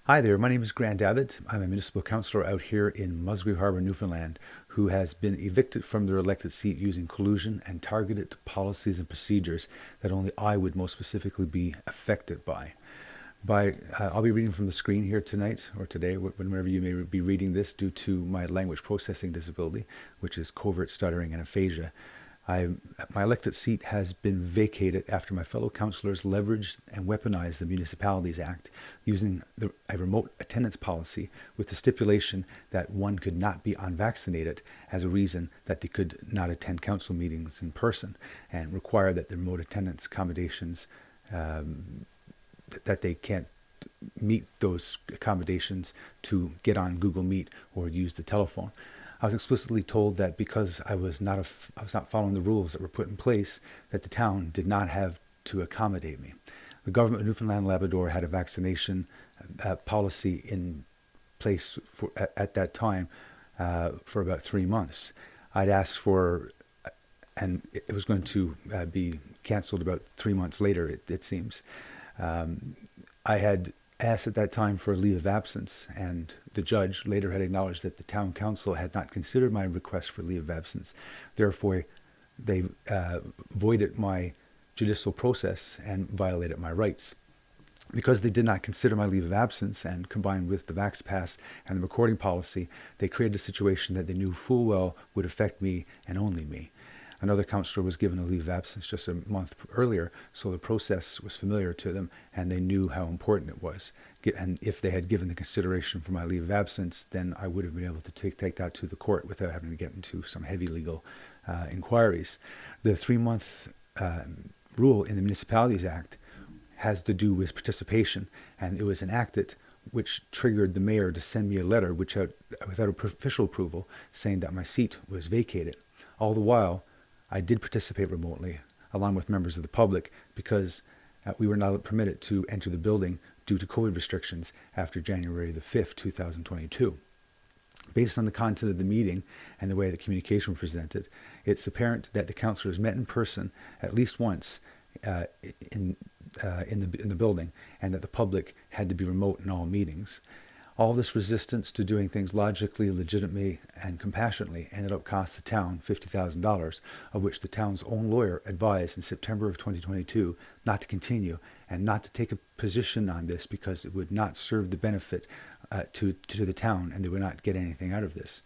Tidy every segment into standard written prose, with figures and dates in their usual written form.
Hi there, my name is Grant Abbott. I'm a municipal councilor out here in Musgrave Harbour, Newfoundland, who has been evicted from their elected seat using collusion and targeted policies and procedures that only I would most specifically be affected by. I'll be reading from the screen here tonight or today, whenever you may be reading this, due to my language processing disability, which is covert stuttering and aphasia. My elected seat has been vacated after my fellow councillors leveraged and weaponized the Municipalities Act using a remote attendance policy with the stipulation that one could not be unvaccinated as a reason that they could not attend council meetings in person, and require that the remote attendance accommodations, that they can't meet those accommodations to get on Google Meet or use the telephone. I was explicitly told that because I was not following the rules that were put in place, that the town did not have to accommodate me. The government of Newfoundland and Labrador had a vaccination policy in place at that time for about 3 months. I'd asked for, and it was going to be canceled about 3 months later, it seems. I had asked at that time for a leave of absence, and the judge later had acknowledged that the town council had not considered my request for leave of absence. Therefore, they voided my judicial process and violated my rights. Because they did not consider my leave of absence, and combined with the Vax Pass and the recording policy, they created a situation that they knew full well would affect me and only me. Another councillor was given a leave of absence just a month earlier, so the process was familiar to them, and they knew how important it was. And if they had given the consideration for my leave of absence, then I would have been able to take that to the court without having to get into some heavy legal inquiries. The 3-month rule in the Municipalities Act has to do with participation, and it was enacted which triggered the mayor to send me a letter without official approval saying that my seat was vacated. All the while, I did participate remotely, along with members of the public, because we were not permitted to enter the building due to COVID restrictions after January the 5th, 2022. Based on the content of the meeting and the way the communication was presented, it's apparent that the councillors met in person at least once in the building, and that the public had to be remote in all meetings. All this resistance to doing things logically, legitimately, and compassionately ended up costing the town $50,000, of which the town's own lawyer advised in September of 2022 not to continue and not to take a position on this because it would not serve the benefit to the town, and they would not get anything out of this.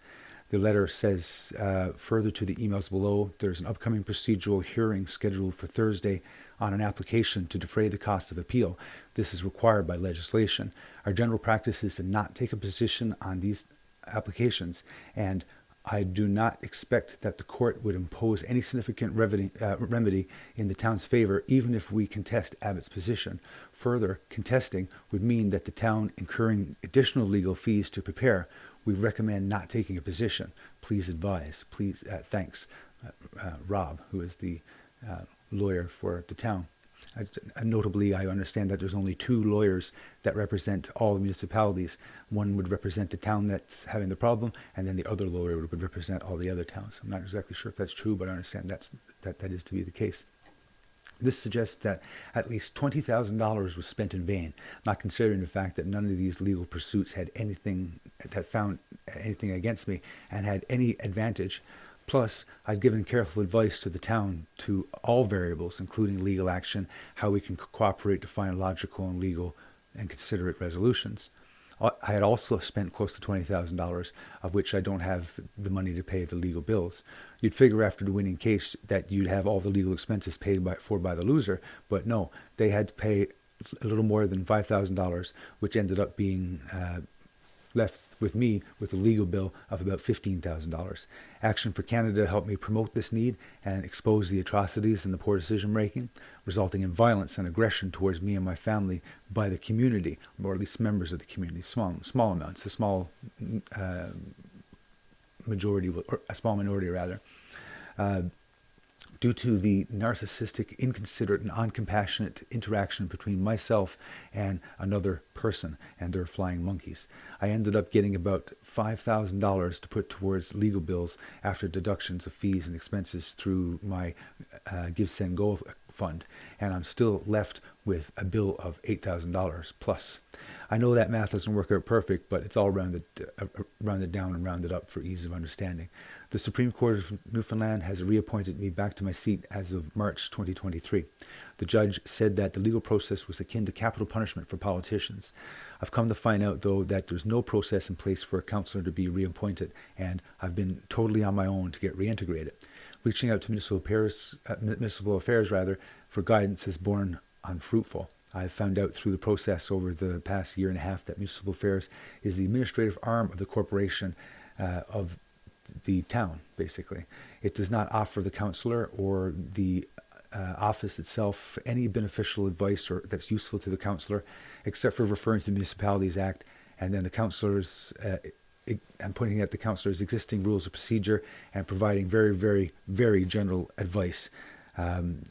The letter says, further to the emails below, there's an upcoming procedural hearing scheduled for Thursday on an application to defray the cost of appeal. This is required by legislation. Our general practice is to not take a position on these applications, and I do not expect that the court would impose any significant remedy in the town's favor, even if we contest Abbott's position. Further, contesting would mean that the town incurring additional legal fees to prepare. We recommend not taking a position. Please advise. Please, thanks, Rob, who is the lawyer for the town. Notably, I understand that there's only 2 lawyers that represent all the municipalities. One would represent the town that's having the problem, and then the other lawyer would represent all the other towns. I'm not exactly sure if that's true, but I understand that is to be the case. This suggests that at least $20,000 was spent in vain, not considering the fact that none of these legal pursuits had found anything against me and had any advantage. Plus, I'd given careful advice to the town to all variables, including legal action, how we can cooperate to find logical and legal and considerate resolutions. I had also spent close to $20,000, of which I don't have the money to pay the legal bills. You'd figure after the winning case that you'd have all the legal expenses paid by the loser, but no, they had to pay a little more than $5,000, which ended up being left with me with a legal bill of about $15,000. Action for Canada helped me promote this need and expose the atrocities and the poor decision making, resulting in violence and aggression towards me and my family by the community, or at least members of the community. Small amounts, a small minority rather. Due to the narcissistic, inconsiderate, and uncompassionate interaction between myself and another person and their flying monkeys. I ended up getting about $5,000 to put towards legal bills after deductions of fees and expenses through my Give, Send, Go fund, and I'm still left with a bill of $8,000 plus. I know that math doesn't work out perfect, but it's all rounded down and rounded up for ease of understanding. The Supreme Court of Newfoundland has reappointed me back to my seat as of March 2023. The judge said that the legal process was akin to capital punishment for politicians. I've come to find out, though, that there's no process in place for a councillor to be reappointed, and I've been totally on my own to get reintegrated. Reaching out to municipal affairs for guidance has borne unfruitful. I've found out through the process over the past year and a half that Municipal Affairs is the administrative arm of the corporation of the town, basically. It does not offer the councillor or the office itself any beneficial advice or that's useful to the councillor, except for referring to the Municipalities Act, and then the councillors and pointing out the councillor's existing rules of procedure and providing very, very, very general advice.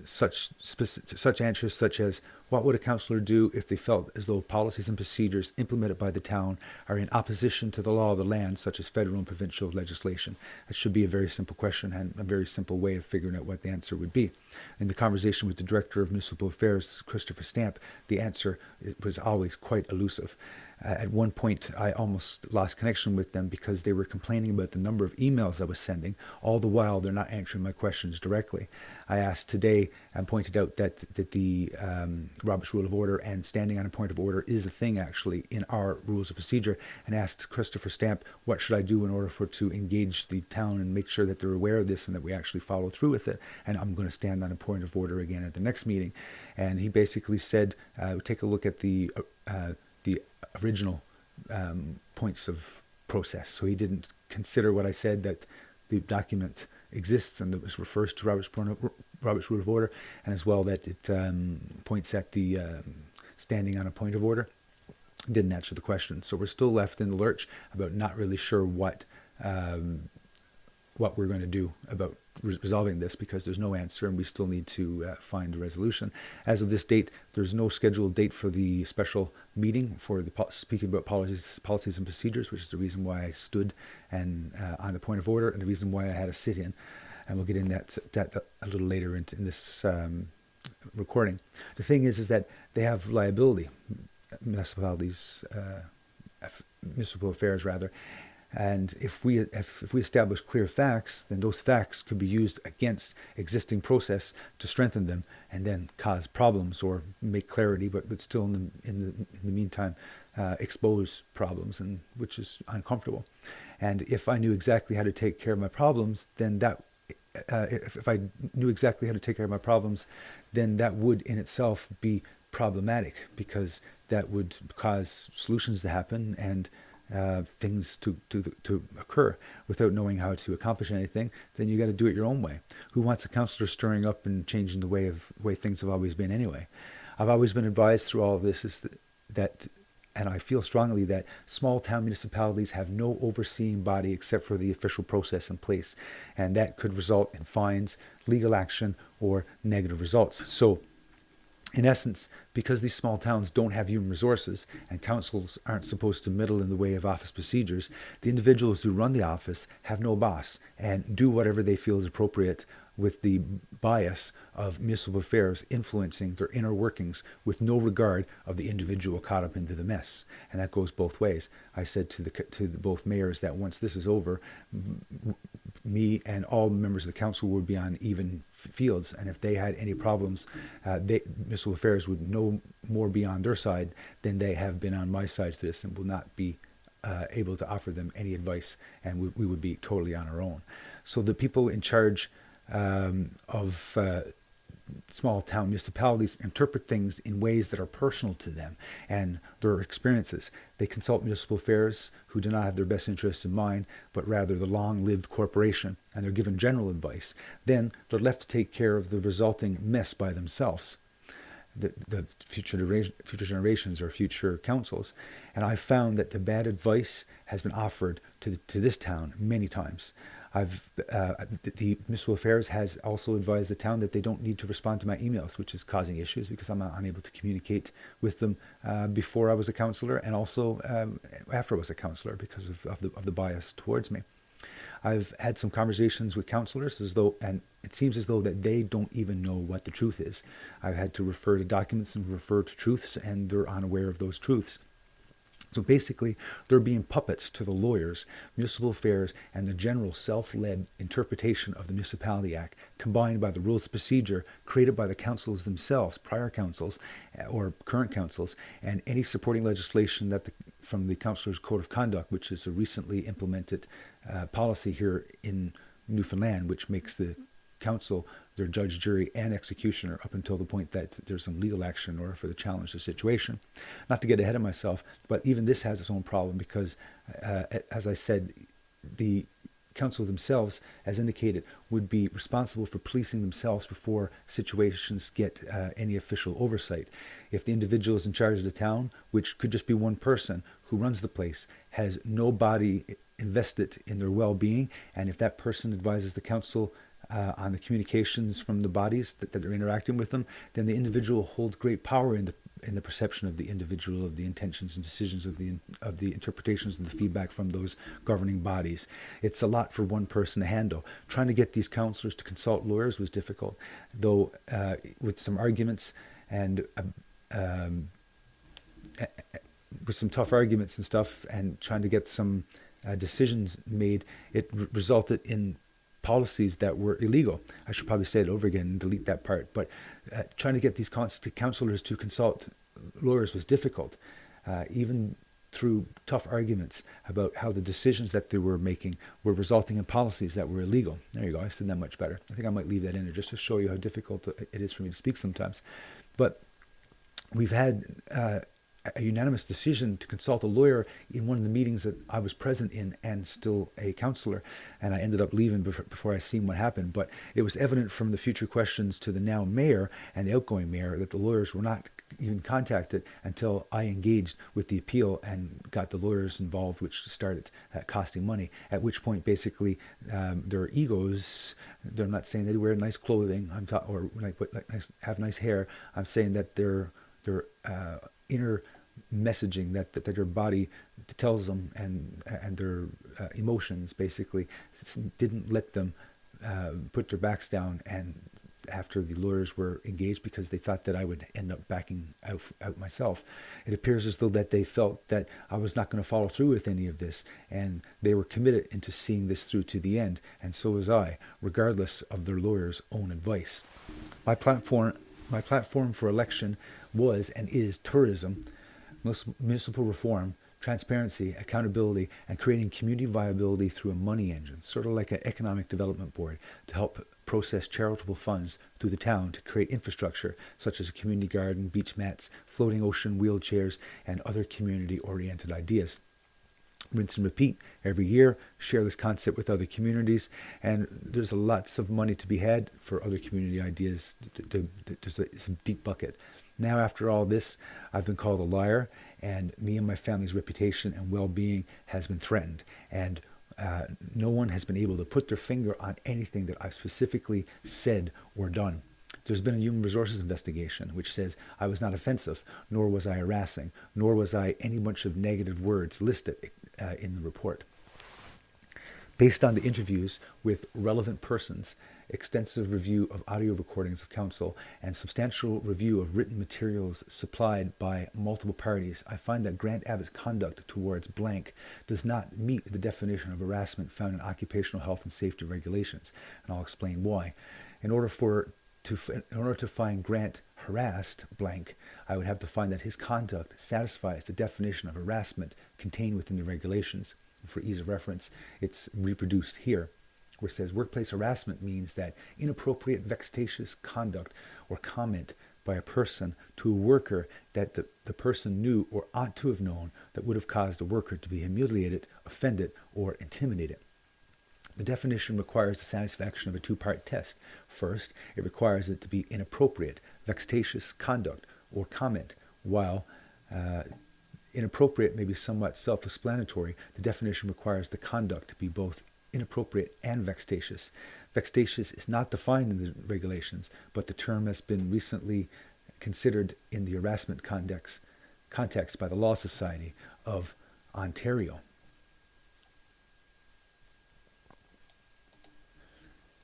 Such answers such as, what would a councillor do if they felt as though policies and procedures implemented by the town are in opposition to the law of the land, such as federal and provincial legislation? That should be a very simple question and a very simple way of figuring out what the answer would be. In the conversation with the Director of Municipal Affairs, Christopher Stamp, the answer was always quite elusive. At one point, I almost lost connection with them because they were complaining about the number of emails I was sending. All the while, they're not answering my questions directly. I asked today and pointed out that the Robert's Rule of Order and standing on a point of order is a thing, actually, in our rules of procedure, and asked Christopher Stamp, what should I do in order to engage the town and make sure that they're aware of this and that we actually follow through with it. And I'm going to stand on a point of order again at the next meeting. And he basically said, take a look at the original points of process. So he didn't consider what I said, that the document exists and it refers to Robert's Rule of Order, and as well that it points at the standing on a point of order. Didn't answer the question. So we're still left in the lurch about not really sure what we're going to do about resolving this, because there's no answer and we still need to find a resolution. As of this date, there's no scheduled date for the special meeting for the speaking about policies and procedures, which is the reason why I stood and on the point of order, and the reason why I had a sit-in. And we'll get in that a little later in this recording. The thing is that they have liability, municipalities, municipal affairs rather. And if we establish clear facts, then those facts could be used against existing process to strengthen them and then cause problems or make clarity, but still in the meantime expose problems, and which is uncomfortable. And if I knew exactly how to take care of my problems, then if I knew exactly how to take care of my problems, then that would in itself be problematic, because that would cause solutions to happen and things to occur without knowing how to accomplish anything. Then you got to do it your own way. Who wants a councillor stirring up and changing the way things have always been anyway? I've always been advised through all of this is that, and I feel strongly that small town municipalities have no overseeing body except for the official process in place, and that could result in fines, legal action, or negative results. So in essence, because these small towns don't have human resources and councils aren't supposed to meddle in the way of office procedures, the individuals who run the office have no boss and do whatever they feel is appropriate, with the bias of municipal affairs influencing their inner workings with no regard of the individual caught up into the mess. And that goes both ways. I said to both mayors that once this is over, me and all members of the council would be on even fields, and if they had any problems, municipal affairs would no more be on their side than they have been on my side to this, and will not be able to offer them any advice, and we would be totally on our own. So the people in charge of small town municipalities interpret things in ways that are personal to them and their experiences. They consult municipal affairs who do not have their best interests in mind, but rather the long-lived corporation, and they're given general advice. Then they're left to take care of the resulting mess by themselves, the future generations or future councils. And I've found that the bad advice has been offered to this town many times. The Municipal Affairs has also advised the town that they don't need to respond to my emails, which is causing issues because I'm not unable to communicate with them before I was a councillor, and also after I was a councillor because of the bias towards me. I've had some conversations with councilors and it seems as though that they don't even know what the truth is. I've had to refer to documents and refer to truths, and they're unaware of those truths. So basically, they're being puppets to the lawyers, municipal affairs, and the general self-led interpretation of the Municipality Act, combined by the rules of procedure created by the councils themselves, prior councils or current councils, and any supporting legislation from the Councilors' Code of Conduct, which is a recently implemented policy here in Newfoundland, which makes the council their judge, jury, and executioner up until the point that there's some legal action in order for the challenge the situation. Not to get ahead of myself, but even this has its own problem because, as I said, the council themselves, as indicated, would be responsible for policing themselves before situations get any official oversight. If the individual is in charge of the town, which could just be one person who runs the place, has no body invested in their well-being, and if that person advises the council on the communications from the bodies that are interacting with them, then the individual holds great power in the perception of the individual, of the intentions and decisions of the interpretations and the feedback from those governing bodies. It's a lot for one person to handle. Trying to get these councillors to consult lawyers was difficult, though with some arguments and with some tough arguments and stuff, and trying to get some decisions made, it resulted in policies that were illegal. I should probably say it over again and delete that part. But trying to get these councillors to consult lawyers was difficult, even through tough arguments about how the decisions that they were making were resulting in policies that were illegal. There you go. I said that much better. I think I might leave that in there just to show you how difficult it is for me to speak sometimes. But we've had a unanimous decision to consult a lawyer in one of the meetings that I was present in and still a councillor, and I ended up leaving before I seen what happened. But it was evident from the future questions to the now mayor and the outgoing mayor that the lawyers were not even contacted until I engaged with the appeal and got the lawyers involved, which started costing money, at which point basically their egos, they're not saying they wear nice clothing or have nice hair. I'm saying that their inner messaging that their body tells them and their emotions basically didn't let them put their backs down, and after the lawyers were engaged because they thought that I would end up backing out myself. It appears as though that they felt that I was not going to follow through with any of this, and they were committed into seeing this through to the end, and so was I, regardless of their lawyers' own advice. My platform for election was and is tourism, municipal reform, transparency, accountability, and creating community viability through a money engine, sort of like an economic development board, to help process charitable funds through the town to create infrastructure such as a community garden, beach mats, floating ocean wheelchairs, and other community-oriented ideas. Rinse and repeat every year, share this concept with other communities, and there's lots of money to be had for other community ideas. There's some deep bucket. Now, after all this, I've been called a liar, and me and my family's reputation and well-being has been threatened, and no one has been able to put their finger on anything that I've specifically said or done. There's been a human resources investigation which says I was not offensive, nor was I harassing, nor was I any bunch of negative words listed in the report. Based on the interviews with relevant persons, extensive review of audio recordings of council, and substantial review of written materials supplied by multiple parties, I find that Grant Abbott's conduct towards blank does not meet the definition of harassment found in occupational health and safety regulations, and I'll explain why. In order to find Grant harassed blank, I would have to find that his conduct satisfies the definition of harassment contained within the regulations. For ease of reference, it's reproduced here, where it says workplace harassment means that inappropriate, vexatious conduct or comment by a person to a worker that the person knew or ought to have known that would have caused a worker to be humiliated, offended, or intimidated. The definition requires the satisfaction of a two-part test. First, it requires it to be inappropriate, vexatious conduct or comment, while inappropriate may be somewhat self-explanatory. The definition requires the conduct to be both inappropriate and vexatious. Vexatious is not defined in the regulations, but the term has been recently considered in the harassment context by the Law Society of Ontario.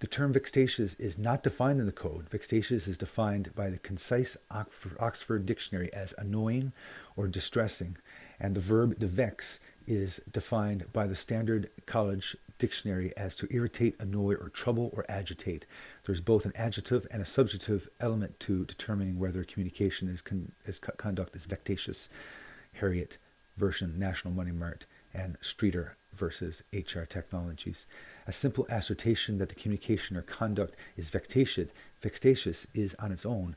The term vexatious is not defined in the code. Vexatious is defined by the concise Oxford Dictionary as annoying or distressing, and the verb to vex is defined by the Standard College Dictionary as to irritate, annoy, or trouble or agitate. There's both an adjective and a substantive element to determining whether communication conduct is vexatious. Harriet version National Money Mart and Streeter versus HR Technologies. A simple assertion that the communication or conduct is vexatious is on its own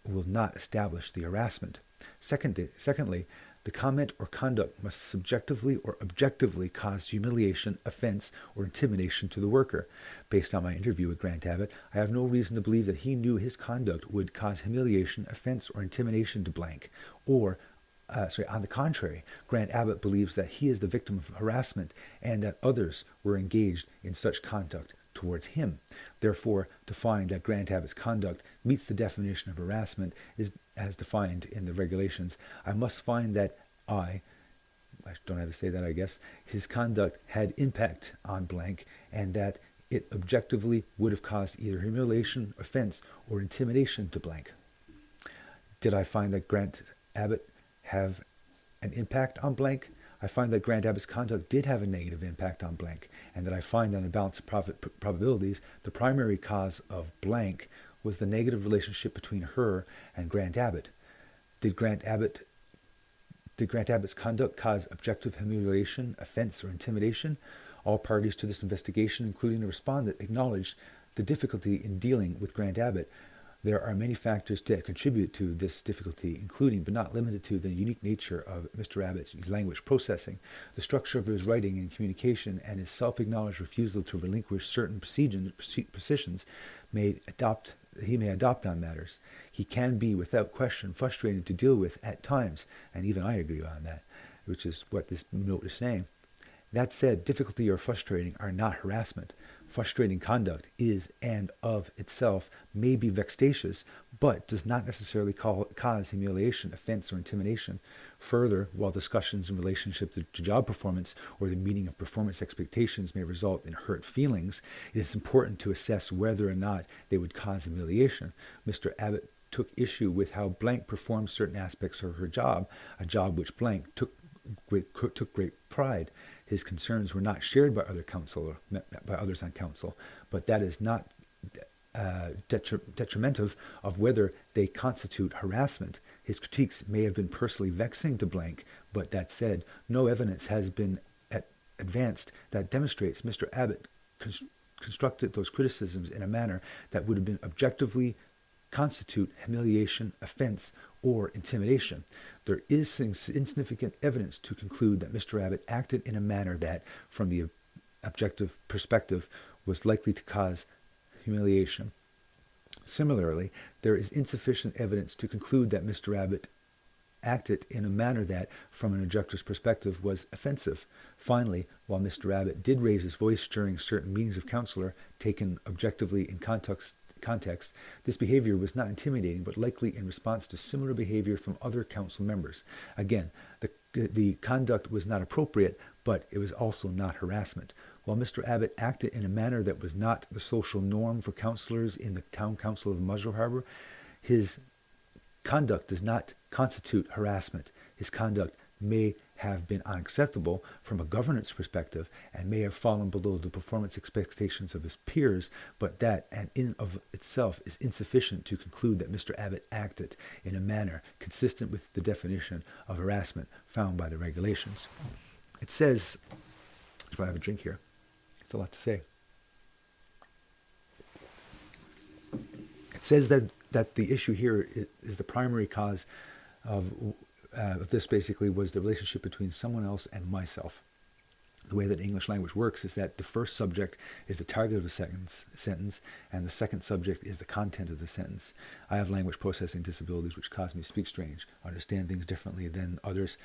will not establish the harassment. Secondly, the comment or conduct must subjectively or objectively cause humiliation, offense, or intimidation to the worker. Based on my interview with Grant Abbott, I have no reason to believe that he knew his conduct would cause humiliation, offense, or intimidation to blank, or on the contrary, Grant Abbott believes that he is the victim of harassment and that others were engaged in such conduct towards him. Therefore, to find that Grant Abbott's conduct meets the definition of harassment is as defined in the regulations, I must find that I don't have to say that, I guess, his conduct had impact on blank and that it objectively would have caused either humiliation, offense, or intimidation to blank. Did I find that Grant Abbott have an impact on blank? I find that Grant Abbott's conduct did have a negative impact on blank, and that I find that in balance of probabilities, the primary cause of blank was the negative relationship between her and Grant Abbott. Did Grant Abbott's conduct cause objective humiliation, offense, or intimidation? All parties to this investigation, including the respondent, acknowledged the difficulty in dealing with Grant Abbott. There are many factors that contribute to this difficulty, including but not limited to the unique nature of Mr. Abbott's language processing, the structure of his writing and communication, and his self-acknowledged refusal to relinquish certain positions he may adopt on matters. He can be, without question, frustrating to deal with at times, and even I agree on that, which is what this note is saying. That said, difficulty or frustrating are not harassment. Frustrating conduct is and of itself may be vexatious, but does not necessarily cause humiliation, offense, or intimidation. Further, while discussions in relationship to job performance or the meeting of performance expectations may result in hurt feelings, it is important to assess whether or not they would cause humiliation. Mr. Abbott took issue with how blank performed certain aspects of her job, a job which blank took great pride. His concerns were not shared by others on council, but that is not detrimental of whether they constitute harassment. His critiques may have been personally vexing to blank, but that said, no evidence has been advanced that demonstrates Mr. Abbott constructed those criticisms in a manner that would have been objectively constitute humiliation, offense, or intimidation. There is insignificant evidence to conclude that Mr. Abbott acted in a manner that, from the objective perspective, was likely to cause humiliation. Similarly, there is insufficient evidence to conclude that Mr. Abbott acted in a manner that, from an objective's perspective, was offensive. Finally, while Mr. Abbott did raise his voice during certain meetings of councilor, taken objectively in context, this behavior was not intimidating, but likely in response to similar behavior from other council members. Again, the conduct was not appropriate, but it was also not harassment. While Mr. Abbott acted in a manner that was not the social norm for councillors in the town council of Musgrave Harbour, his conduct does not constitute harassment. His conduct may have been unacceptable from a governance perspective and may have fallen below the performance expectations of his peers, but that and in of itself is insufficient to conclude that Mr. Abbott acted in a manner consistent with the definition of harassment found by the regulations. It says, that's why I have a drink here. It's a lot to say. It says that the issue here is the primary cause of this basically was the relationship between someone else and myself. The way that English language works is that the first subject is the target of the sentence, and the second subject is the content of the sentence. I have language processing disabilities which cause me to speak strange, understand things differently than others,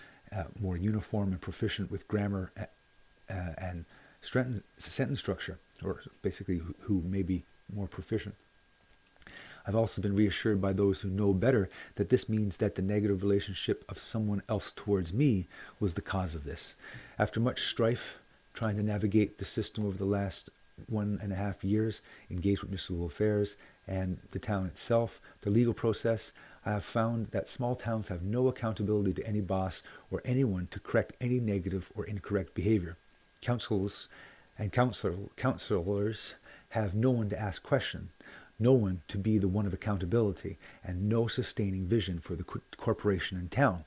more uniform and proficient with grammar and sentence structure, or basically who may be more proficient. I've also been reassured by those who know better that this means that the negative relationship of someone else towards me was the cause of this. After much strife, trying to navigate the system over the last 1.5 years engaged with municipal affairs and the town itself, the legal process, I have found that small towns have no accountability to any boss or anyone to correct any negative or incorrect behavior. Councils and councilors have no one to ask questions, no one to be the one of accountability, and no sustaining vision for the corporation and town.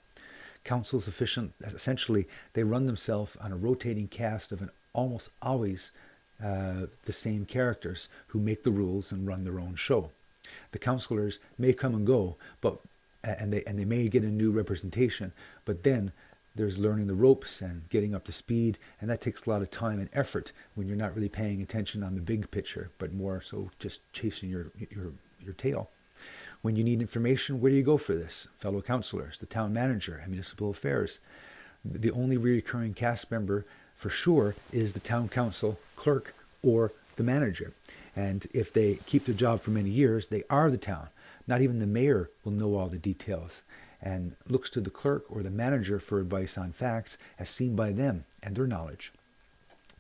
Councils essentially, they run themselves on a rotating cast of almost always the same characters who make the rules and run their own show. The councilors may come and go, and they may get a new representation, but then there's learning the ropes and getting up to speed, and that takes a lot of time and effort when you're not really paying attention on the big picture, but more so just chasing your tail. When you need information, where do you go for this? Fellow councilors, the town manager, and municipal affairs. The only recurring cast member for sure is the town council clerk or the manager. And if they keep their job for many years, they are the town. Not even the mayor will know all the details and looks to the clerk or the manager for advice on facts as seen by them and their knowledge.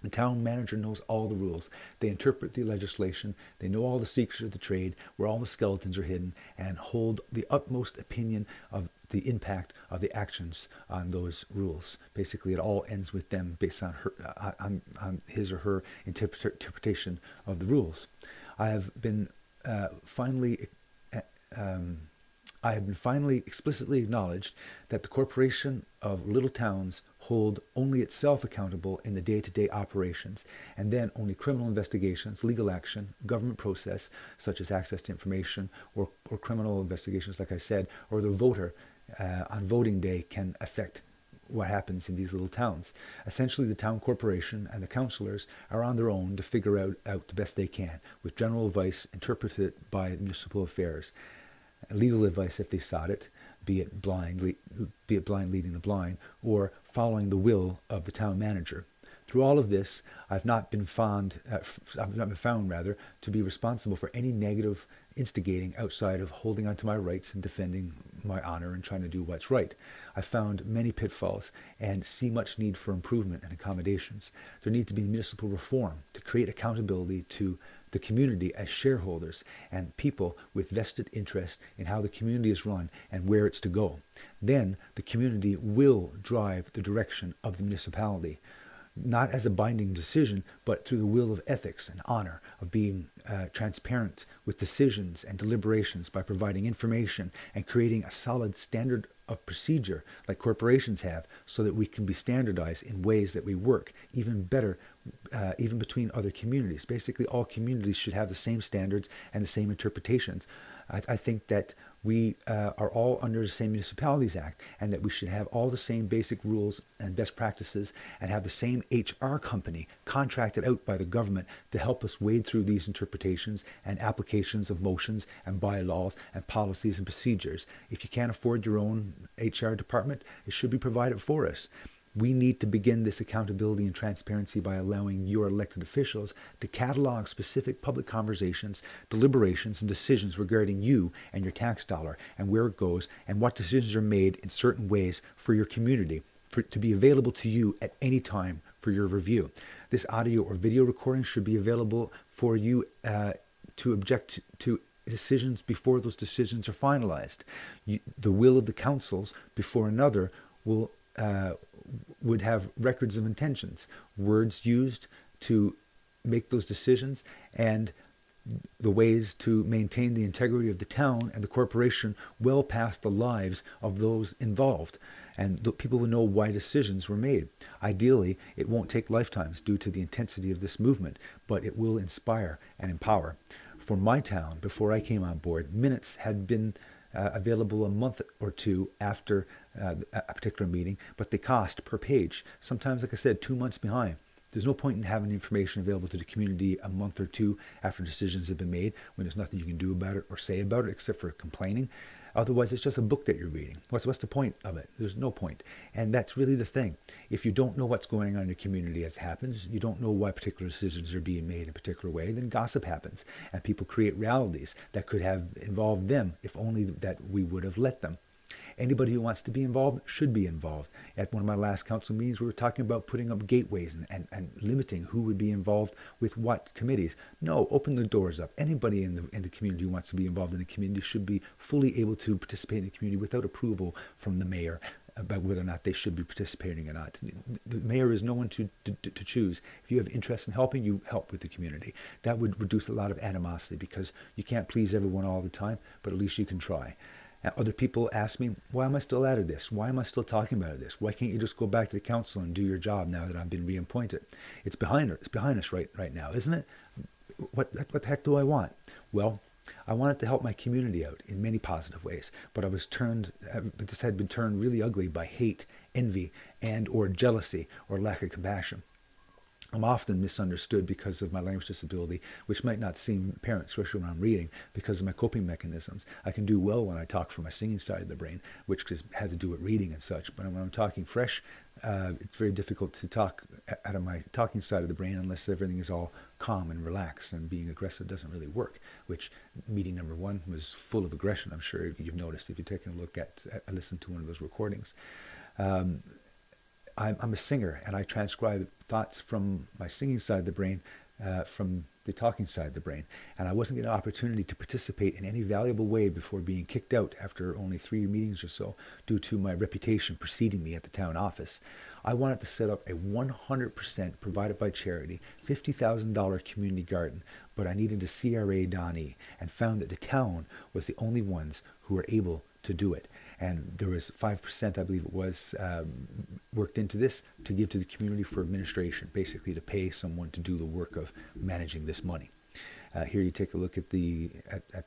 The town manager knows all the rules. They interpret the legislation. They know all the secrets of the trade, where all the skeletons are hidden, and hold the utmost opinion of the impact of the actions on those rules. Basically, it all ends with them based on on his or her interpretation of the rules. I have been finally explicitly acknowledged that the corporation of little towns hold only itself accountable in the day-to-day operations, and then only criminal investigations, legal action, government process, such as access to information, or criminal investigations, like I said, or the voter on voting day can affect what happens in these little towns. Essentially, the town corporation and the councillors are on their own to figure out the best they can, with general advice interpreted by municipal affairs. Legal advice if they sought it, be it blind leading the blind, or following the will of the town manager. Through all of this, I've not been found to be responsible for any negative instigating outside of holding on to my rights and defending my honor and trying to do what's right. I've found many pitfalls and see much need for improvement and accommodations. There needs to be municipal reform to create accountability to the community as shareholders and people with vested interest in how the community is run and where it's to go. Then the community will drive the direction of the municipality, not as a binding decision, but through the will of ethics and honor, of being transparent with decisions and deliberations by providing information and creating a solid standard of procedure like corporations have, so that we can be standardized in ways that we work even better, even between other communities. Basically, all communities should have the same standards and the same interpretations. I think that we are all under the same Municipalities Act, and that we should have all the same basic rules and best practices, and have the same HR company contracted out by the government to help us wade through these interpretations and applications of motions and bylaws and policies and procedures. If you can't afford your own HR department, it should be provided for us. We need to begin this accountability and transparency by allowing your elected officials to catalog specific public conversations, deliberations, and decisions regarding you and your tax dollar, and where it goes, and what decisions are made in certain ways for your community, to be available to you at any time for your review. This audio or video recording should be available for you to object to decisions before those decisions are finalized. The will of the councils before another would have records of intentions, words used to make those decisions, and the ways to maintain the integrity of the town and the corporation well past the lives of those involved. And the people will know why decisions were made. Ideally, it won't take lifetimes due to the intensity of this movement, but it will inspire and empower. For my town, before I came on board, minutes had been available a month or two after a particular meeting, but they cost per page, sometimes, like I said, 2 months behind. There's no point in having information available to the community a month or two after decisions have been made, when there's nothing you can do about it or say about it except for complaining. Otherwise, it's just a book that you're reading. What's the point of it? There's no point. And that's really the thing. If you don't know what's going on in your community as it happens, you don't know why particular decisions are being made in a particular way, then gossip happens. And people create realities that could have involved them if only that we would have let them. Anybody who wants to be involved should be involved. At one of my last council meetings, we were talking about putting up gateways and limiting who would be involved with what committees. No, open the doors up. Anybody in the community who wants to be involved in the community should be fully able to participate in the community without approval from the mayor about whether or not they should be participating or not. The mayor is no one to choose. If you have interest in helping, you help with the community. That would reduce a lot of animosity, because you can't please everyone all the time, but at least you can try. Other people ask me, why am I still out of this? Why am I still talking about this? Why can't you just go back to the council and do your job now that I've been reappointed? It's behind us right now, isn't it? What the heck do I want? Well, I wanted to help my community out in many positive ways, but this had been turned really ugly by hate, envy, and or jealousy or lack of compassion. I'm often misunderstood because of my language disability, which might not seem apparent, especially when I'm reading, because of my coping mechanisms. I can do well when I talk from my singing side of the brain, which has to do with reading and such. But when I'm talking fresh, it's very difficult to talk out of my talking side of the brain unless everything is all calm and relaxed, and being aggressive doesn't really work, which meeting number 1 was full of aggression. I'm sure you've noticed if you've taken a look at listened to one of those recordings. I'm a singer, and I transcribe thoughts from my singing side of the brain from the talking side of the brain. And I wasn't getting an opportunity to participate in any valuable way before being kicked out after only 3 meetings or so due to my reputation preceding me at the town office. I wanted to set up a 100% provided by charity, $50,000 community garden, but I needed a CRA Donnie, and found that the town was the only ones who were able to do it. And there was 5%, I believe it was, worked into this to give to the community for administration, basically to pay someone to do the work of managing this money. Here you take a look at the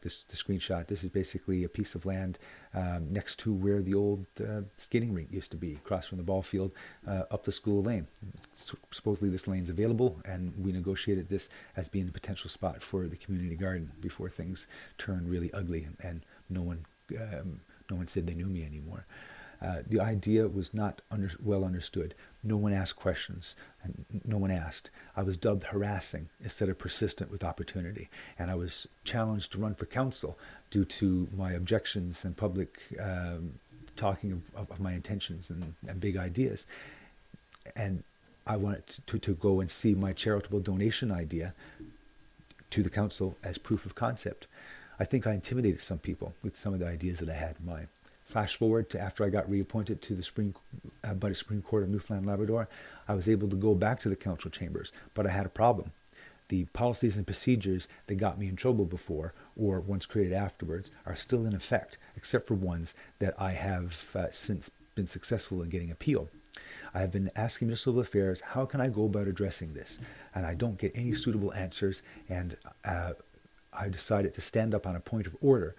screenshot. This is basically a piece of land next to where the old skating rink used to be, across from the ball field, up the school lane. Supposedly this lane's available, and we negotiated this as being a potential spot for the community garden before things turned really ugly and no one said they knew me anymore. The idea was not well understood. No one asked questions, and no one asked. I was dubbed harassing instead of persistent with opportunity, and I was challenged to run for council due to my objections and public talking of my intentions and big ideas. And I wanted to go and see my charitable donation idea to the council as proof of concept. I think I intimidated some people with some of the ideas that I had in mind. Flash forward to after I got reappointed to the Supreme Court of Newfoundland and Labrador, I was able to go back to the council chambers, but I had a problem. The policies and procedures that got me in trouble before, or once created afterwards, are still in effect, except for ones that I have since been successful in getting appealed. I have been asking Municipal Affairs, how can I go about addressing this? And I don't get any suitable answers, and I decided to stand up on a point of order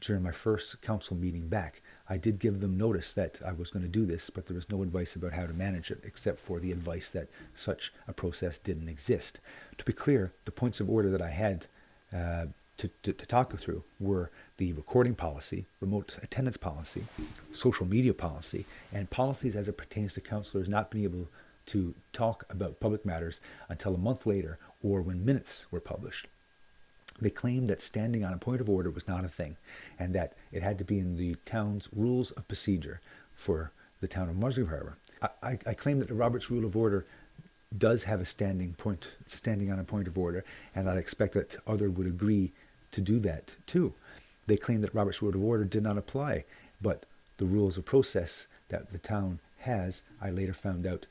during my first council meeting back. I did give them notice that I was going to do this, but there was no advice about how to manage it, except for the advice that such a process didn't exist. To be clear, the points of order that I had to talk through were the recording policy, remote attendance policy, social media policy, and policies as it pertains to councillors not being able to talk about public matters until a month later or when minutes were published. They claimed that standing on a point of order was not a thing, and that it had to be in the town's rules of procedure for the town of Musgrave Harbour. I claim that the Roberts Rule of Order does have a standing on a point of order, and I expect that others would agree to do that too. They claim that Roberts Rule of Order did not apply, but the rules of process that the town has, I later found out,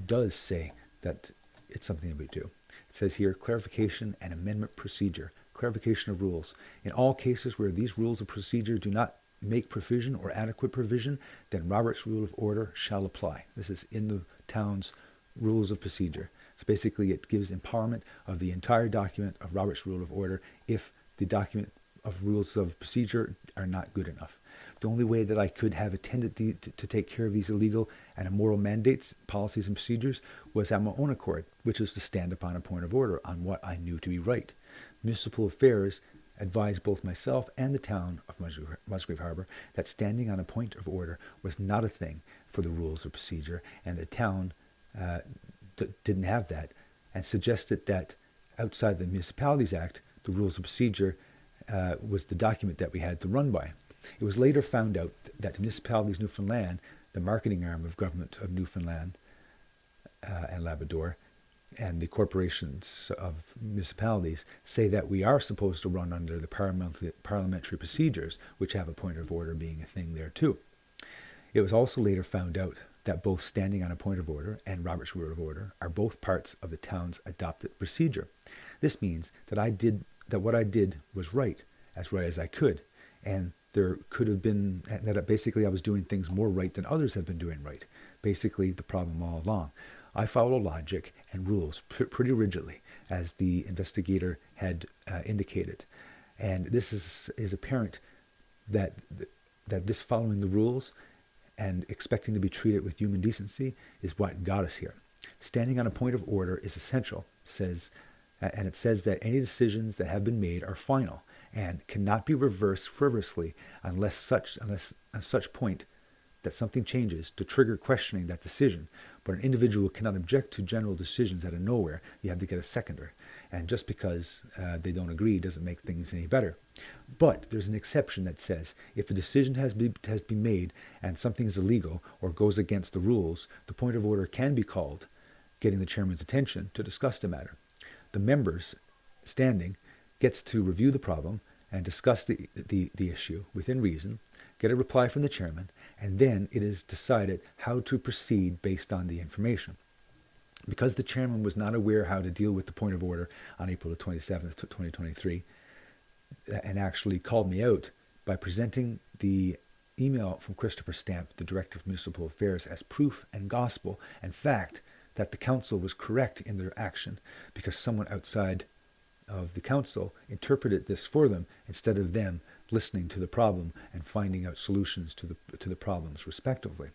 does say that it's something that we do. It says here, clarification and amendment procedure, clarification of rules. In all cases where these rules of procedure do not make provision or adequate provision, then Robert's Rule of Order shall apply. This is in the town's rules of procedure. So basically it gives empowerment of the entire document of Robert's Rule of Order if the document of rules of procedure are not good enough. The only way that I could have attended to take care of these illegal and immoral mandates, policies, and procedures was at my own accord, which was to stand upon a point of order on what I knew to be right. Municipal Affairs advised both myself and the town of Musgrave Harbour that standing on a point of order was not a thing for the rules of procedure, and the town didn't have that, and suggested that outside the Municipalities Act, the rules of procedure was the document that we had to run by. It was later found out that Municipalities Newfoundland, the marketing arm of government of Newfoundland and Labrador, and the corporations of municipalities say that we are supposed to run under the parliamentary procedures, which have a point of order being a thing there too. It was also later found out that both standing on a point of order and Robert's Rule of Order are both parts of the town's adopted procedure. This means that what I did was right as I could, and there could have been that basically I was doing things more right than others have been doing right. Basically, the problem all along. I follow logic and rules pretty rigidly, as the investigator had indicated, and this is apparent that this following the rules and expecting to be treated with human decency is what got us here. Standing on a point of order is essential, and it says that any decisions that have been made are final and cannot be reversed frivolously unless such point that something changes to trigger questioning that decision. But an individual cannot object to general decisions out of nowhere. You have to get a seconder. And just because they don't agree doesn't make things any better. But there's an exception that says if a decision has been made and something is illegal or goes against the rules, the point of order can be called, getting the chairman's attention to discuss the matter. The members standing gets to review the problem and discuss the issue within reason, get a reply from the chairman, and then it is decided how to proceed based on the information. Because the chairman was not aware how to deal with the point of order on April the 27th, 2023, and actually called me out by presenting the email from Christopher Stamp, the Director of Municipal Affairs, as proof and gospel and fact that the council was correct in their action, because someone outside of the council interpreted this for them instead of them listening to the problem and finding out solutions to the problems respectfully.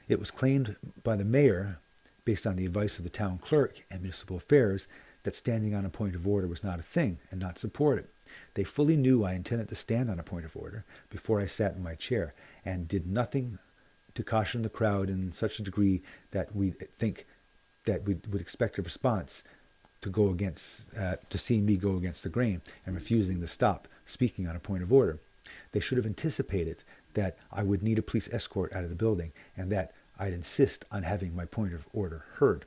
It was claimed by the mayor, based on the advice of the town clerk and municipal affairs, that standing on a point of order was not a thing and not supported. They fully knew I intended to stand on a point of order before I sat in my chair, and did nothing to caution the crowd in such a degree that we think that we would expect a response to go against, to see me go against the grain and refusing to stop speaking on a point of order. They should have anticipated that I would need a police escort out of the building and that I'd insist on having my point of order heard.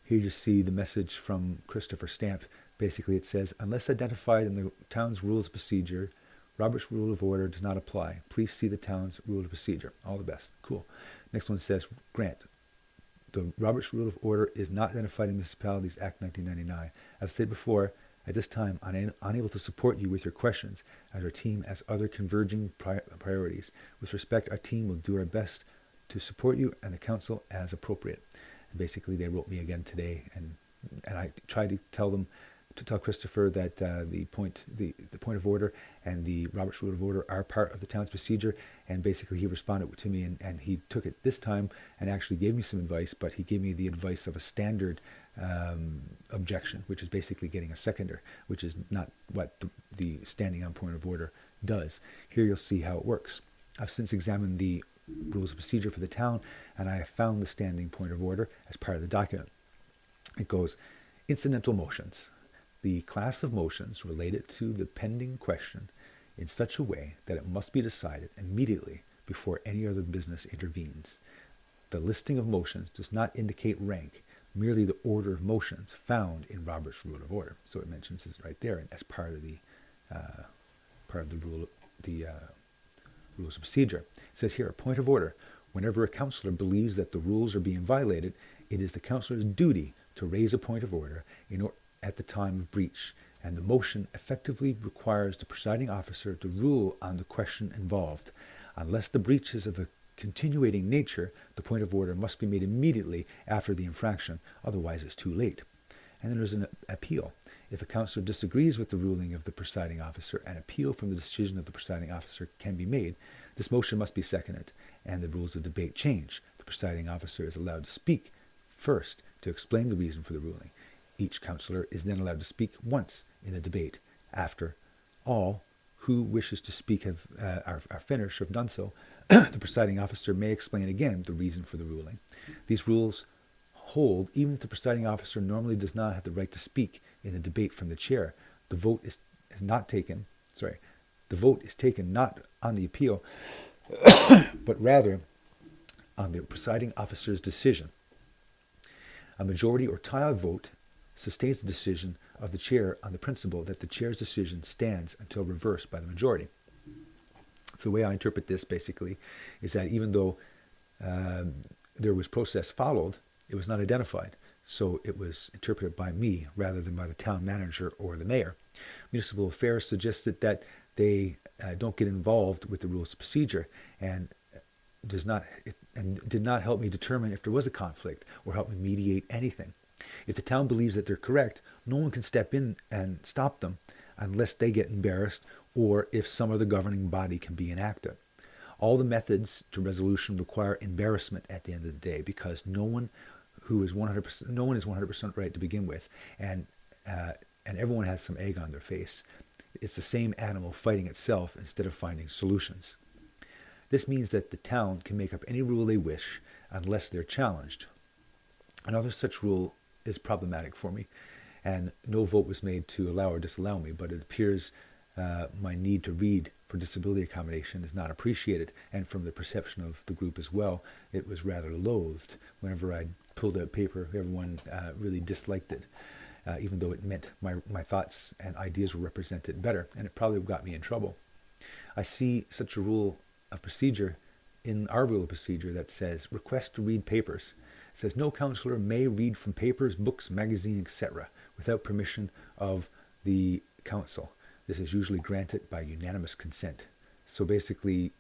Here you see the message from Christopher Stamp. Basically it says, unless identified in the town's rules of procedure, Robert's Rule of Order does not apply. Please see the town's rule of procedure. All the best. Cool. Next one says, Grant. The Robert's Rule of Order is not identified in Municipalities Act 1999. As I said before, at this time, I'm unable to support you with your questions, as our team has other converging priorities. With respect, our team will do our best to support you and the council as appropriate. And basically, they wrote me again today, and I tried to tell Christopher that the point of order and the Robert's Rule of Order are part of the town's procedure, and basically he responded to me, and he took it this time and actually gave me some advice, but he gave me the advice of a standard objection, which is basically getting a seconder, which is not what the standing on point of order does. Here you'll see how it works. I've since examined the rules of procedure for the town, and I have found the standing point of order as part of the document. It goes, incidental motions. The class of motions related to the pending question in such a way that it must be decided immediately before any other business intervenes. The listing of motions does not indicate rank, merely the order of motions found in Robert's Rule of Order. So it mentions it right there as part of the rules of procedure. It says here, a point of order. Whenever a councillor believes that the rules are being violated, it is the councillor's duty to raise a point of order at the time of breach, and the motion effectively requires the presiding officer to rule on the question involved. Unless the breach is of a continuing nature, the point of order must be made immediately after the infraction, otherwise it's too late. And then there's an appeal. If a councillor disagrees with the ruling of the presiding officer, an appeal from the decision of the presiding officer can be made. This motion must be seconded, and the rules of debate change. The presiding officer is allowed to speak first to explain the reason for the ruling. Each councillor is then allowed to speak once in a debate. After all who wishes to speak are finished or have done so, the presiding officer may explain again the reason for the ruling. These rules hold even if the presiding officer normally does not have the right to speak in a debate from the chair. The The vote is taken not on the appeal, but rather on the presiding officer's decision. A majority or tie vote sustains the decision of the chair on the principle that the chair's decision stands until reversed by the majority. So the way I interpret this basically is that even though there was process followed, it was not identified. So it was interpreted by me rather than by the town manager or the mayor. Municipal Affairs suggested that they don't get involved with the rules of procedure and did not help me determine if there was a conflict or help me mediate anything. If the town believes that they're correct, no one can step in and stop them unless they get embarrassed or if some other governing body can be enacted. All the methods to resolution require embarrassment at the end of the day, because no one is 100% right to begin with, and everyone has some egg on their face. It's the same animal fighting itself instead of finding solutions. This means that the town can make up any rule they wish unless they're challenged. Another such rule is problematic for me, and no vote was made to allow or disallow me, but it appears my need to read for disability accommodation is not appreciated, and from the perception of the group as well, it was rather loathed. Whenever I pulled out paper, everyone really disliked it, even though it meant my thoughts and ideas were represented better, and it probably got me in trouble. I see such a rule of procedure in our rule of procedure that says request to read papers. It says no councillor may read from papers, books, magazines, etc. without permission of the council. This is usually granted by unanimous consent. So basically,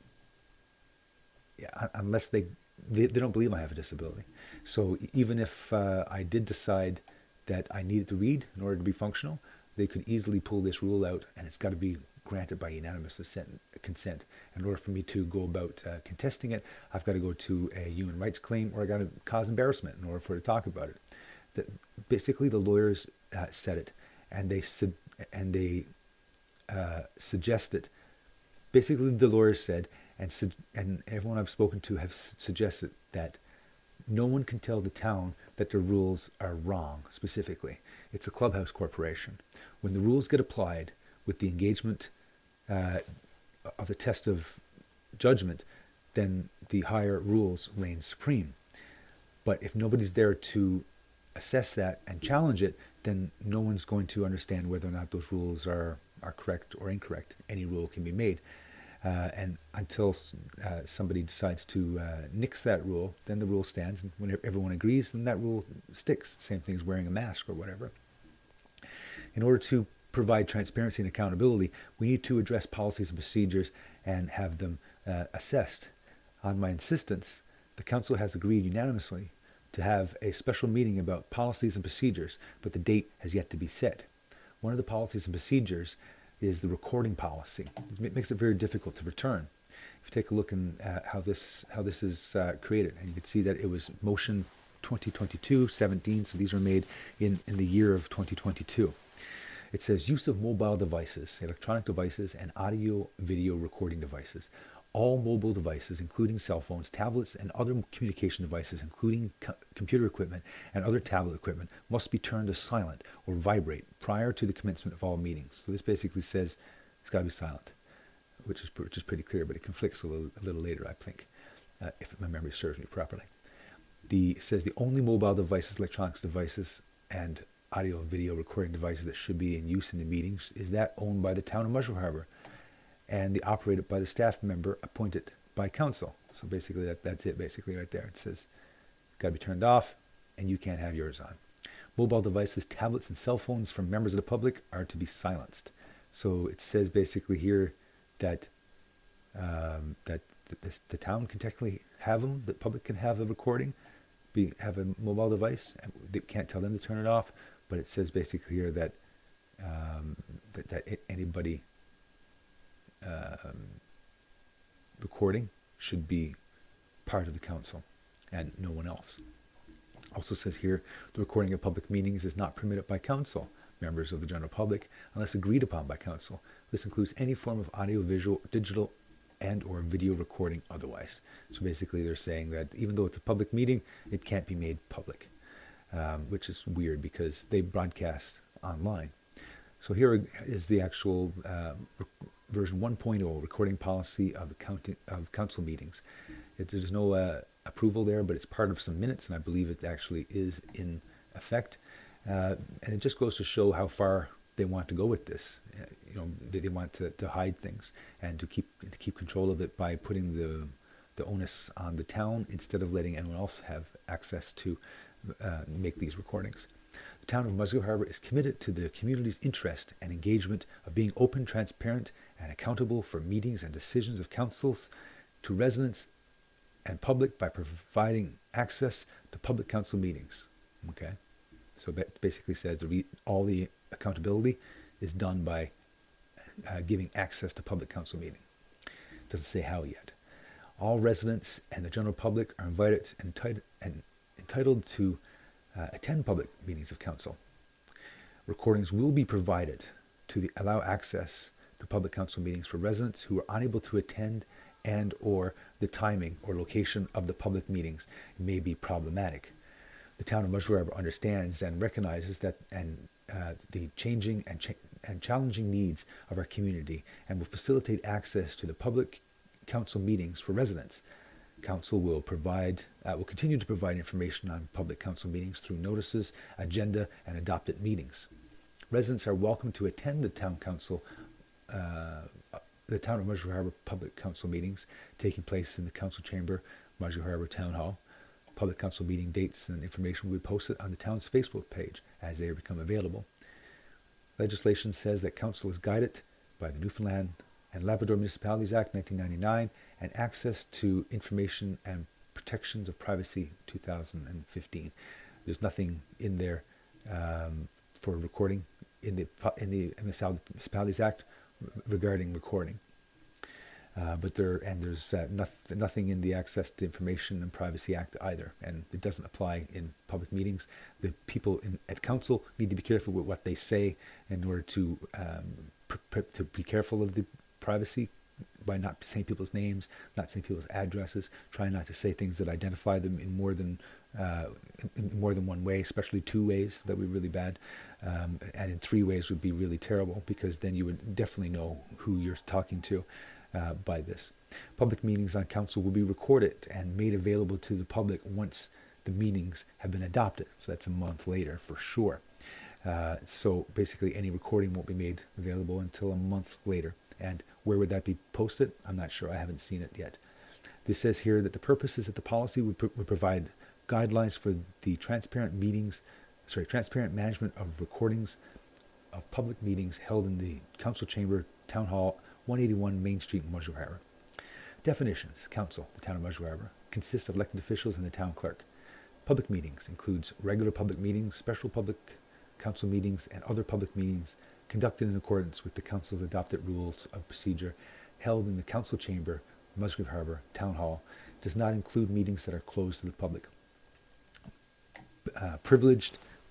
unless they don't believe I have a disability. So even if I did decide that I needed to read in order to be functional, they could easily pull this rule out, and it's got to be granted by unanimous consent. In order for me to go about contesting it, I've got to go to a human rights claim, or I've got to cause embarrassment in order for it to talk about it. Basically, the lawyers said it, and they suggested. Basically, the lawyers said, and everyone I've spoken to have suggested that no one can tell the town that the rules are wrong. Specifically, it's a clubhouse corporation. When the rules get applied with the engagement of the test of judgment, then the higher rules reign supreme. But if nobody's there to assess that and challenge it, then no one's going to understand whether or not those rules are correct or incorrect. Any rule can be made. And until somebody decides to nix that rule, then the rule stands. And when everyone agrees, then that rule sticks. Same thing as wearing a mask or whatever. In order to provide transparency and accountability, we need to address policies and procedures and have them assessed. On my insistence, the council has agreed unanimously to have a special meeting about policies and procedures, but the date has yet to be set. One of the policies and procedures is the recording policy. It makes it very difficult to return. If you take a look at how this is created, and you can see that it was motion 2022-17, so these were made in the year of 2022. It says use of mobile devices, electronic devices, and audio-video recording devices. All mobile devices, including cell phones, tablets, and other communication devices, including computer equipment and other tablet equipment, must be turned to silent or vibrate prior to the commencement of all meetings. So this basically says it's got to be silent, which is pretty clear, but it conflicts a little later, I think, if my memory serves me properly. It says the only mobile devices, electronics devices, and audio and video recording devices that should be in use in the meetings is that owned by the town of Musgrave Harbour, and the operated by the staff member appointed by council. So basically that's it basically right there. It says it's got to be turned off and you can't have yours on. Mobile devices, tablets, and cell phones from members of the public are to be silenced. So it says basically here that the town can technically have them, the public can have a recording, have a mobile device, and they can't tell them to turn it off, but it says basically here that anybody recording should be part of the council and no one else. Also says here, the recording of public meetings is not permitted by council members of the general public unless agreed upon by council. This includes any form of audio, visual, digital, and or video recording otherwise. So basically they're saying that even though it's a public meeting, it can't be made public, which is weird because they broadcast online. So here is the actual version 1.0, recording policy of council meetings. There's no approval there, but it's part of some minutes, and I believe it actually is in effect. And it just goes to show how far they want to go with this. They want to hide things and to keep control of it by putting the onus on the town instead of letting anyone else have access to make these recordings. The town of Musgrave Harbour is committed to the community's interest and engagement of being open, transparent, and accountable for meetings and decisions of councils to residents and public by providing access to public council meetings. Okay, so that basically says all the accountability is done by giving access to public council meeting. Doesn't say how yet. All residents and the general public are invited and entitled to attend public meetings of council. Recordings will be provided to allow access to public council meetings for residents who are unable to attend, and or the timing or location of the public meetings may be problematic. The town of Musgrave Harbour understands and recognizes that the changing and challenging needs of our community, and will facilitate access to the public council meetings for residents. Council will continue to provide information on public council meetings through notices, agenda, and adopted meetings. Residents are welcome to attend the town of Musgrave Harbour public council meetings taking place in the council chamber, Musgrave Harbour Town Hall. Public council meeting dates and information will be posted on the town's Facebook page as they become available. Legislation says that council is guided by the Newfoundland and Labrador Municipalities Act 1999 and Access to Information and Protections of Privacy 2015. There's nothing in there for recording in the Municipalities Act regarding recording. There's nothing in the Access to Information and Privacy Act either, and it doesn't apply in public meetings. The people at council need to be careful with what they say in order to be careful of the privacy by not saying people's names, not saying people's addresses, trying not to say things that identify them in more than one way, especially 2 ways. That would be really bad, and in 3 ways would be really terrible, because then you would definitely know who you're talking to by this. Public meetings on council will be recorded and made available to the public once the meetings have been adopted. So that's a month later for sure. So basically any recording won't be made available until a month later. And where would that be posted? I'm not sure. I haven't seen it yet. This says here that the purpose is that the policy would provide guidelines for the transparent management of recordings of public meetings held in the council chamber, Town Hall, 181 Main Street, Musgrave Harbour. Definitions. Council, the town of Musgrave Harbour, consists of elected officials and the town clerk. Public meetings includes regular public meetings, special public council meetings, and other public meetings conducted in accordance with the council's adopted rules of procedure held in the council chamber, Musgrave Harbour, Town Hall. Does not include meetings that are closed to the public.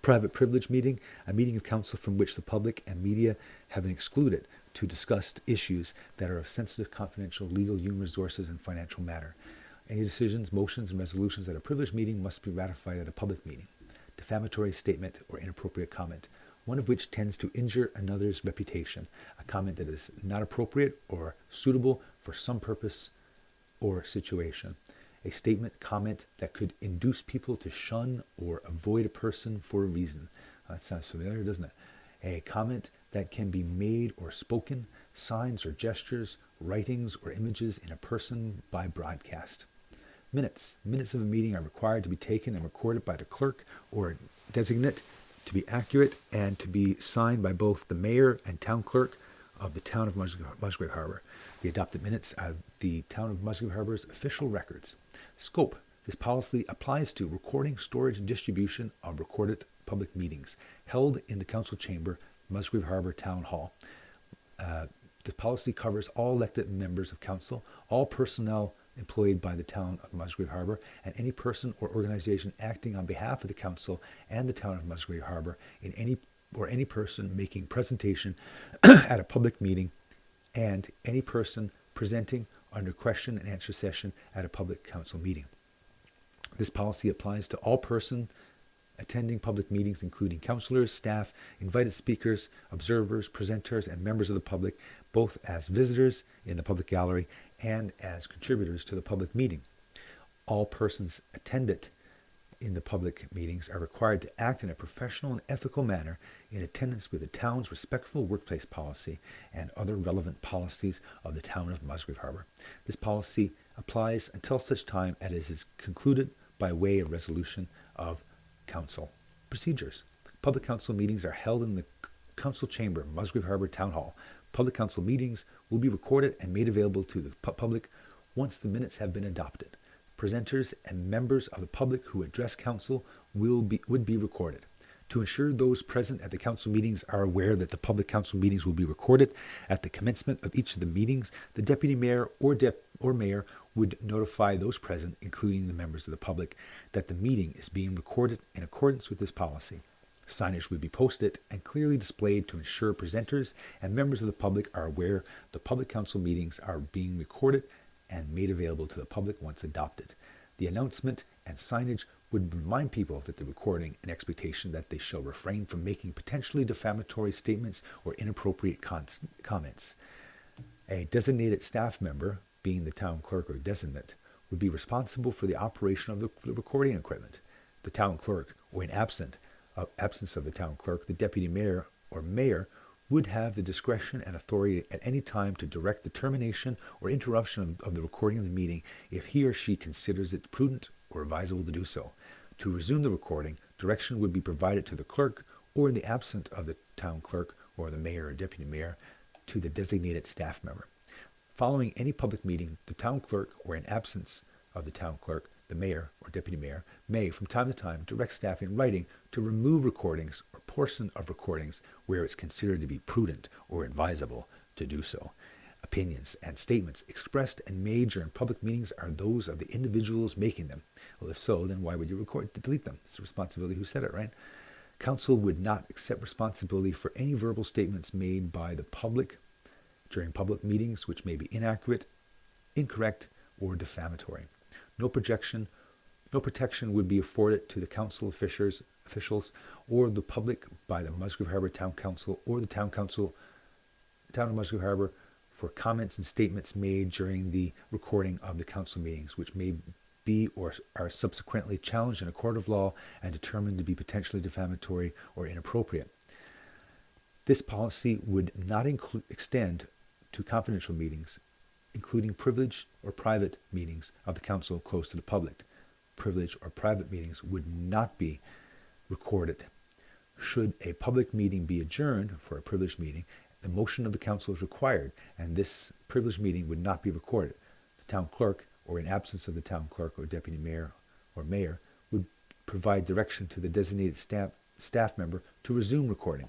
Private privilege meeting, a meeting of council from which the public and media have been excluded to discuss issues that are of sensitive, confidential, legal, human resources, and financial matter. Any decisions, motions, and resolutions at a privileged meeting must be ratified at a public meeting. Defamatory statement or inappropriate comment, one of which tends to injure another's reputation, a comment that is not appropriate or suitable for some purpose or situation. A statement, comment that could induce people to shun or avoid a person for a reason. That sounds familiar, doesn't it? A comment that can be made or spoken, signs or gestures, writings or images in a person by broadcast. Minutes. Minutes of a meeting are required to be taken and recorded by the clerk or designate to be accurate and to be signed by both the mayor and town clerk of the town of Musgrave Harbour. The adopted minutes are the town of Musgrave Harbour's official records. Scope. This policy applies to recording, storage, and distribution of recorded public meetings held in the council chamber, Musgrave Harbour Town Hall. The policy covers all elected members of council, all personnel employed by the town of Musgrave Harbour, and any person or organization acting on behalf of the council and the town of Musgrave Harbour, in any person making presentation at a public meeting, and any person presenting under question and answer session at a public council meeting. This policy applies to all persons attending public meetings, including councilors, staff, invited speakers, observers, presenters, and members of the public, both as visitors in the public gallery and as contributors to the public meeting. All persons attendant in the public meetings are required to act in a professional and ethical manner in attendance with the town's respectful workplace policy and other relevant policies of the town of Musgrave Harbour. This policy applies until such time as it is concluded by way of resolution of council procedures. Public council meetings are held in the council chamber, Musgrave Harbour Town Hall. Public council meetings will be recorded and made available to the public once the minutes have been adopted. Presenters and members of the public who address council would be recorded. To ensure those present at the council meetings are aware that the public council meetings will be recorded, at the commencement of each of the meetings, the deputy mayor or mayor would notify those present, including the members of the public, that the meeting is being recorded in accordance with this policy. Signage would be posted and clearly displayed to ensure presenters and members of the public are aware the public council meetings are being recorded and made available to the public once adopted. The announcement and signage would remind people that the recording and expectation that they shall refrain from making potentially defamatory statements or inappropriate comments. A designated staff member, being the town clerk or designate, would be responsible for the operation of the recording equipment. The town clerk, or in absence of the town clerk, the deputy mayor or mayor would have the discretion and authority at any time to direct the termination or interruption of the recording of the meeting if he or she considers it prudent or advisable to do so. To resume the recording, direction would be provided to the clerk, or in the absence of the town clerk or the mayor or deputy mayor, to the designated staff member. Following any public meeting, the town clerk, or in absence of the town clerk, the mayor or deputy mayor, may from time to time direct staff in writing to remove recordings or portion of recordings where it's considered to be prudent or advisable to do so. Opinions and statements expressed and made during public meetings are those of the individuals making them. Well, if so, then why would you delete them? It's the responsibility who said it, right? Council would not accept responsibility for any verbal statements made by the public during public meetings which may be inaccurate, incorrect, or defamatory. No protection would be afforded to the council officials or the public by the Musgrave Harbour Town Council or the Town of Musgrave Harbour for comments and statements made during the recording of the council meetings, which may be or are subsequently challenged in a court of law and determined to be potentially defamatory or inappropriate. This policy would not extend to confidential meetings, including privileged or private meetings of the council close to the public. Privileged or private meetings would not be recorded. Should a public meeting be adjourned for a privileged meeting, the motion of the council is required, and this privileged meeting would not be recorded. The town clerk, or in absence of the town clerk or deputy mayor or mayor, would provide direction to the designated staff member to resume recording.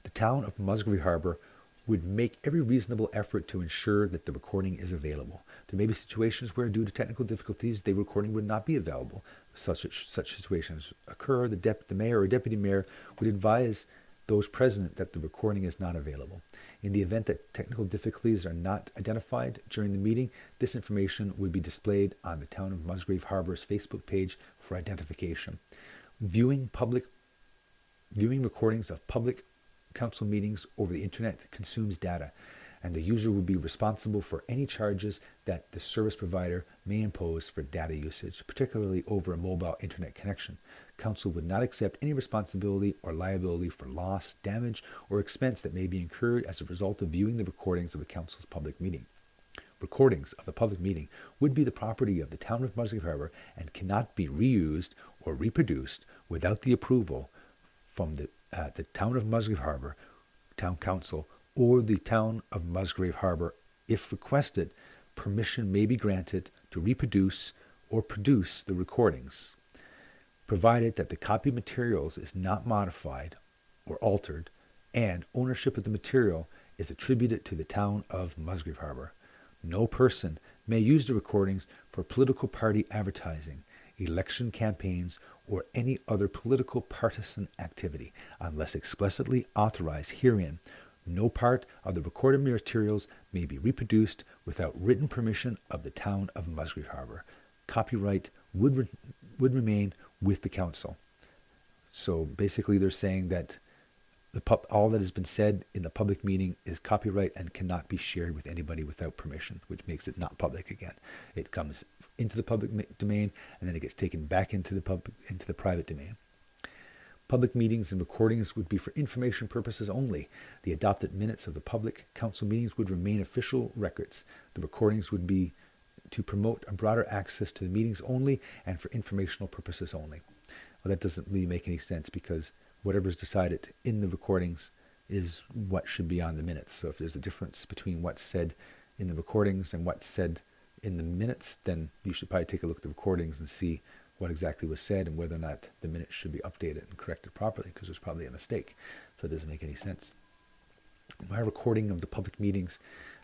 The town of Musgrave Harbour would make every reasonable effort to ensure that the recording is available. There may be situations where, due to technical difficulties, the recording would not be available. Such situations occur. The mayor or deputy mayor would advise those present that the recording is not available. In the event that technical difficulties are not identified during the meeting, this information would be displayed on the Town of Musgrave Harbour's Facebook page for identification. Viewing recordings of public council meetings over the internet consumes data, and the user will be responsible for any charges that the service provider may impose for data usage, particularly over a mobile internet connection. Council would not accept any responsibility or liability for loss, damage, or expense that may be incurred as a result of viewing the recordings of the council's public meeting. Recordings of the public meeting would be the property of the town of Musgrave Harbour and cannot be reused or reproduced without the approval from the town of Musgrave Harbour, town council, or the town of Musgrave Harbour. If requested, permission may be granted to reproduce or produce the recordings, provided that the copy materials is not modified or altered and ownership of the material is attributed to the town of Musgrave Harbour. No person may use the recordings for political party advertising, election campaigns, or any other political partisan activity, unless explicitly authorized herein. No part of the recorded materials may be reproduced without written permission of the town of Musgrave Harbour. Copyright would remain with the council. So basically they're saying that all that has been said in the public meeting is copyright and cannot be shared with anybody without permission, which makes it not public again. It comes into the public domain and then it gets taken back into the private domain. Public meetings and recordings would be for information purposes only. The adopted minutes of the public council meetings would remain official records. The recordings would be to promote a broader access to the meetings only and for informational purposes only. Well, that doesn't really make any sense, because whatever's decided in the recordings is what should be on the minutes. So if there's a difference between what's said in the recordings and what's said in the minutes, then you should probably take a look at the recordings and see what exactly was said and whether or not the minutes should be updated and corrected properly, because there's probably a mistake. So it doesn't make any sense. My recording of the public meetings,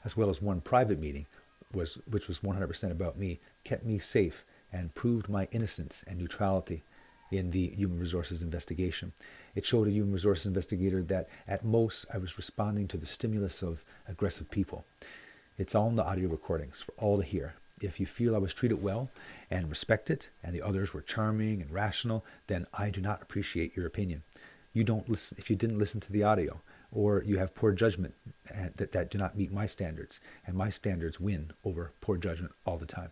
as well as one private meeting, which was 100% about me, kept me safe and proved my innocence and neutrality in the human resources investigation. It showed a human resources investigator that at most I was responding to the stimulus of aggressive people. It's all in the audio recordings for all to hear. If you feel I was treated well and respected and the others were charming and rational, then I do not appreciate your opinion. You don't listen if you didn't listen to the audio, or you have poor judgment that do not meet my standards, and my standards win over poor judgment all the time.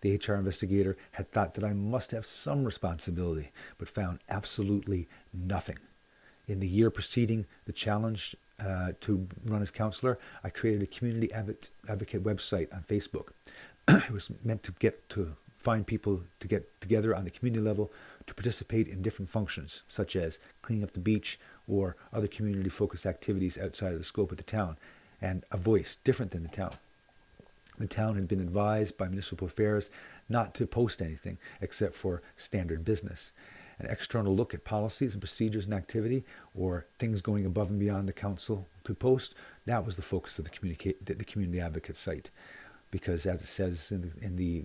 The HR investigator had thought that I must have some responsibility, but found absolutely nothing. In the year preceding the challenge to run as councilor, I created a community advocate website on Facebook. It was meant to find people to get together on the community level to participate in different functions, such as cleaning up the beach or other community-focused activities outside of the scope of the town, and a voice different than the town. The town had been advised by Municipal Affairs not to post anything except for standard business. An external look at policies and procedures and activity, or things going above and beyond the council could post, that was the focus of the community advocate site. Because as it says in the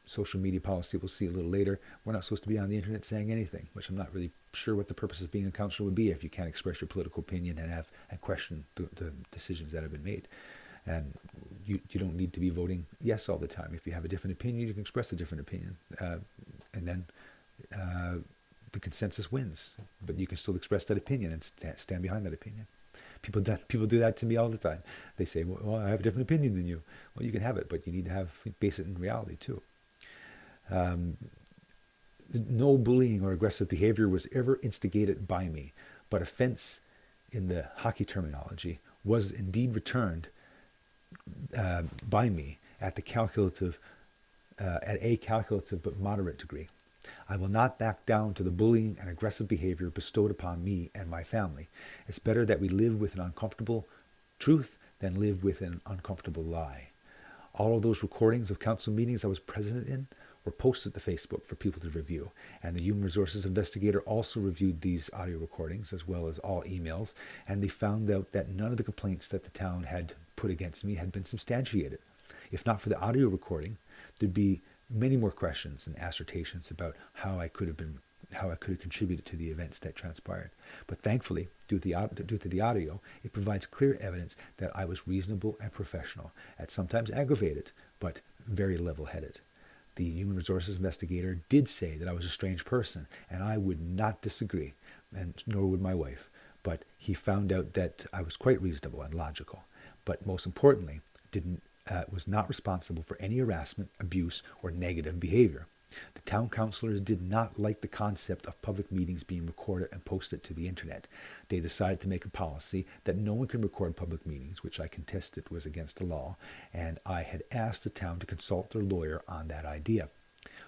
social media policy we'll see a little later, we're not supposed to be on the internet saying anything, which I'm not really sure what the purpose of being a councillor would be if you can't express your political opinion and question the decisions that have been made. And you don't need to be voting yes all the time. If you have a different opinion, you can express a different opinion. And then the consensus wins. But you can still express that opinion and stand behind that opinion. People do that to me all the time. They say, well, I have a different opinion than you. Well, you can have it, but you need to base it in reality too. No bullying or aggressive behavior was ever instigated by me, but offense, in the hockey terminology, was indeed returned by me at a calculative but moderate degree. I will not back down to the bullying and aggressive behavior bestowed upon me and my family. It's better that we live with an uncomfortable truth than live with an uncomfortable lie. All of those recordings of council meetings I was present in were posted to Facebook for people to review, and the Human Resources investigator also reviewed these audio recordings as well as all emails, and they found out that none of the complaints that the town had put against me had been substantiated. If not for the audio recording, there'd be many more questions and assertions about how I could have contributed to the events that transpired. But thankfully, due to the audio, it provides clear evidence that I was reasonable and professional, at sometimes aggravated, but very level-headed. The Human Resources investigator did say that I was a strange person, and I would not disagree, and nor would my wife. But he found out that I was quite reasonable and logical. But most importantly, was not responsible for any harassment, abuse, or negative behavior. The town councilors did not like the concept of public meetings being recorded and posted to the internet. They decided to make a policy that no one can record public meetings, which I contested was against the law, and I had asked the town to consult their lawyer on that idea.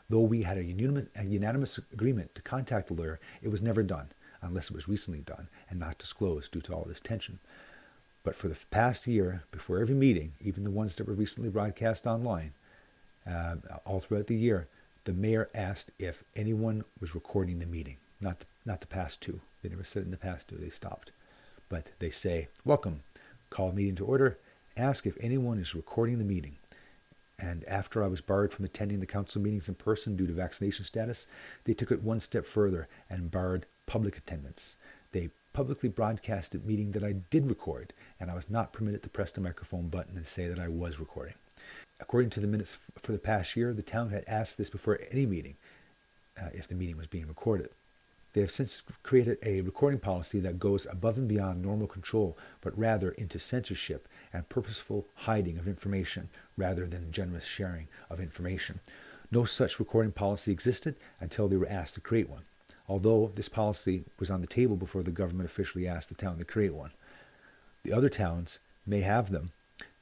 Though we had a unanimous agreement to contact the lawyer, it was never done, unless it was recently done and not disclosed due to all this tension. But for the past year, before every meeting, even the ones that were recently broadcast online, all throughout the year, the mayor asked if anyone was recording the meeting. Not the past two. They never said it in the past two. They stopped. But they say, welcome, call meeting to order, ask if anyone is recording the meeting. And after I was barred from attending the council meetings in person due to vaccination status, they took it one step further and barred public attendance. They publicly broadcast a meeting that I did record, and I was not permitted to press the microphone button and say that I was recording. According to the minutes for the past year, the town had asked this before any meeting, if the meeting was being recorded. They have since created a recording policy that goes above and beyond normal control, but rather into censorship and purposeful hiding of information rather than generous sharing of information. No such recording policy existed until they were asked to create one, although this policy was on the table before the government officially asked the town to create one. The other towns may have them.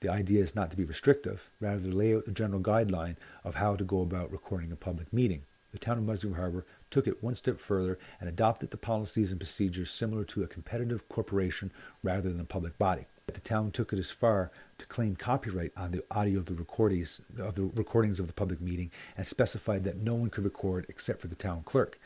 The idea is not to be restrictive, rather to lay out the general guideline of how to go about recording a public meeting. The town of Musgrave Harbour took it one step further and adopted the policies and procedures similar to a competitive corporation rather than a public body. The town took it as far to claim copyright on the audio of the recordings of the public meeting and specified that no one could record except for the town clerk.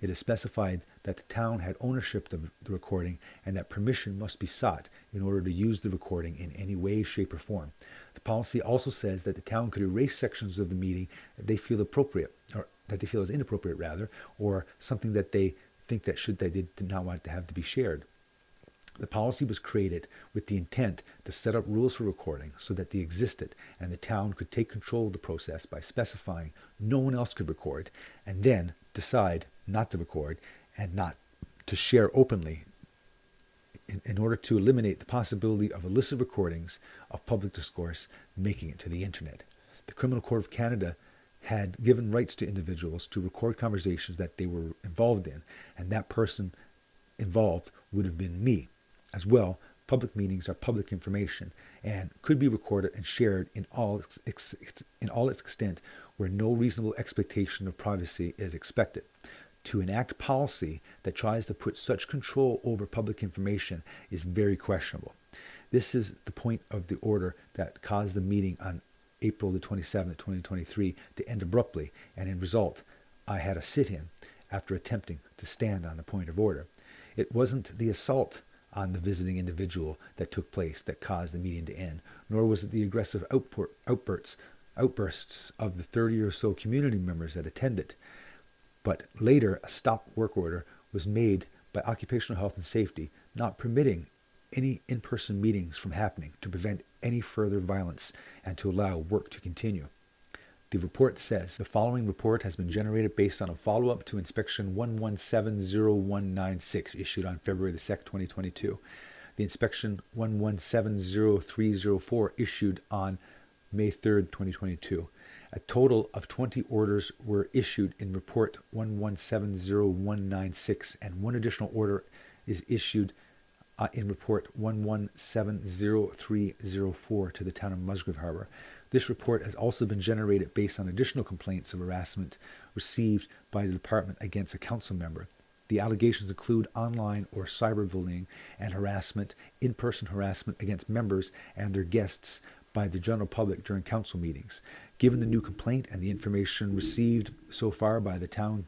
It is specified that the town had ownership of the recording and that permission must be sought in order to use the recording in any way, shape, or form. The policy also says that the town could erase sections of the meeting that they feel appropriate, or that they feel is inappropriate rather, or something that they think that they did not want to have to be shared. The policy was created with the intent to set up rules for recording so that they existed and the town could take control of the process by specifying no one else could record and then decide not to record and not to share openly in order to eliminate the possibility of illicit recordings of public discourse making it to the internet. The Criminal Court of Canada had given rights to individuals to record conversations that they were involved in, and that person involved would have been me. As well, public meetings are public information and could be recorded and shared in all its extent where no reasonable expectation of privacy is expected. To enact policy that tries to put such control over public information is very questionable. This is the point of the order that caused the meeting on April the 27th, 2023 to end abruptly, and in result, I had a sit-in after attempting to stand on the point of order. It wasn't the assault on the visiting individual that took place that caused the meeting to end, nor was it the aggressive outbursts of the 30 or so community members that attended. But later, a stop work order was made by Occupational Health and Safety, not permitting any in-person meetings from happening to prevent any further violence and to allow work to continue. The report says the following report has been generated based on a follow-up to inspection 1170196 issued on February the 2nd, 2022. The inspection 1170304 issued on May 3rd, 2022. A total of 20 orders were issued in report 1170196 and one additional order is issued in report 1170304 to the town of Musgrave Harbour. This report has also been generated based on additional complaints of harassment received by the department against a council member. The allegations include online or cyberbullying and harassment, in-person harassment against members and their guests by the general public during council meetings. Given the new complaint and the information received so far by the town,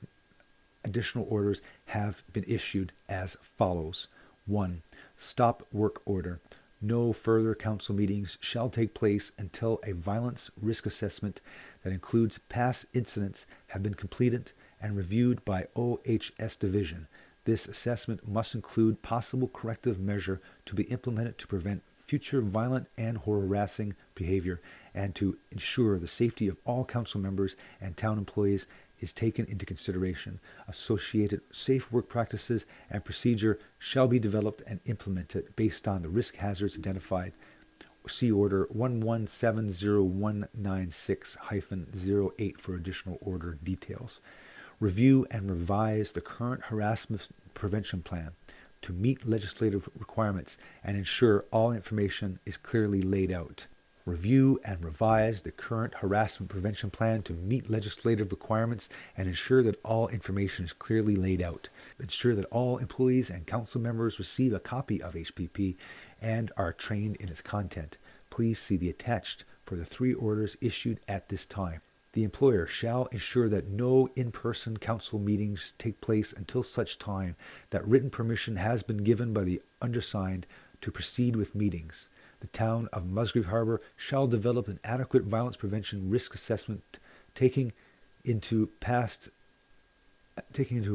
additional orders have been issued as follows. 1. Stop work order. No further council meetings shall take place until a violence risk assessment that includes past incidents have been completed and reviewed by OHS Division. This assessment must include possible corrective measure to be implemented to prevent future violent and harassing behavior and to ensure the safety of all council members and town employees is taken into consideration. Associated safe work practices and procedure shall be developed and implemented based on the risk hazards identified. See Order 1170196-08 for additional order details. Review and revise the current harassment prevention plan to meet legislative requirements and ensure all information is clearly laid out. Review and revise the current harassment prevention plan to meet legislative requirements and ensure that all information is clearly laid out. Ensure that all employees and council members receive a copy of HPP and are trained in its content. Please see the attached for the 3 orders issued at this time. The employer shall ensure that no in-person council meetings take place until such time that written permission has been given by the undersigned to proceed with meetings. The town of Musgrave Harbour shall develop an adequate violence prevention risk assessment taking into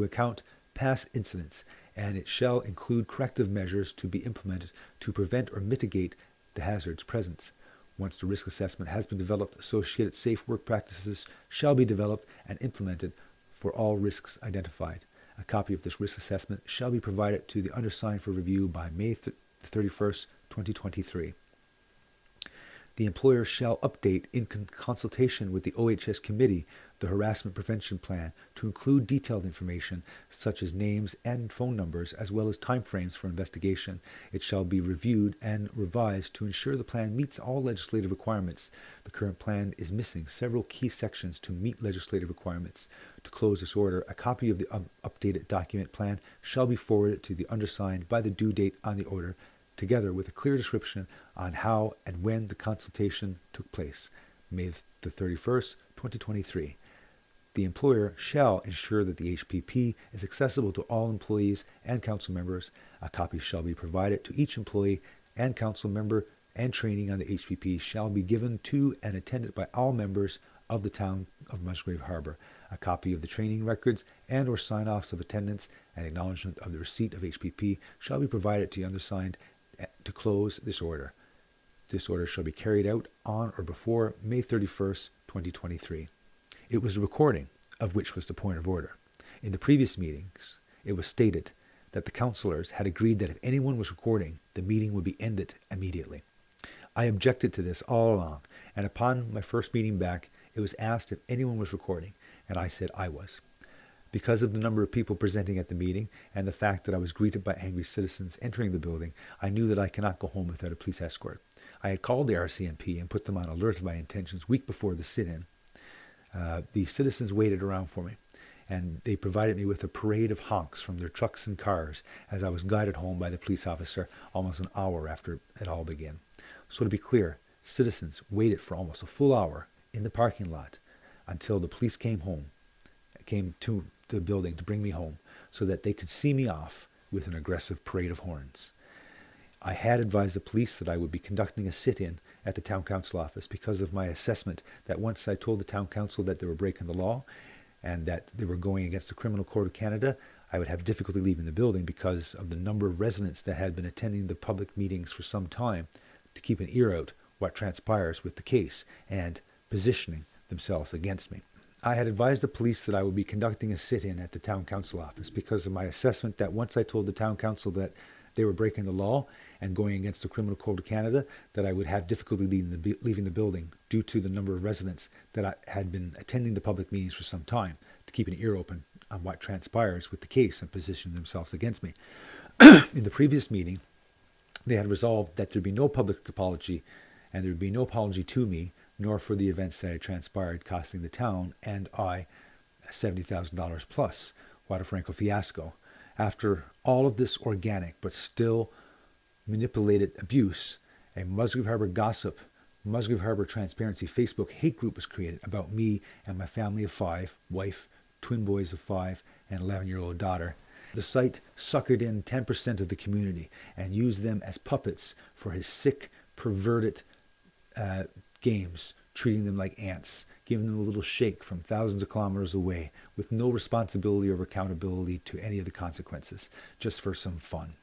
account past incidents, and it shall include corrective measures to be implemented to prevent or mitigate the hazards present. Once the risk assessment has been developed, associated safe work practices shall be developed and implemented for all risks identified. A copy of this risk assessment shall be provided to the undersigned for review by May 31st, 2023. The employer shall update in consultation with the OHS committee the harassment prevention plan to include detailed information such as names and phone numbers as well as timeframes for investigation. It shall be reviewed and revised to ensure the plan meets all legislative requirements. The current plan is missing several key sections to meet legislative requirements. To close this order, a copy of the updated document plan shall be forwarded to the undersigned by the due date on the order, together with a clear description on how and when the consultation took place, May the 31st, 2023. The employer shall ensure that the HPP is accessible to all employees and council members. A copy shall be provided to each employee and council member, and training on the HPP shall be given to and attended by all members of the town of Musgrave Harbour. A copy of the training records and or sign-offs of attendance and acknowledgement of the receipt of HPP shall be provided to the undersigned to close this order. This order shall be carried out on or before May 31st, 2023. It was a recording of which was the point of order. In the previous meetings, it was stated that the councilors had agreed that if anyone was recording, the meeting would be ended immediately. I objected to this all along, and upon my first meeting back, it was asked if anyone was recording, and I said I was. Because of the number of people presenting at the meeting and the fact that I was greeted by angry citizens entering the building, I knew that I cannot go home without a police escort. I had called the RCMP and put them on alert of my intentions week before the sit-in. The citizens waited around for me, and they provided me with a parade of honks from their trucks and cars as I was guided home by the police officer almost an hour after it all began. So to be clear, citizens waited for almost a full hour in the parking lot until the police came to the building to bring me home so that they could see me off with an aggressive parade of horns. I had advised the police that I would be conducting a sit-in at the town council office because of my assessment that once I told the town council that they were breaking the law and that they were going against the Criminal Code of Canada, I would have difficulty leaving the building because of the number of residents that had been attending the public meetings for some time to keep an ear out what transpires with the case and positioning themselves against me. I had advised the police that I would be conducting a sit-in at the town council office because of my assessment that once I told the town council that they were breaking the law and going against the Criminal Code of Canada, that I would have difficulty leaving the building due to the number of residents that had been attending the public meetings for some time to keep an ear open on what transpires with the case and position themselves against me. In the previous meeting, they had resolved that there would be no public apology and there would be no apology to me, nor for the events that had transpired, costing the town and I $70,000 plus. What a Franco fiasco. After all of this organic but still manipulated abuse, a Musgrave Harbour gossip, Musgrave Harbour Transparency Facebook hate group was created about me and my family of 5, wife, twin boys of 5, and 11-year-old daughter. The site suckered in 10% of the community and used them as puppets for his sick, perverted games, treating them like ants, giving them a little shake from thousands of kilometers away with no responsibility or accountability to any of the consequences, just for some fun.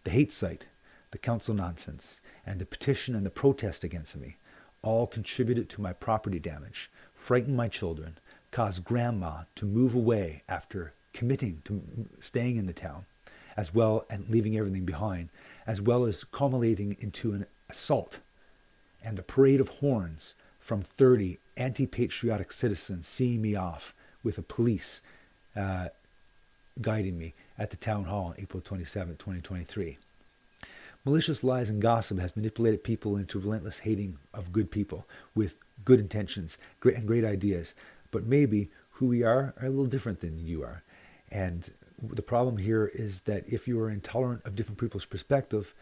The hate site, the council nonsense, and the petition and the protest against me all contributed to my property damage, frightened my children, caused grandma to move away after committing to staying in the town, as well and leaving everything behind, as well as culminating into an assault and a parade of horns from 30 anti-patriotic citizens seeing me off with the police guiding me at the town hall on April 27, 2023. Malicious lies and gossip has manipulated people into relentless hating of good people with good intentions and great ideas. But maybe who we are a little different than you are. And the problem here is that if you are intolerant of different people's perspective,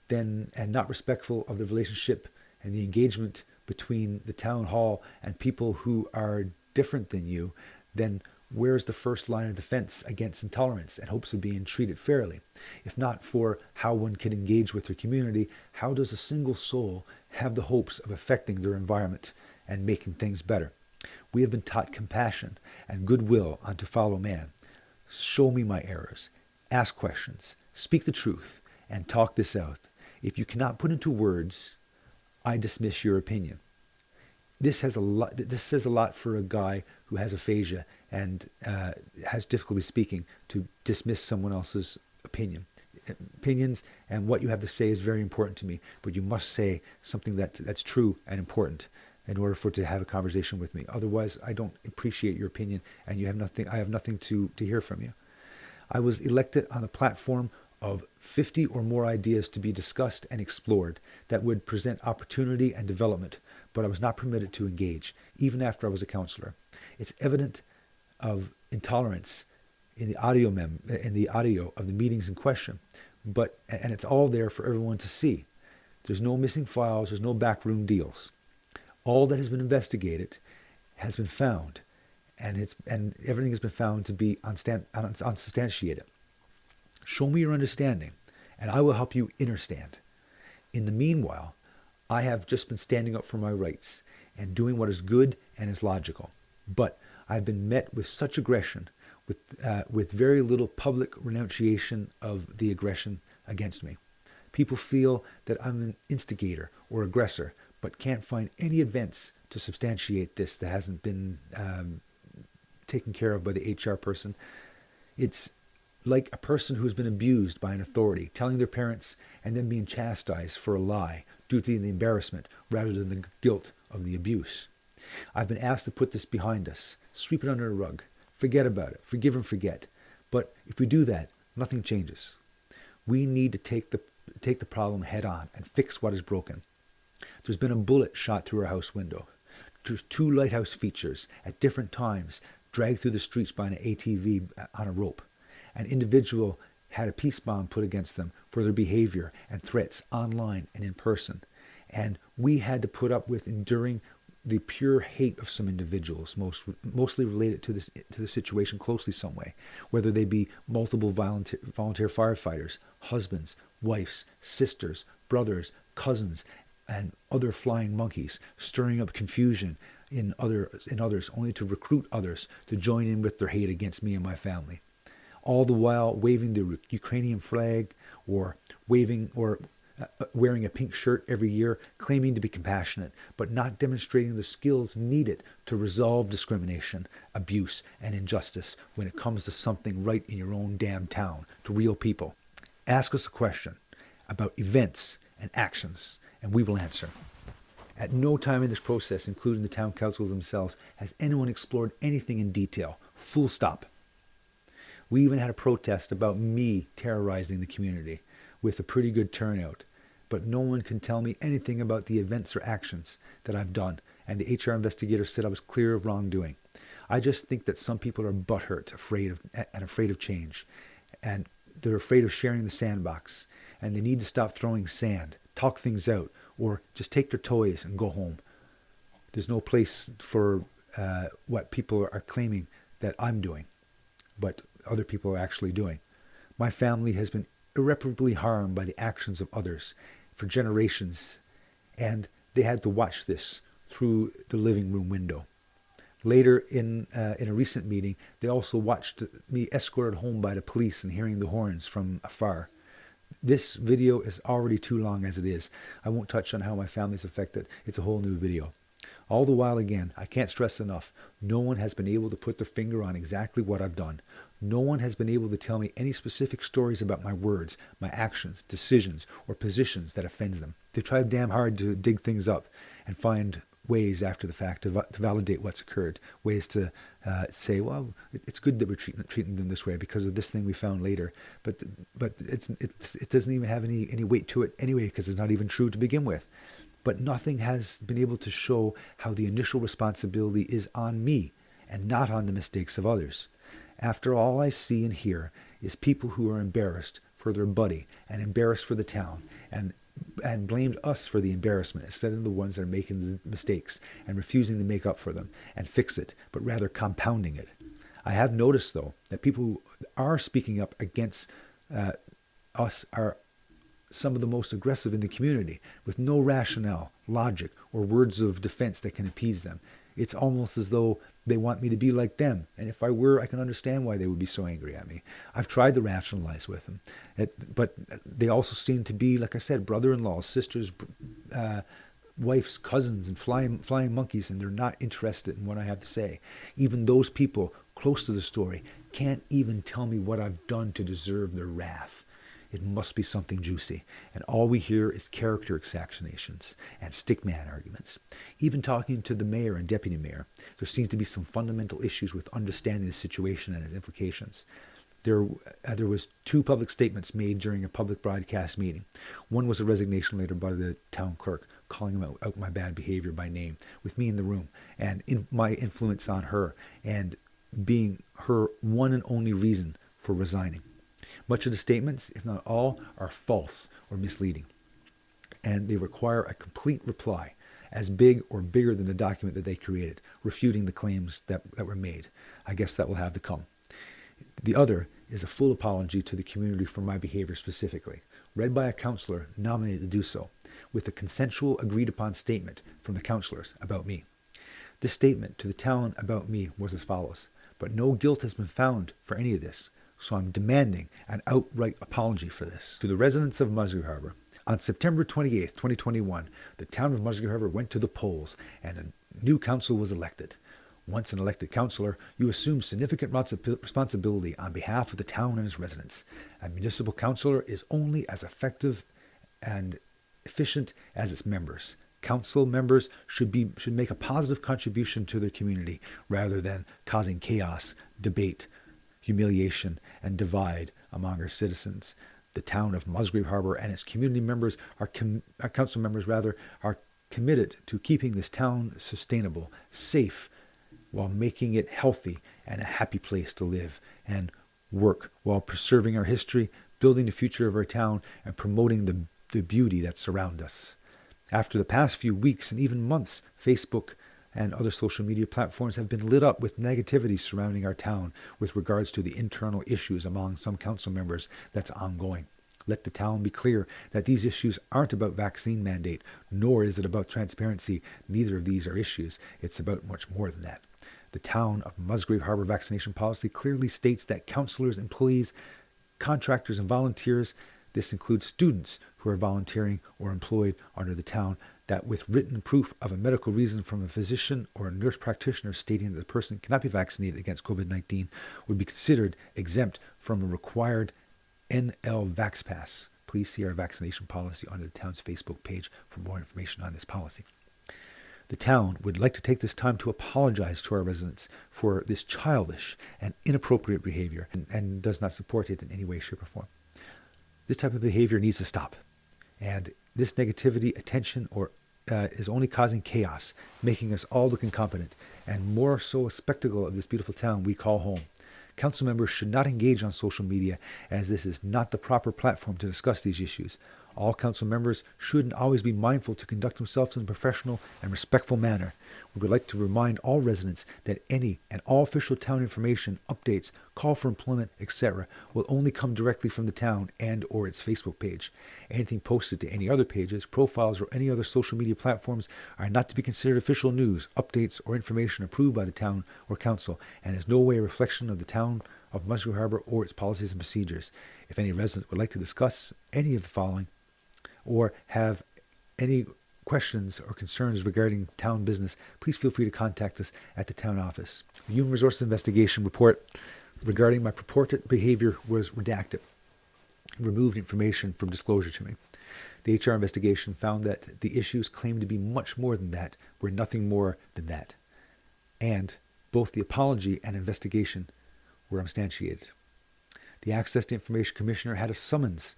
then and not respectful of the relationship and the engagement between the town hall and people who are different than you, then where's the first line of defense against intolerance and hopes of being treated fairly? If not for how one can engage with their community, how does a single soul have the hopes of affecting their environment and making things better? We have been taught compassion and goodwill unto fellow man. Show me my errors, ask questions, speak the truth, and talk this out. If you cannot put into words, I dismiss your opinion. This says a lot for a guy who has aphasia and has difficulty speaking, to dismiss someone else's opinions, and what you have to say is very important to me, but you must say something that's true and important in order for it to have a conversation with me. Otherwise, I don't appreciate your opinion, and I have nothing to hear from you. I was elected on a platform of 50 or more ideas to be discussed and explored that would present opportunity and development, but I was not permitted to engage, even after I was a councillor. It's evident of intolerance in the audio of the meetings in question, and it's all there for everyone to see. There's no missing files, there's no backroom deals. All that has been investigated has been found, and everything has been found to be unsubstantiated. Show me your understanding, and I will help you understand. In the meanwhile, I have just been standing up for my rights and doing what is good and is logical. But I've been met with such aggression, with very little public renunciation of the aggression against me. People feel that I'm an instigator or aggressor, but can't find any events to substantiate this that hasn't been taken care of by the HR person. It's like a person who's been abused by an authority, telling their parents and then being chastised for a lie due to the embarrassment rather than the guilt of the abuse. I've been asked to put this behind us, sweep it under the rug, forget about it, forgive and forget. But if we do that, nothing changes. We need to take the problem head on and fix what is broken. There's been a bullet shot through our house window. There's 2 lighthouse features at different times dragged through the streets by an ATV on a rope. An individual had a peace bond put against them for their behavior and threats online and in person. And we had to put up with enduring the pure hate of some individuals, mostly related to the situation closely some way, whether they be multiple volunteer firefighters, husbands, wives, sisters, brothers, cousins, and other flying monkeys, stirring up confusion in others, only to recruit others to join in with their hate against me and my family. All the while waving the Ukrainian flag or wearing a pink shirt every year, claiming to be compassionate, but not demonstrating the skills needed to resolve discrimination, abuse, and injustice when it comes to something right in your own damn town, to real people. Ask us a question about events and actions, and we will answer. At no time in this process, including the town council themselves, has anyone explored anything in detail. Full stop. We even had a protest about me terrorizing the community with a pretty good turnout, but no one can tell me anything about the events or actions that I've done, and the HR investigator said I was clear of wrongdoing. I just think that some people are butthurt, afraid of change, and they're afraid of sharing the sandbox, and they need to stop throwing sand, talk things out, or just take their toys and go home. There's no place for what people are claiming that I'm doing, but other people are actually doing. My family has been irreparably harmed by the actions of others for generations, and they had to watch this through the living room window. Later, in a recent meeting, they also watched me escorted home by the police and hearing the horns from afar. This video is already too long as it is. I won't touch on how my family is affected. It's a whole new video. All the while, again, I can't stress enough, no one has been able to put their finger on exactly what I've done. No one has been able to tell me any specific stories about my words, my actions, decisions, or positions that offends them. They've tried damn hard to dig things up and find ways after the fact to validate what's occurred, ways to say, well, it's good that we're treating them this way because of this thing we found later. But it doesn't even have any weight to it anyway because it's not even true to begin with. But nothing has been able to show how the initial responsibility is on me and not on the mistakes of others. After all I see and hear is people who are embarrassed for their buddy and embarrassed for the town and blamed us for the embarrassment instead of the ones that are making the mistakes and refusing to make up for them and fix it, but rather compounding it. I have noticed, though, that people who are speaking up against us are some of the most aggressive in the community with no rationale, logic, or words of defense that can appease them. It's almost as though they want me to be like them. And if I were, I can understand why they would be so angry at me. I've tried to rationalize with them. But they also seem to be, like I said, brother-in-laws, sisters, wives, cousins, and flying monkeys, and they're not interested in what I have to say. Even those people close to the story can't even tell me what I've done to deserve their wrath. It must be something juicy, and all we hear is character assassinations and stickman arguments. Even talking to the mayor and deputy mayor, there seems to be some fundamental issues with understanding the situation and its implications. There was 2 public statements made during a public broadcast meeting. One was a resignation letter by the town clerk, calling out my bad behavior by name, with me in the room, and my influence on her, and being her one and only reason for resigning. Much of the statements, if not all, are false or misleading, and they require a complete reply, as big or bigger than the document that they created, refuting the claims that were made. I guess that will have to come. The other is a full apology to the community for my behavior specifically, read by a councilor nominated to do so, with a consensual agreed-upon statement from the councilors about me. This statement to the town about me was as follows: but no guilt has been found for any of this, so I'm demanding an outright apology for this. To the residents of Musgrave Harbour, on September 28th, 2021, the town of Musgrave Harbour went to the polls and a new council was elected. Once an elected councillor, you assume significant responsibility on behalf of the town and its residents. A municipal councillor is only as effective and efficient as its members. Council members should make a positive contribution to their community rather than causing chaos, debate, humiliation, and divide among our citizens. The town of Musgrave Harbour and its community members, our council members rather, are committed to keeping this town sustainable, safe, while making it healthy and a happy place to live and work, while preserving our history, building the future of our town, and promoting the beauty that surrounds us. After the past few weeks and even months, Facebook and other social media platforms have been lit up with negativity surrounding our town with regards to the internal issues among some council members that's ongoing. Let the town be clear that these issues aren't about vaccine mandate, nor is it about transparency. Neither of these are issues. It's about much more than that. The town of Musgrave Harbour vaccination policy clearly states that councillors, employees, contractors, and volunteers, this includes students who are volunteering or employed under the town, that with written proof of a medical reason from a physician or a nurse practitioner stating that the person cannot be vaccinated against COVID-19 would be considered exempt from a required NL Vax Pass. Please see our vaccination policy on the town's Facebook page for more information on this policy. The town would like to take this time to apologize to our residents for this childish and inappropriate behavior and does not support it in any way, shape, or form. This type of behavior needs to stop. And this negativity, attention, is only causing chaos, making us all look incompetent, and more so a spectacle of this beautiful town we call home. Council members should not engage on social media, as this is not the proper platform to discuss these issues. All council members should always be mindful to conduct themselves in a professional and respectful manner. We would like to remind all residents that any and all official town information, updates, call for employment, etc. will only come directly from the town and or its Facebook page. Anything posted to any other pages, profiles, or any other social media platforms are not to be considered official news, updates, or information approved by the town or council, and is no way a reflection of the town of Musgrave Harbour or its policies and procedures. If any resident would like to discuss any of the following, or have any questions or concerns regarding town business, please feel free to contact us at the town office. The Human Resources Investigation report regarding my purported behavior was redacted, removed information from disclosure to me. The HR investigation found that the issues claimed to be much more than that were nothing more than that. And both the apology and investigation were unsubstantiated. The Access to Information Commissioner had a summons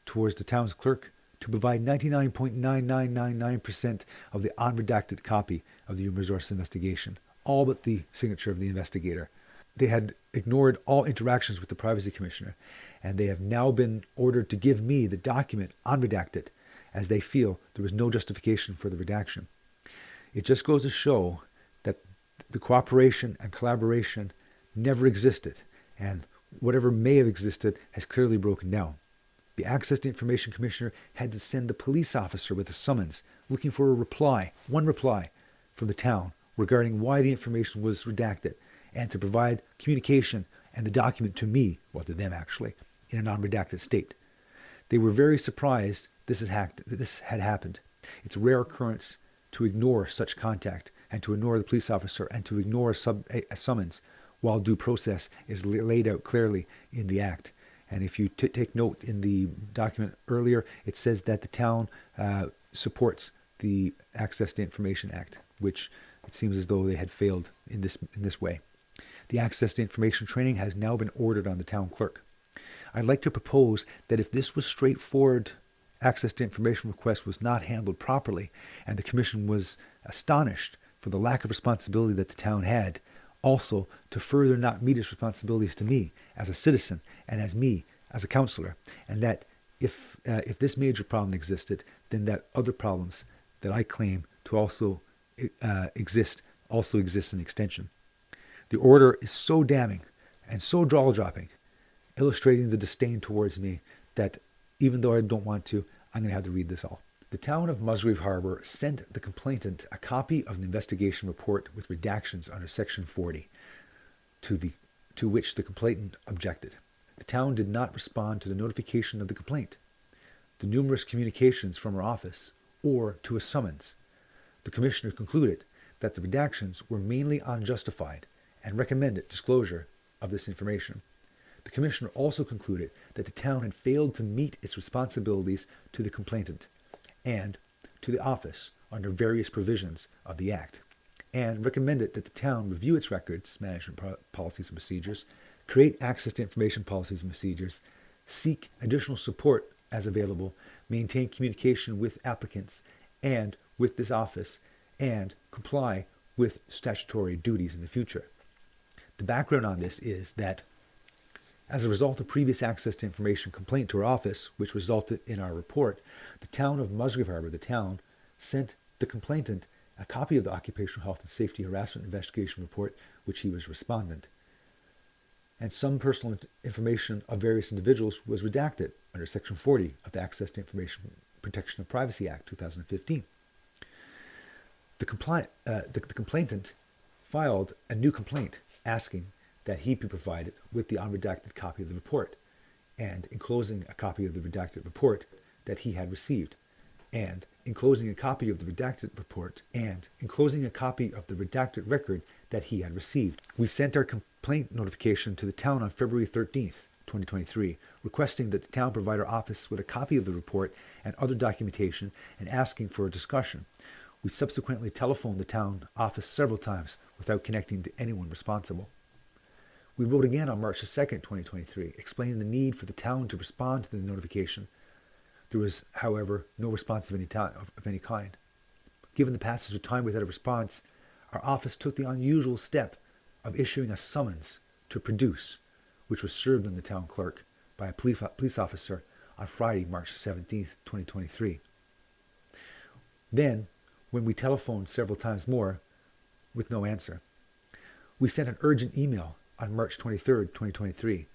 towards the town's clerk to provide 99.9999% of the unredacted copy of the Human Resources Investigation, all but the signature of the investigator. They had ignored all interactions with the Privacy Commissioner, and they have now been ordered to give me the document unredacted, as they feel there was no justification for the redaction. It just goes to show that the cooperation and collaboration never existed, and whatever may have existed has clearly broken down. The Access to Information Commissioner had to send the police officer with a summons looking for a reply, one reply, from the town regarding why the information was redacted, and to provide communication and the document to me, well, to them actually, in a non-redacted state. They were very surprised this had happened. It's a rare occurrence to ignore such contact and to ignore the police officer and to ignore a summons while due process is laid out clearly in the Act. And if you take note in the document earlier, it says that the town supports the Access to Information Act, which it seems as though they had failed in this way. The Access to Information training has now been ordered on the town clerk. I'd like to propose that if this was straightforward access to information request was not handled properly, and the Commission was astonished for the lack of responsibility that the town had, also to further not meet its responsibilities to me as a citizen and as me as a councilor, and that if this major problem existed, then that other problems that I claim to also exist in extension. The order is so damning and so jaw-dropping, illustrating the disdain towards me, that even though I don't want to, I'm going to have to read this all. The town of Musgrave Harbour sent the complainant a copy of the investigation report with redactions under Section 40, to which the complainant objected. The town did not respond to the notification of the complaint, the numerous communications from her office, or to a summons. The Commissioner concluded that the redactions were mainly unjustified and recommended disclosure of this information. The Commissioner also concluded that the town had failed to meet its responsibilities to the complainant and to the office under various provisions of the Act, and recommended that the town review its records, management policies and procedures, create access to information policies and procedures, seek additional support as available, maintain communication with applicants and with this office, and comply with statutory duties in the future. The background on this is that as a result of previous access to information complaint to our office, which resulted in our report, the town of Musgrave Harbour, the town, sent the complainant a copy of the Occupational Health and Safety Harassment Investigation Report, which he was respondent. And some personal information of various individuals was redacted under Section 40 of the Access to Information Protection of Privacy Act 2015. The complainant filed a new complaint asking that he be provided with the unredacted copy of the report, and enclosing a copy of the redacted report that he had received, and enclosing a copy of the redacted report, and enclosing a copy of the redacted record that he had received. We sent our complaint notification to the town on February 13th, 2023, requesting that the town provide our office with a copy of the report and other documentation, and asking for a discussion. We subsequently telephoned the town office several times without connecting to anyone responsible. We wrote again on March 2nd, 2023, explaining the need for the town to respond to the notification. There was, however, no response of any kind. Given the passage of time without a response, our office took the unusual step of issuing a summons to produce, which was served on the town clerk by a police officer on Friday, March 17th, 2023. Then, when we telephoned several times more with no answer, we sent an urgent email on March 23rd, 2023.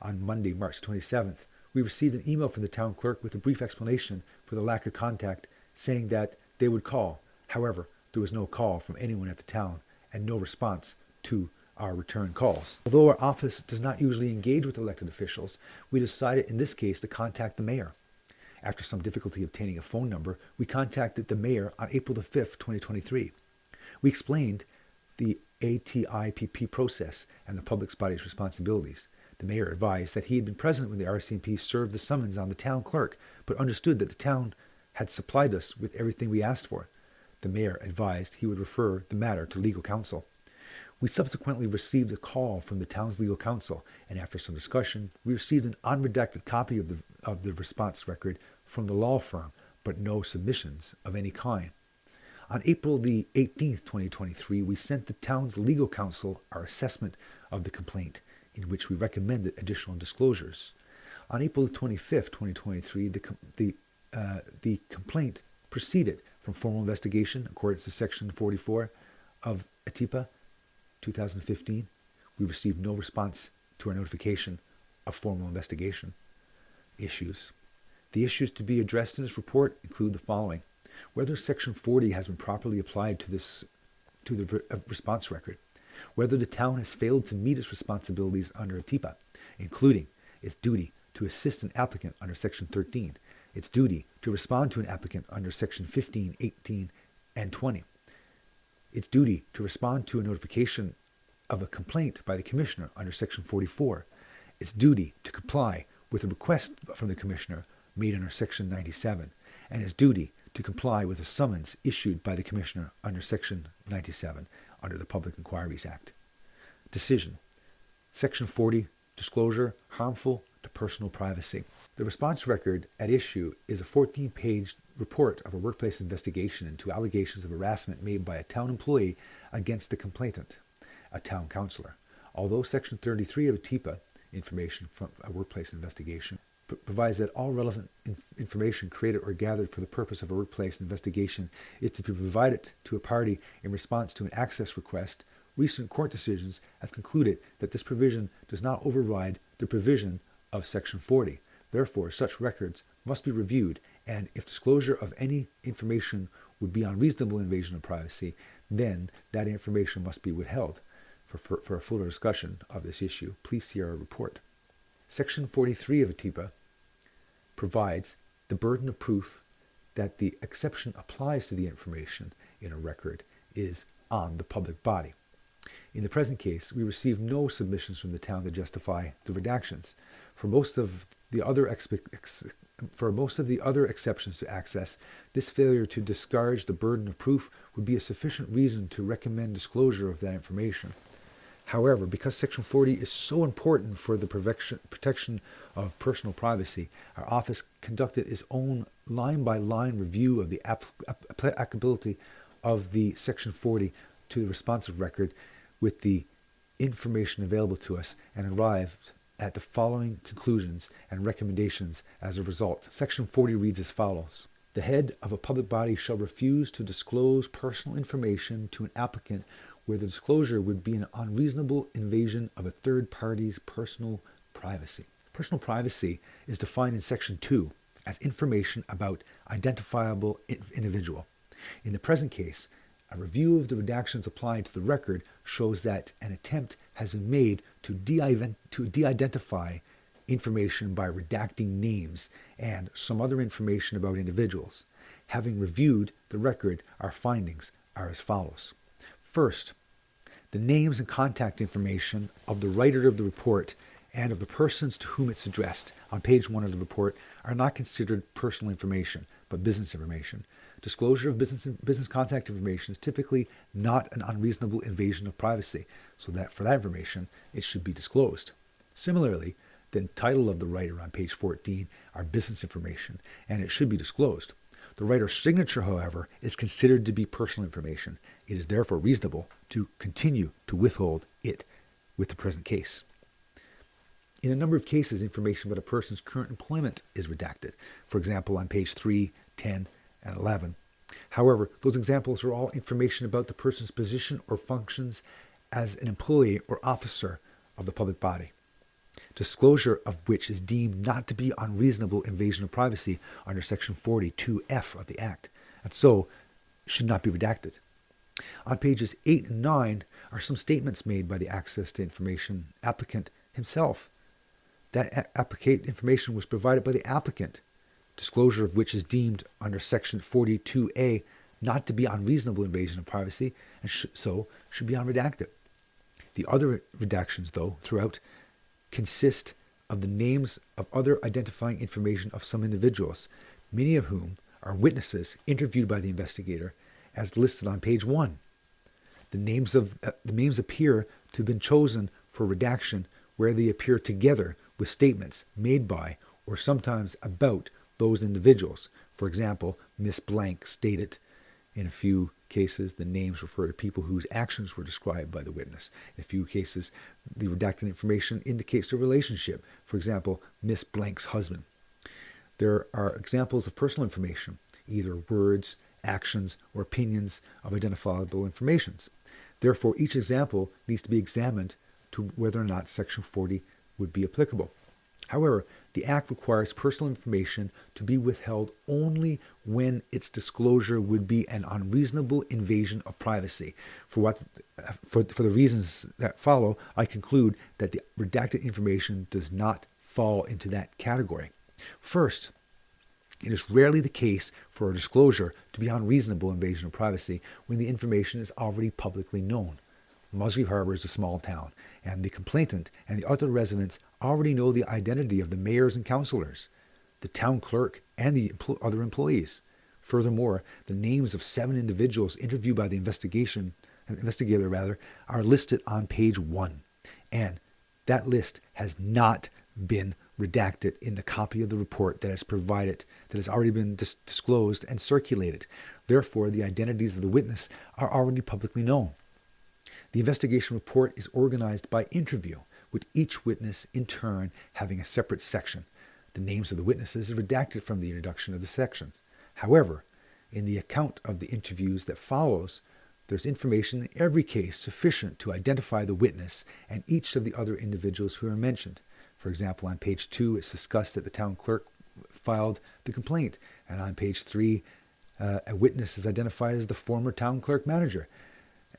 On Monday, March 27th, we received an email from the town clerk with a brief explanation for the lack of contact, saying that they would call. However, there was no call from anyone at the town and no response to our return calls. Although our office does not usually engage with elected officials, we decided in this case to contact the mayor. After some difficulty obtaining a phone number, we contacted the mayor on April the 5th, 2023. We explained the ATIPP process and the public body's responsibilities. The mayor advised that he had been present when the RCMP served the summons on the town clerk, but understood that the town had supplied us with everything we asked for. The mayor advised he would refer the matter to legal counsel. We subsequently received a call from the town's legal counsel, and after some discussion, we received an unredacted copy of the response record from the law firm, but no submissions of any kind. On April the 18th, 2023, we sent the town's legal counsel our assessment of the complaint, in which we recommended additional disclosures. On April the 25th, 2023, the complaint proceeded from formal investigation according to Section 44 of ATIPA 2015. We received no response to our notification of formal investigation issues. The issues to be addressed in this report include the following: whether Section 40 has been properly applied to the response record, whether the town has failed to meet its responsibilities under ATIPA, including its duty to assist an applicant under Section 13, its duty to respond to an applicant under Section 15, 18, and 20, its duty to respond to a notification of a complaint by the Commissioner under Section 44, its duty to comply with a request from the Commissioner made under Section 97, and its duty to comply with a summons issued by the Commissioner under Section 97 under the Public Inquiries Act. Decision. Section 40, disclosure, harmful to personal privacy. The response record at issue is a 14-page report of a workplace investigation into allegations of harassment made by a town employee against the complainant, a town councilor. Although Section 33 of TIPA, information from a workplace investigation, provides that all relevant information created or gathered for the purpose of a workplace investigation is to be provided to a party in response to an access request, recent court decisions have concluded that this provision does not override the provision of Section 40. Therefore, such records must be reviewed, and if disclosure of any information would be unreasonable invasion of privacy, then that information must be withheld. For a fuller discussion of this issue, please see our report. Section 43 of TIPA provides the burden of proof that the exception applies to the information in a record is on the public body. In the present case, we received no submissions from the town to justify the redactions. For most of the other exceptions to access, this failure to discourage the burden of proof would be a sufficient reason to recommend disclosure of that information. However, because Section 40 is so important for the protection of personal privacy, our office conducted its own line-by-line review of the applicability of the Section 40 to the responsive record with the information available to us and arrived at the following conclusions and recommendations as a result. Section 40 reads as follows. The head of a public body shall refuse to disclose personal information to an applicant where the disclosure would be an unreasonable invasion of a third party's personal privacy. Personal privacy is defined in Section 2 as information about identifiable individual. In the present case, a review of the redactions applied to the record shows that an attempt has been made to de-identify information by redacting names and some other information about individuals. Having reviewed the record, our findings are as follows. First, the names and contact information of the writer of the report and of the persons to whom it's addressed on page 1 of the report are not considered personal information, but business information. Disclosure of business contact information is typically not an unreasonable invasion of privacy, so that for that information, it should be disclosed. Similarly, the title of the writer on page 14 are business information, and it should be disclosed. The writer's signature, however, is considered to be personal information. It is therefore reasonable to continue to withhold it with the present case. In a number of cases, information about a person's current employment is redacted. For example, on page 3, 10, and 11. However, those examples are all information about the person's position or functions as an employee or officer of the public body, disclosure of which is deemed not to be unreasonable invasion of privacy under Section 42F of the Act, and so should not be redacted. On pages 8 and 9 are some statements made by the access to information applicant himself. That applicant information was provided by the applicant, disclosure of which is deemed under Section 42A not to be unreasonable invasion of privacy, and so should be unredacted. The other redactions, though, throughout, consist of the names of other identifying information of some individuals, many of whom are witnesses interviewed by the investigator, as listed on page 1. The names appear to have been chosen for redaction where they appear together with statements made by or sometimes about those individuals. For example, Miss Blank stated. In a few cases, the names refer to people whose actions were described by the witness. In a few cases, the redacted information indicates the relationship. For example, Miss Blank's husband. There are examples of personal information, either words, actions, or opinions of identifiable informations. Therefore, each example needs to be examined to whether or not Section 40 would be applicable. However, the Act requires personal information to be withheld only when its disclosure would be an unreasonable invasion of privacy. For the reasons that follow, I conclude that the redacted information does not fall into that category. First, it is rarely the case for a disclosure to be unreasonable invasion of privacy when the information is already publicly known. Musgrave Harbour is a small town, and the complainant and the other residents already know the identity of the mayors and councilors, the town clerk, and the other employees. Furthermore, the names of 7 individuals interviewed by the investigator are listed on page 1, and that list has not been redacted in the copy of the report that is provided, that has already been disclosed and circulated. Therefore, the identities of the witness are already publicly known. The investigation report is organized by interview, with each witness in turn having a separate section. The names of the witnesses are redacted from the introduction of the sections. However, in the account of the interviews that follows, there's information in every case sufficient to identify the witness and each of the other individuals who are mentioned. For example, on page 2, it's discussed that the town clerk filed the complaint, and on page 3, a witness is identified as the former town clerk manager.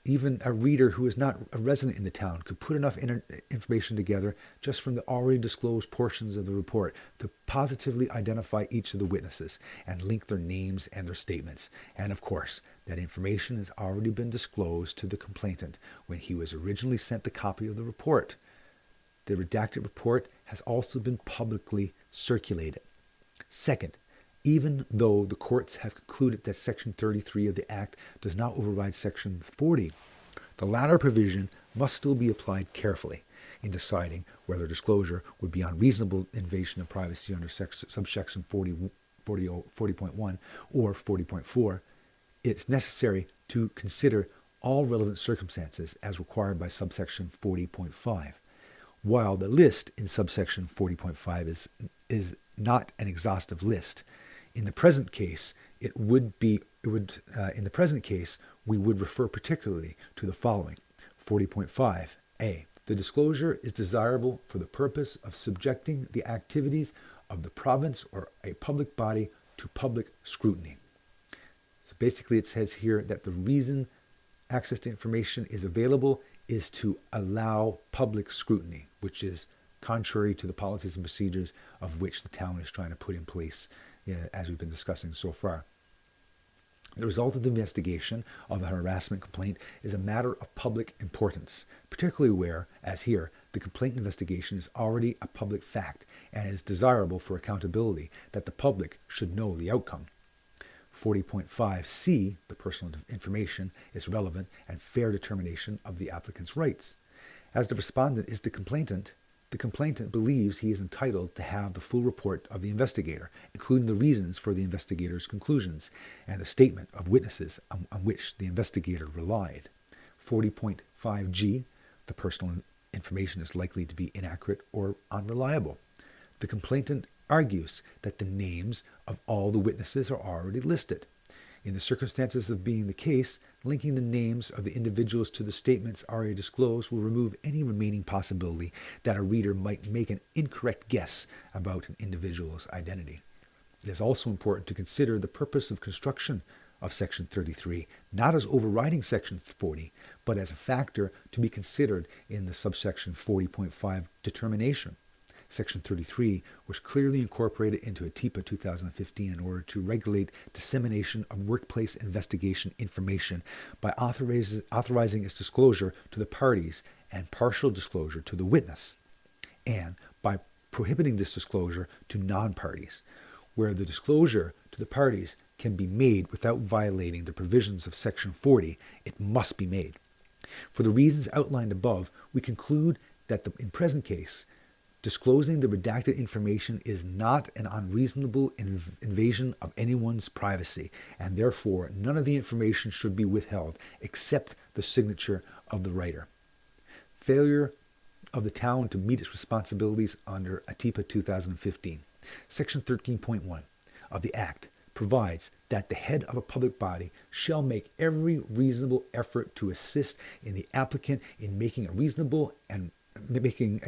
Even a reader who is not a resident in the town could put enough information together just from the already disclosed portions of the report to positively identify each of the witnesses and link their names and their statements. And of course, that information has already been disclosed to the complainant when he was originally sent the copy of the report. The redacted report has also been publicly circulated. Second, even though the courts have concluded that Section 33 of the Act does not override Section 40, the latter provision must still be applied carefully in deciding whether disclosure would be unreasonable invasion of privacy under subsection 40.1 or 40.4. It's necessary to consider all relevant circumstances as required by subsection 40.5. While the list in subsection 40.5 is not an exhaustive list, in the present case, we would refer particularly to the following. 40.5 A. The disclosure is desirable for the purpose of subjecting the activities of the province or a public body to public scrutiny. So basically it says here that the reason access to information is available is to allow public scrutiny, which is contrary to the policies and procedures of which the town is trying to put in place, as we've been discussing so far. The result of the investigation of a harassment complaint is a matter of public importance, particularly where, as here, the complaint investigation is already a public fact and is desirable for accountability that the public should know the outcome. 40.5c, the personal information, is relevant and fair determination of the applicant's rights. As the respondent is the complainant believes he is entitled to have the full report of the investigator, including the reasons for the investigator's conclusions and the statement of witnesses on which the investigator relied. 40.5g, the personal information is likely to be inaccurate or unreliable. The complainant argues that the names of all the witnesses are already listed. In the circumstances of being the case, linking the names of the individuals to the statements already disclosed will remove any remaining possibility that a reader might make an incorrect guess about an individual's identity. It is also important to consider the purpose of construction of Section 33, not as overriding Section 40, but as a factor to be considered in the subsection 40.5 determination. Section 33 was clearly incorporated into ATIPA 2015 in order to regulate dissemination of workplace investigation information by authorizing its disclosure to the parties and partial disclosure to the witness, and by prohibiting this disclosure to non-parties. Where the disclosure to the parties can be made without violating the provisions of Section 40, it must be made. For the reasons outlined above, we conclude that in present case, disclosing the redacted information is not an unreasonable invasion of anyone's privacy, and therefore none of the information should be withheld except the signature of the writer. Failure of the town to meet its responsibilities under ATIPA 2015. Section 13.1 of the Act provides that the head of a public body shall make every reasonable effort to assist in the applicant in making a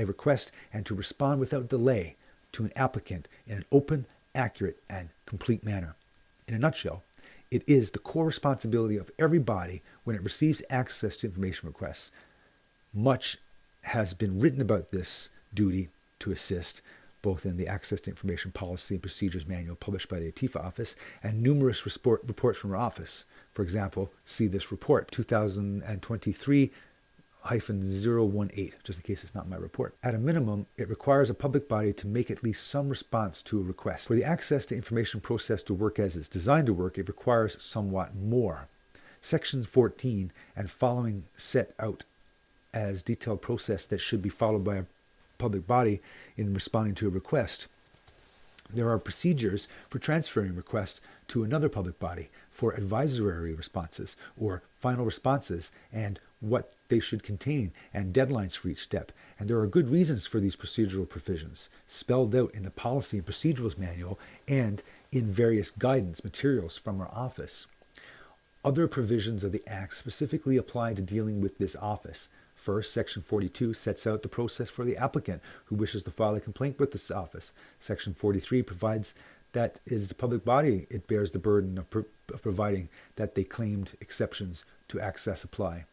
request and to respond without delay to an applicant in an open, accurate, and complete manner. In a nutshell, it is the core responsibility of every body when it receives access to information requests. Much has been written about this duty to assist, both in the Access to Information Policy and Procedures Manual published by the ATIFA office and numerous reports from our office. For example, see this report, 2023 018, just in case it's not in my report. At a minimum, it requires a public body to make at least some response to a request. For the access to information process to work as it's designed to work, it requires somewhat more. Section 14 and following set out as detailed process that should be followed by a public body in responding to a request. There are procedures for transferring requests to another public body for advisory responses or final responses and what they should contain and deadlines for each step. And there are good reasons for these procedural provisions spelled out in the Policy and Procedurals Manual and in various guidance materials from our office. Other provisions of the Act specifically apply to dealing with this office. First, Section 42 sets out the process for the applicant who wishes to file a complaint with this office. Section 43 provides that it is the public body it bears the burden of providing that they claimed exceptions to access apply.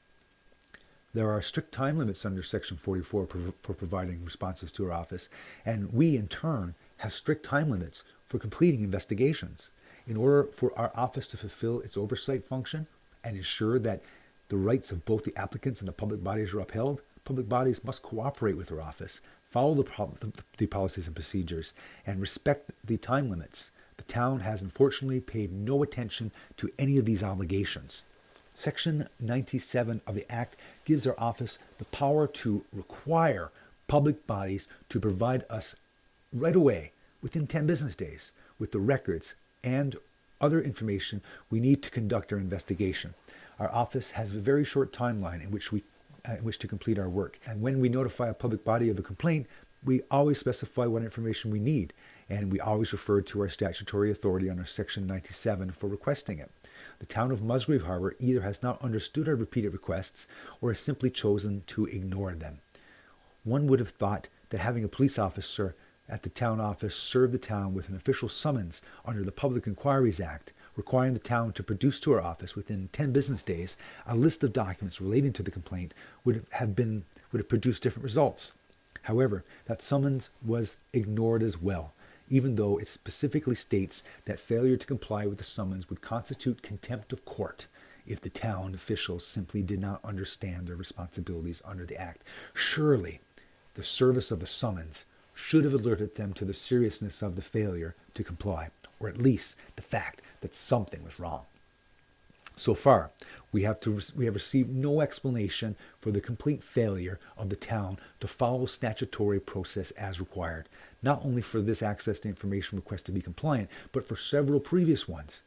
There are strict time limits under Section 44 for providing responses to our office, and we, in turn, have strict time limits for completing investigations. In order for our office to fulfill its oversight function and ensure that the rights of both the applicants and the public bodies are upheld, public bodies must cooperate with our office, follow the policies and procedures, and respect the time limits. The town has unfortunately paid no attention to any of these obligations. Section 97 of the Act gives our office the power to require public bodies to provide us right away, within 10 business days, with the records and other information we need to conduct our investigation. Our office has a very short timeline in which to complete our work. And when we notify a public body of a complaint, we always specify what information we need, and we always refer to our statutory authority under Section 97 for requesting it. The town of Musgrave Harbour either has not understood our repeated requests or has simply chosen to ignore them. One would have thought that having a police officer at the town office serve the town with an official summons under the Public Inquiries Act, requiring the town to produce to our office within 10 business days a list of documents relating to the complaint would have produced different results. However, that summons was ignored as well, even though it specifically states that failure to comply with the summons would constitute contempt of court if the town officials simply did not understand their responsibilities under the Act. Surely, the service of the summons should have alerted them to the seriousness of the failure to comply, or at least the fact that something was wrong. So far, we have received no explanation for the complete failure of the town to follow statutory process as required, not only for this access to information request to be compliant, but for several previous ones.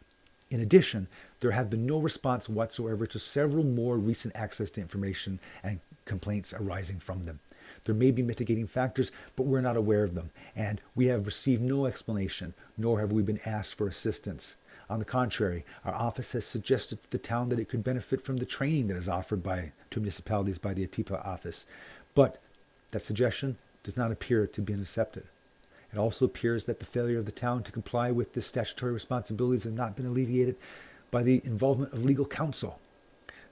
In addition, there have been no response whatsoever to several more recent access to information and complaints arising from them. There may be mitigating factors, but we're not aware of them, and we have received no explanation, nor have we been asked for assistance. On the contrary, our office has suggested to the town that it could benefit from the training that is offered to municipalities by the ATIPA office, but that suggestion does not appear to be accepted. It also appears that the failure of the town to comply with the statutory responsibilities have not been alleviated by the involvement of legal counsel.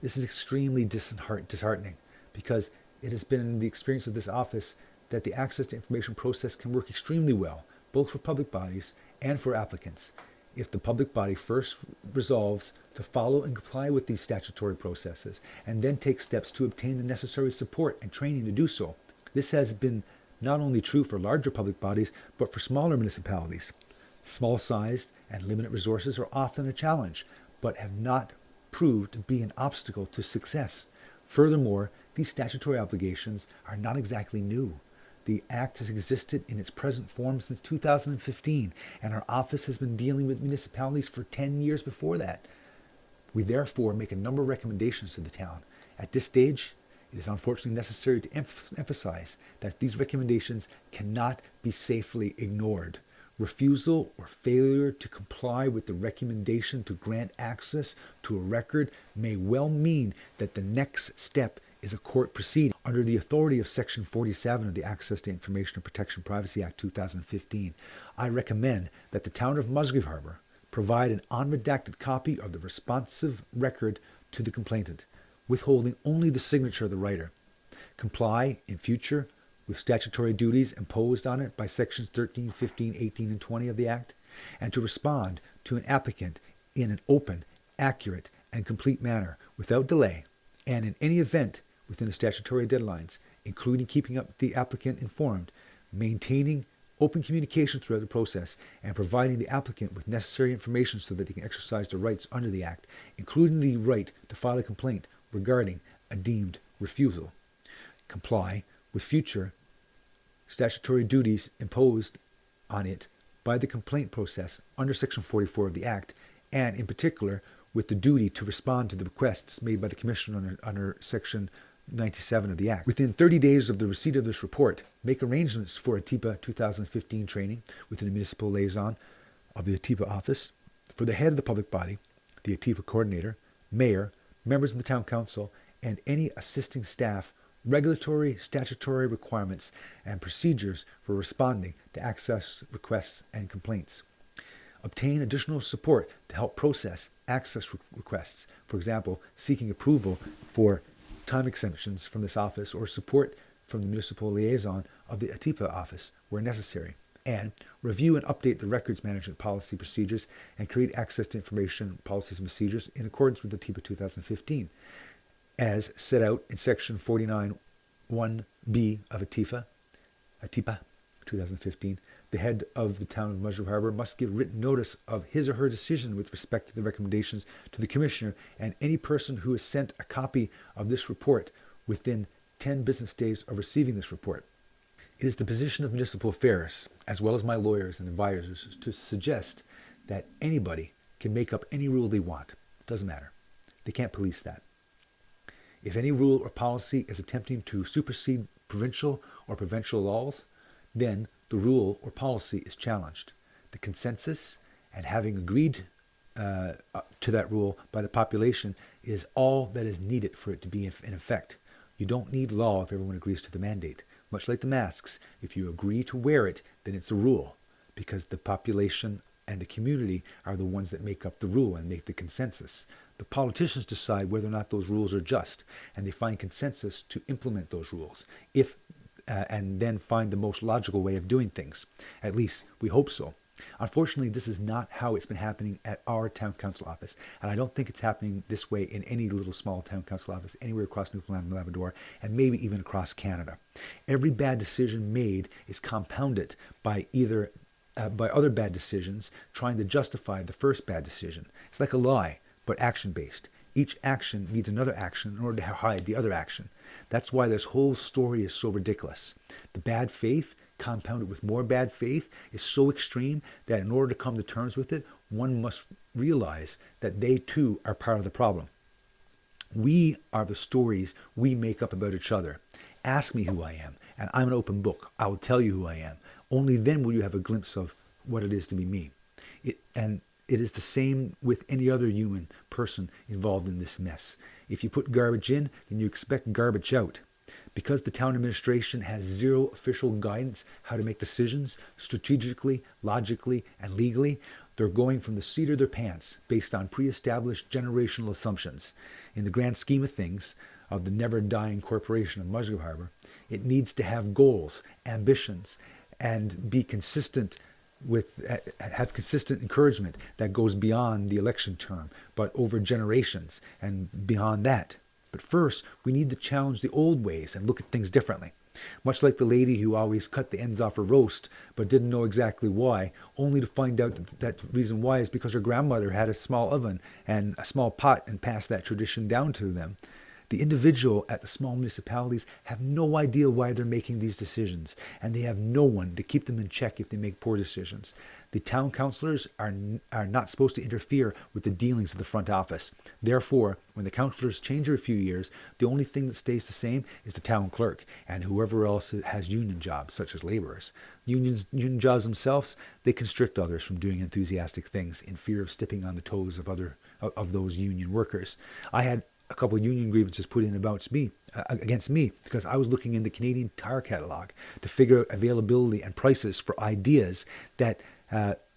This is extremely disheartening because it has been the experience of this office that the access to information process can work extremely well, both for public bodies and for applicants, if the public body first resolves to follow and comply with these statutory processes and then take steps to obtain the necessary support and training to do so. This has been not only true for larger public bodies, but for smaller municipalities. Small-sized and limited resources are often a challenge, but have not proved to be an obstacle to success. Furthermore, these statutory obligations are not exactly new. The Act has existed in its present form since 2015, and our office has been dealing with municipalities for 10 years before that. We therefore make a number of recommendations to the town. At this stage, it is unfortunately necessary to emphasize that these recommendations cannot be safely ignored. Refusal or failure to comply with the recommendation to grant access to a record may well mean that the next step is a court proceeding. Under the authority of Section 47 of the Access to Information and Protection Privacy Act 2015, I recommend that the town of Musgrave Harbour provide an unredacted copy of the responsive record to the complainant, withholding only the signature of the writer. Comply in future with statutory duties imposed on it by Sections 13, 15, 18, and 20 of the Act, and to respond to an applicant in an open, accurate, and complete manner without delay, and in any event within the statutory deadlines, including keeping up the applicant informed, maintaining open communication throughout the process, and providing the applicant with necessary information so that they can exercise their rights under the Act, including the right to file a complaint regarding a deemed refusal. Comply with future statutory duties imposed on it by the complaint process under Section 44 of the Act, and in particular with the duty to respond to the requests made by the Commission under Section 97 of the Act. Within 30 days of the receipt of this report, make arrangements for a TIPA 2015 training within the municipal liaison of the ATIPA office for the head of the public body, the ATIPA coordinator, mayor, members of the town council, and any assisting staff, regulatory, statutory requirements, and procedures for responding to access requests and complaints. Obtain additional support to help process access requests, for example, seeking approval for time exemptions from this office or support from the municipal liaison of the ATIPA office where necessary, and review and update the records management policy procedures and create access to information policies and procedures in accordance with ATIPA 2015, as set out in Section 49(1)(b) of ATIPA 2015. The head of the town of Musgrave Harbour must give written notice of his or her decision with respect to the recommendations to the Commissioner and any person who has sent a copy of this report within 10 business days of receiving this report. It is the position of municipal affairs, as well as my lawyers and advisors, to suggest that anybody can make up any rule they want. It doesn't matter. They can't police that. If any rule or policy is attempting to supersede provincial or provincial laws, then the rule or policy is challenged. The consensus and having agreed to that rule by the population is all that is needed for it to be in effect. You don't need law if everyone agrees to the mandate. Much like the masks, if you agree to wear it, then it's a rule, because the population and the community are the ones that make up the rule and make the consensus. The politicians decide whether or not those rules are just, and they find consensus to implement those rules, and then find the most logical way of doing things. At least we hope so. Unfortunately, this is not how it's been happening at our town council office, and I don't think it's happening this way in any little small town council office anywhere across Newfoundland and Labrador, and maybe even across Canada. Every bad decision made is compounded by other bad decisions trying to justify the first bad decision. It's like a lie, but action-based. Each action needs another action in order to hide the other action. That's why this whole story is so ridiculous. The bad faith, compounded with more bad faith, is so extreme that in order to come to terms with it, one must realize that they too are part of the problem. We are the stories we make up about each other. Ask me who I am, and I'm an open book. I will tell you who I am. Only then will you have a glimpse of what it is to be me. It is the same with any other human person involved in this mess. If you put garbage in, then you expect garbage out. Because the town administration has zero official guidance how to make decisions strategically, logically, and legally, they're going from the seat of their pants based on pre-established generational assumptions. In the grand scheme of things, of the never-dying corporation of Musgrave Harbour, it needs to have goals, ambitions, and be consistent have consistent encouragement that goes beyond the election term, but over generations and beyond that. But first, we need to challenge the old ways and look at things differently. Much like the lady who always cut the ends off her roast, but didn't know exactly why, only to find out that the reason why is because her grandmother had a small oven and a small pot and passed that tradition down to them. The individual at the small municipalities have no idea why they're making these decisions, and they have no one to keep them in check if they make poor decisions. The town councilors are not supposed to interfere with the dealings of the front office. Therefore, when the councilors change every few years, the only thing that stays the same is the town clerk and whoever else has union jobs, such as laborers. Union jobs themselves, they constrict others from doing enthusiastic things in fear of stepping on the toes of those union workers. I had a couple of union grievances put in against me because I was looking in the Canadian Tire Catalog to figure out availability and prices for ideas that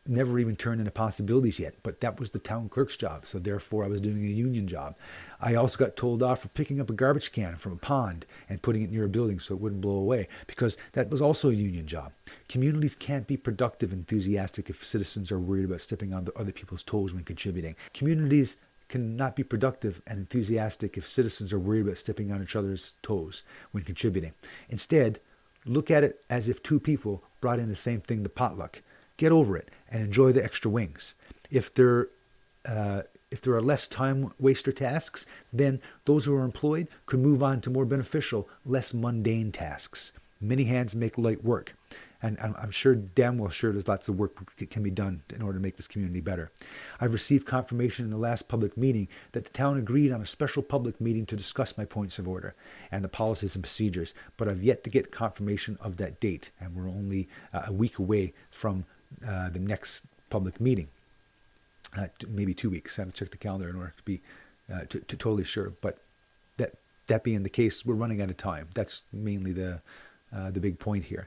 never even turned into possibilities yet. But that was the town clerk's job, so therefore I was doing a union job. I also got told off for picking up a garbage can from a pond and putting it near a building so it wouldn't blow away, because that was also a union job. Communities can't be productive and enthusiastic if citizens are worried about stepping on other people's toes when contributing. Communities cannot be productive and enthusiastic if citizens are worried about stepping on each other's toes when contributing. Instead, look at it as if two people brought in the same thing, the potluck. Get over it and enjoy the extra wings. If there are less time waster tasks, then those who are employed could move on to more beneficial, less mundane tasks. Many hands make light work. And I'm sure, damn well sure, there's lots of work that can be done in order to make this community better. I've received confirmation in the last public meeting that the town agreed on a special public meeting to discuss my points of order and the policies and procedures, but I've yet to get confirmation of that date, and we're only a week away from the next public meeting. Maybe 2 weeks. I have to check the calendar in order to be to totally sure. But that being the case, we're running out of time. That's mainly the big point here.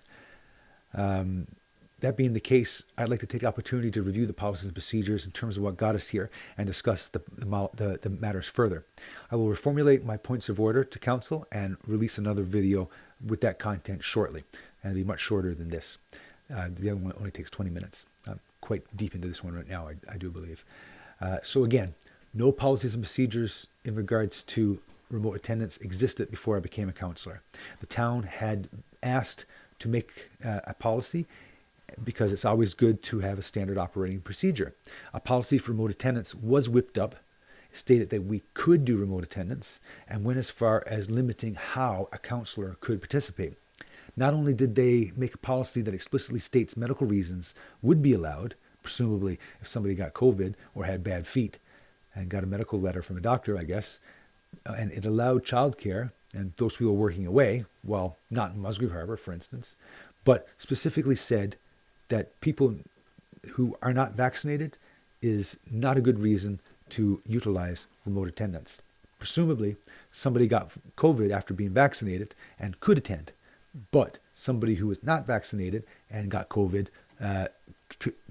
That being the case, I'd like to take the opportunity to review the policies and procedures in terms of what got us here and discuss the matters further. I will reformulate my points of order to council and release another video with that content shortly, and it'll be much shorter than this. The other one only takes 20 minutes. I'm quite deep into this one right now, I do believe. So again, no policies and procedures in regards to remote attendance existed before I became a councillor. The town had asked to make a policy because it's always good to have a standard operating procedure. A policy for remote attendance was whipped up, stated that we could do remote attendance, and went as far as limiting how a councillor could participate. Not only did they make a policy that explicitly states medical reasons would be allowed, presumably if somebody got COVID or had bad feet and got a medical letter from a doctor, I guess, and it allowed childcare and those people working away, well, not in Musgrave Harbour, for instance, but specifically said that people who are not vaccinated is not a good reason to utilize remote attendance. Presumably, somebody got COVID after being vaccinated and could attend, but somebody who was not vaccinated and got COVID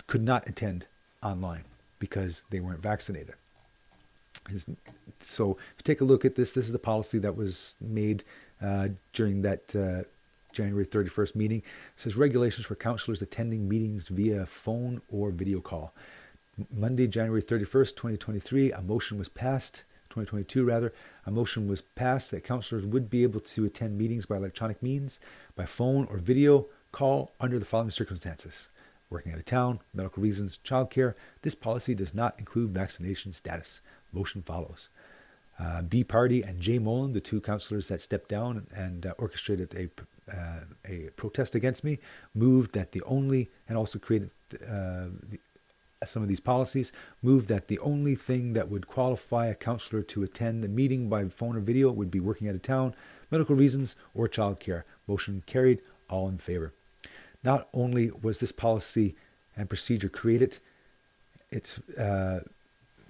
could not attend online because they weren't vaccinated. So if you take a look at this is the policy that was made during that January 31st meeting. It says regulations for councillors attending meetings via phone or video call. Monday, January 31st, 2023, a motion was passed, 2022 rather, a motion was passed that councillors would be able to attend meetings by electronic means, by phone or video call under the following circumstances: working out of town, medical reasons, childcare. This policy does not include vaccination status. Motion follows. B Party and Jay Mullen, the two councillors that stepped down and orchestrated a protest against me, moved that the only, and also created some of these policies, moved that the only thing that would qualify a councillor to attend a meeting by phone or video would be working out of town, medical reasons, or childcare. Motion carried. All in favor. Not only was this policy and procedure created, it's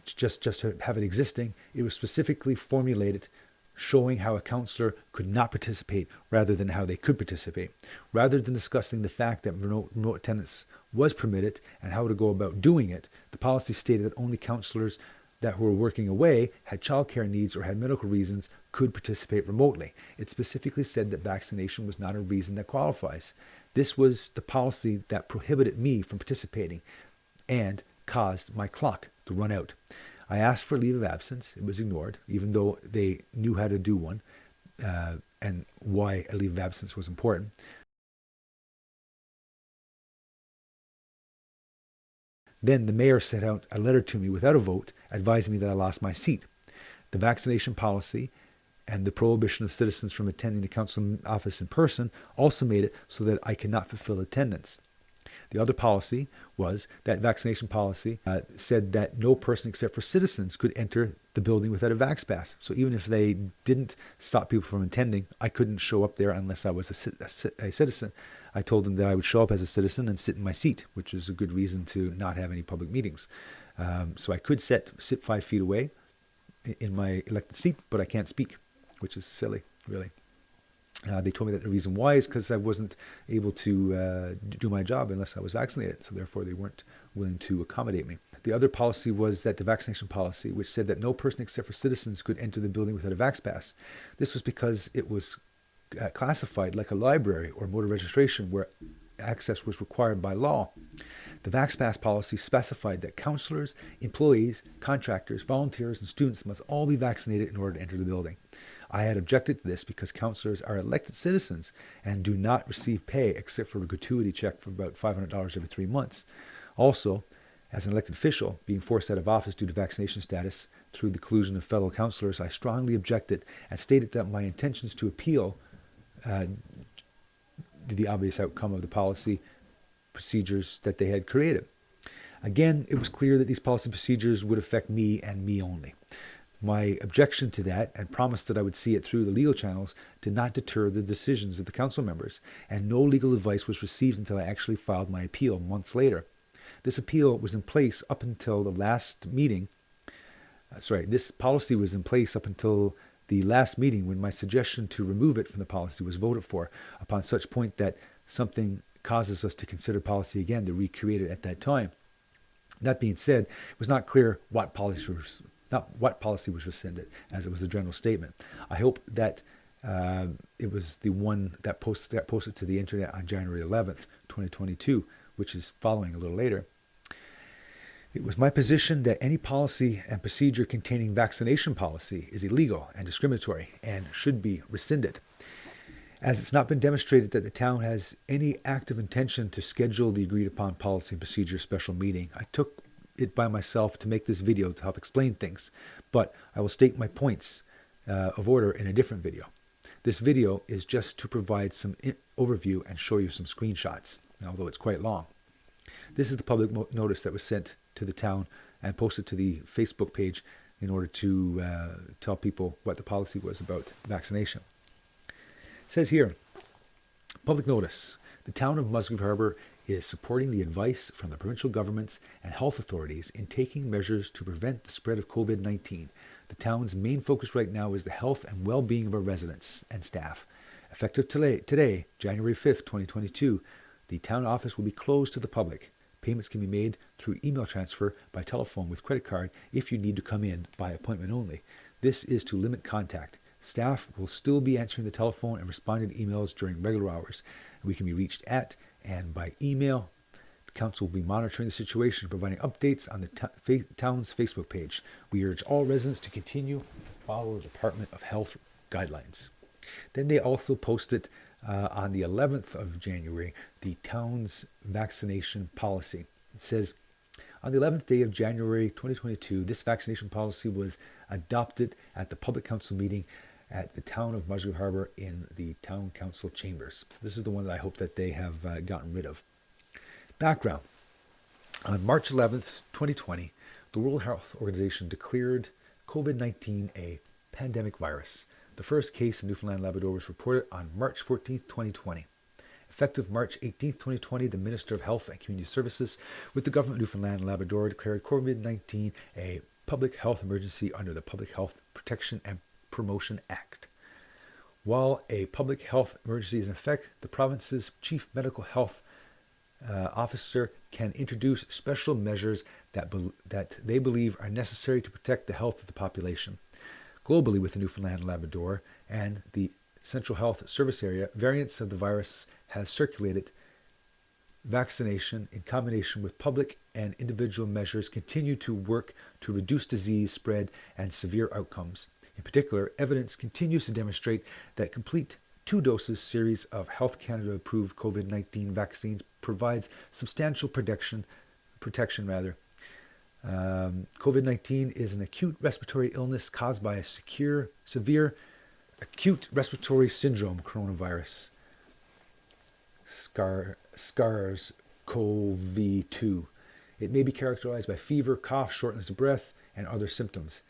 just to have it existing, it was specifically formulated showing how a councillor could not participate rather than how they could participate. Rather than discussing the fact that remote attendance was permitted and how to go about doing it, the policy stated that only councillors that were working away, had childcare needs, or had medical reasons could participate remotely. It specifically said that vaccination was not a reason that qualifies. This was the policy that prohibited me from participating and caused my clock to run out. I asked for leave of absence. It was ignored, even though they knew how to do one and why a leave of absence was important. Then the mayor sent out a letter to me without a vote, advising me that I lost my seat. The vaccination policy and the prohibition of citizens from attending the council office in person also made it so that I could not fulfill attendance. The other policy was that vaccination policy said that no person except for citizens could enter the building without a vax pass. So even if they didn't stop people from attending, I couldn't show up there unless I was a citizen. I told them that I would show up as a citizen and sit in my seat, which is a good reason to not have any public meetings. So I could sit 5 feet away in my elected seat, but I can't speak, which is silly, really. They told me that the reason why is because I wasn't able to do my job unless I was vaccinated, so therefore they weren't willing to accommodate me. The other policy was that the vaccination policy, which said that no person except for citizens could enter the building without a vax pass. This was because it was classified like a library or motor registration where access was required by law. The VaxPass policy specified that councilors, employees, contractors, volunteers, and students must all be vaccinated in order to enter the building. I had objected to this because councilors are elected citizens and do not receive pay except for a gratuity check for about $500 every 3 months. Also, as an elected official, being forced out of office due to vaccination status through the collusion of fellow councillors, I strongly objected and stated that my intentions to appeal the obvious outcome of the policy procedures that they had created. Again, it was clear that these policy procedures would affect me and me only. My objection to that and promise that I would see it through the legal channels did not deter the decisions of the council members, and no legal advice was received until I actually filed my appeal months later. This appeal was in place up until the last meeting. This policy was in place up until the last meeting when my suggestion to remove it from the policy was voted for, upon such point that something causes us to consider policy again to recreate it at that time. That being said, it was not clear what policy was rescinded, as it was a general statement. I hope that it was the one that posted to the internet on January 11th, 2022, which is following a little later. It was my position that any policy and procedure containing vaccination policy is illegal and discriminatory and should be rescinded. As it's not been demonstrated that the town has any active intention to schedule the agreed upon policy and procedure special meeting, I took it by myself to make this video to help explain things, but I will state my points of order in a different video. This video is just to provide some overview and show you some screenshots, although it's quite long. This is the public notice that was sent to the town and posted to the Facebook page in order to tell people what the policy was about vaccination. It says here, public notice. The town of Musgrave Harbour is supporting the advice from the provincial governments and health authorities in taking measures to prevent the spread of COVID-19. The town's main focus right now is the health and well-being of our residents and staff. Effective today, January 5th, 2022, the town office will be closed to the public. Payments can be made through email transfer by telephone with credit card if you need to come in by appointment only. This is to limit contact. Staff will still be answering the telephone and responding to emails during regular hours. We can be reached at and by email. The council will be monitoring the situation and providing updates on the town's Facebook page. We urge all residents to continue to follow the Department of Health guidelines. Then they also posted on the 11th of January, the town's vaccination policy. It says, on the 11th day of January 2022, this vaccination policy was adopted at the public council meeting at the town of Musgrave Harbour in the town council chambers. So this is the one that I hope that they have gotten rid of. Background. On March 11th, 2020, the World Health Organization declared COVID-19 a pandemic virus. The first case in Newfoundland and Labrador was reported on March 14, 2020. Effective March 18, 2020, the Minister of Health and Community Services with the Government of Newfoundland and Labrador declared COVID-19 a public health emergency under the Public Health Protection and Promotion Act. While a public health emergency is in effect, the province's chief medical health officer can introduce special measures that they believe are necessary to protect the health of the population. Globally, within Newfoundland and Labrador and the Central Health Service Area, variants of the virus has circulated. Vaccination, in combination with public and individual measures, continue to work to reduce disease spread and severe outcomes. In particular, evidence continues to demonstrate that complete 2-doses series of Health Canada approved COVID-19 vaccines provides substantial protection. COVID-19 is an acute respiratory illness caused by a severe acute respiratory syndrome coronavirus, SARS-CoV-2. It may be characterized by fever, cough, shortness of breath, and other symptoms.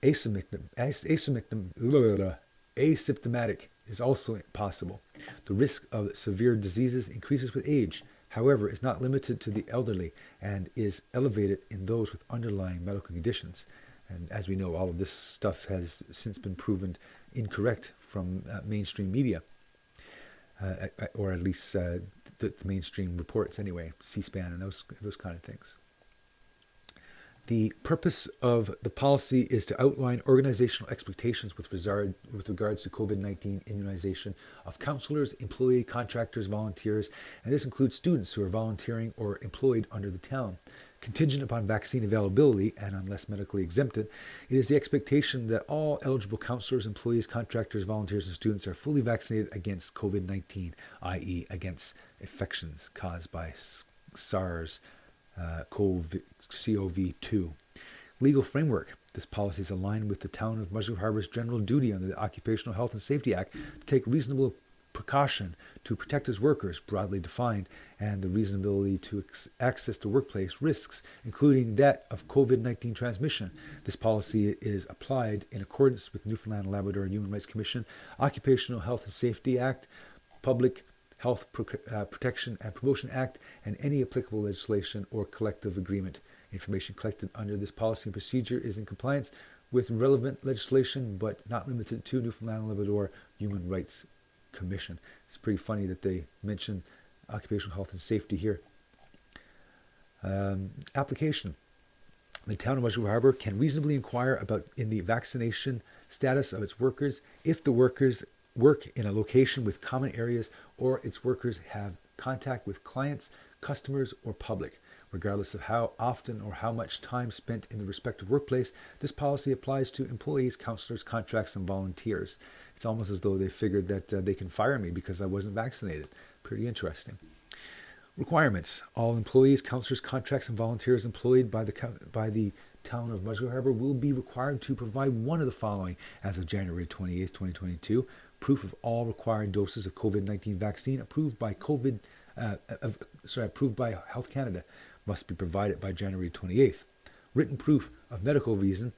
Asymptomatic is also possible. The risk of severe diseases increases with age. However, is not limited to the elderly and is elevated in those with underlying medical conditions. And as we know, all of this stuff has since been proven incorrect from mainstream media, or at least the mainstream reports anyway, C-SPAN and those kind of things. The purpose of the policy is to outline organizational expectations with regards to COVID-19 immunization of councilors, employee, contractors, volunteers, and this includes students who are volunteering or employed under the town. Contingent upon vaccine availability, and unless medically exempted, it is the expectation that all eligible councilors, employees, contractors, volunteers, and students are fully vaccinated against COVID-19, i.e. against infections caused by SARS-CoV-2. Legal framework. This policy is aligned with the Town of Musgrave Harbour's general duty under the Occupational Health and Safety Act to take reasonable precaution to protect its workers, broadly defined, and the reasonability to access to workplace risks, including that of COVID-19 transmission. This policy is applied in accordance with Newfoundland and Labrador Human Rights Commission, Occupational Health and Safety Act, Public Health Protection and Promotion Act, and any applicable legislation or collective agreement. Information collected under this policy and procedure is in compliance with relevant legislation, but not limited to Newfoundland and Labrador Human Rights Commission. It's pretty funny that they mention occupational health and safety here. Application. The Town of Musgrave Harbour can reasonably inquire about in the vaccination status of its workers if the workers work in a location with common areas or its workers have contact with clients, customers, or public. Regardless of how often or how much time spent in the respective workplace, this policy applies to employees, councillors, contracts, and volunteers. It's almost as though they figured that they can fire me because I wasn't vaccinated. Pretty interesting. Requirements. All employees, councillors, contracts, and volunteers employed by the Town of Musgrave Harbour will be required to provide one of the following as of January 28th, 2022. Proof of all required doses of COVID-19 vaccine approved by Health Canada must be provided by January 28th. Written proof of medical reason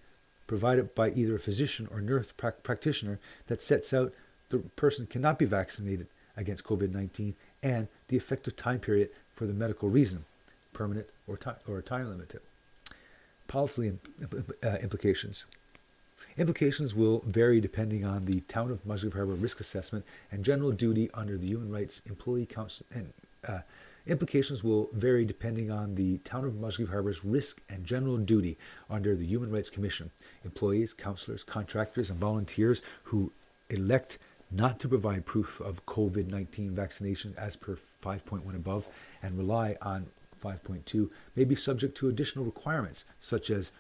provided by either a physician or nurse practitioner that sets out the person cannot be vaccinated against COVID-19 and the effective time period for the medical reason, permanent or time limited. Policy implications. Implications will vary depending on the Town of Musgrave Harbour risk assessment and general duty under the Human Rights Employee Council. Implications will vary depending on the Town of Musgrave Harbour's risk and general duty under the Human Rights Commission. Employees, councillors, contractors, and volunteers who elect not to provide proof of COVID-19 vaccination as per 5.1 above and rely on 5.2 may be subject to additional requirements such as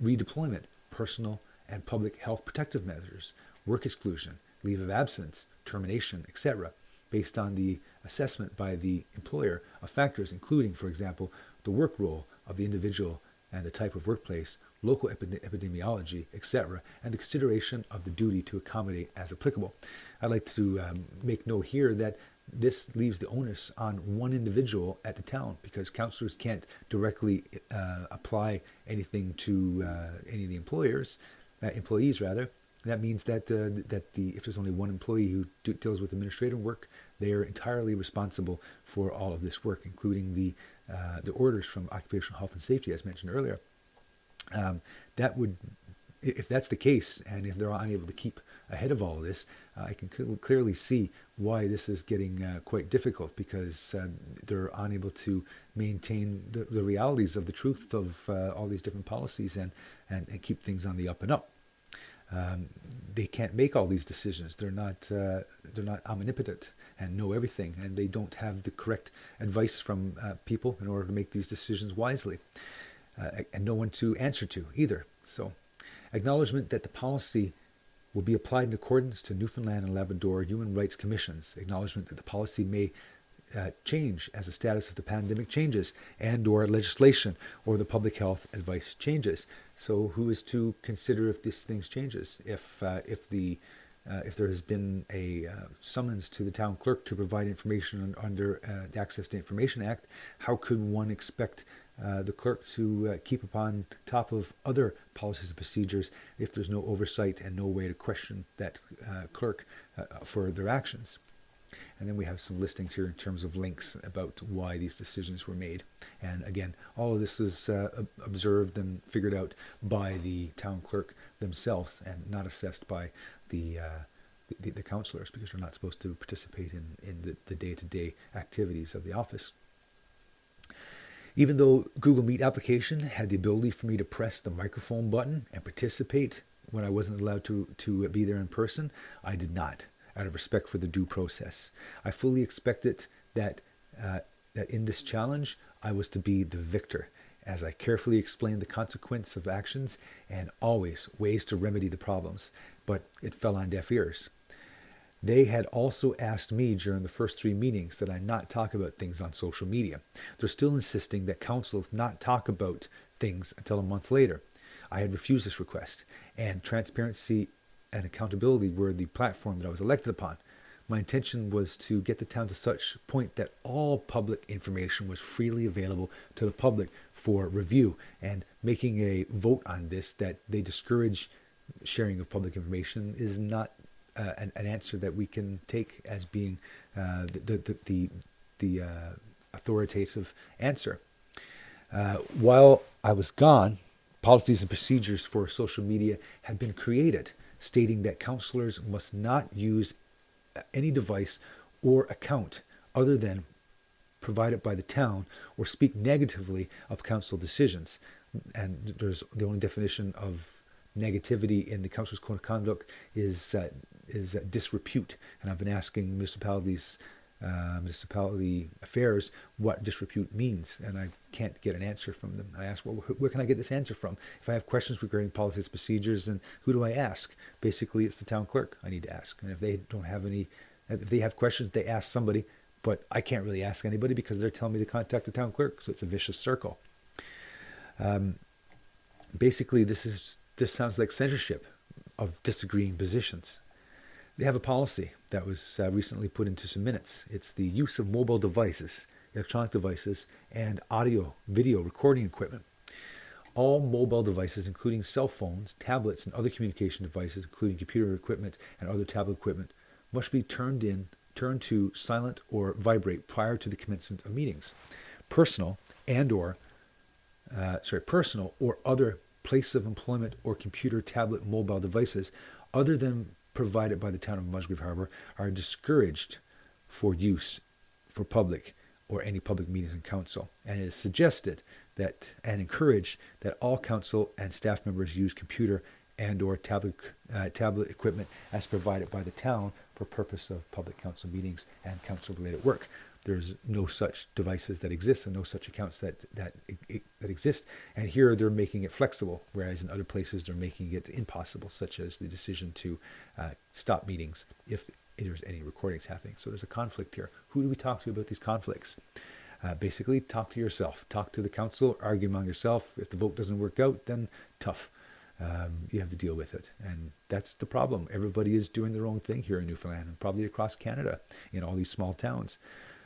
redeployment, personal and public health protective measures, work exclusion, leave of absence, termination, etc., based on the assessment by the employer of factors including, for example, the work role of the individual and the type of workplace, local epidemiology, etc., and the consideration of the duty to accommodate as applicable. I'd like to make note here that this leaves the onus on one individual at the town because councillors can't directly apply anything to any of the employees. That means that if there's only one employee who deals with administrative work, they are entirely responsible for all of this work, including the orders from Occupational Health and Safety, as mentioned earlier. That would, if that's the case, and if they're unable to keep ahead of all of this, I can clearly see why this is getting quite difficult because they're unable to maintain the realities of the truth of all these different policies and keep things on the up and up. They can't make all these decisions. They're not omnipotent and know everything, and they don't have the correct advice from people in order to make these decisions wisely, and no one to answer to either. So, acknowledgement that the policy will be applied in accordance to Newfoundland and Labrador Human Rights Commissions. Acknowledgement that the policy may change as the status of the pandemic changes and or legislation or the public health advice changes. So who is to consider if these things changes? If there has been a summons to the town clerk to provide information under the Access to Information Act, how could one expect the clerk to keep upon top of other policies and procedures if there's no oversight and no way to question that clerk for their actions? And then we have some listings here in terms of links about why these decisions were made. And again, all of this is observed and figured out by the town clerk themselves and not assessed by the councillors because they're not supposed to participate in the day-to-day activities of the office. Even though Google Meet application had the ability for me to press the microphone button and participate when I wasn't allowed to be there in person, I did not, out of respect for the due process. I fully expected that in this challenge, I was to be the victor, as I carefully explained the consequence of actions and always ways to remedy the problems, but it fell on deaf ears. They had also asked me during the first 3 meetings that I not talk about things on social media. They're still insisting that councils not talk about things until a month later. I had refused this request, and transparency and accountability were the platform that I was elected upon. My intention was to get the town to such point that all public information was freely available to the public for review, and making a vote on this that they discourage sharing of public information is not an answer that we can take as being the authoritative answer. While I was gone, policies and procedures for social media had been created, stating that councillors must not use any device or account other than provided by the town or speak negatively of council decisions. And there's the only definition of negativity in the council's code of conduct is disrepute. And I've been asking municipality affairs what disrepute means, and I can't get an answer from them. I ask, well, where can I get this answer from? If I have questions regarding policies, procedures, and who do I ask? Basically, it's the town clerk I need to ask. And if they don't have any, if they have questions, they ask somebody, but I can't really ask anybody because they're telling me to contact the town clerk. So it's a vicious circle. Basically, this sounds like censorship of disagreeing positions. They have a policy that was recently put into some minutes. It's the use of mobile devices, electronic devices, and audio, video recording equipment. All mobile devices, including cell phones, tablets, and other communication devices, including computer equipment and other tablet equipment, must be turned to silent or vibrate prior to the commencement of meetings. Personal or other place of employment or computer, tablet, mobile devices other than provided by the town of Musgrave Harbour are discouraged for use for public or any public meetings in council. And it is suggested that and encouraged that all council and staff members use computer and or tablet equipment as provided by the town for purpose of public council meetings and council related work. There's no such devices that exist and no such accounts that exist. And here they're making it flexible, whereas in other places they're making it impossible, such as the decision to stop meetings if there's any recordings happening. So there's a conflict here. Who do we talk to about these conflicts? Basically, talk to yourself. Talk to the council, argue among yourself. If the vote doesn't work out, then tough. You have to deal with it. And that's the problem. Everybody is doing their own thing here in Newfoundland and probably across Canada in all these small towns.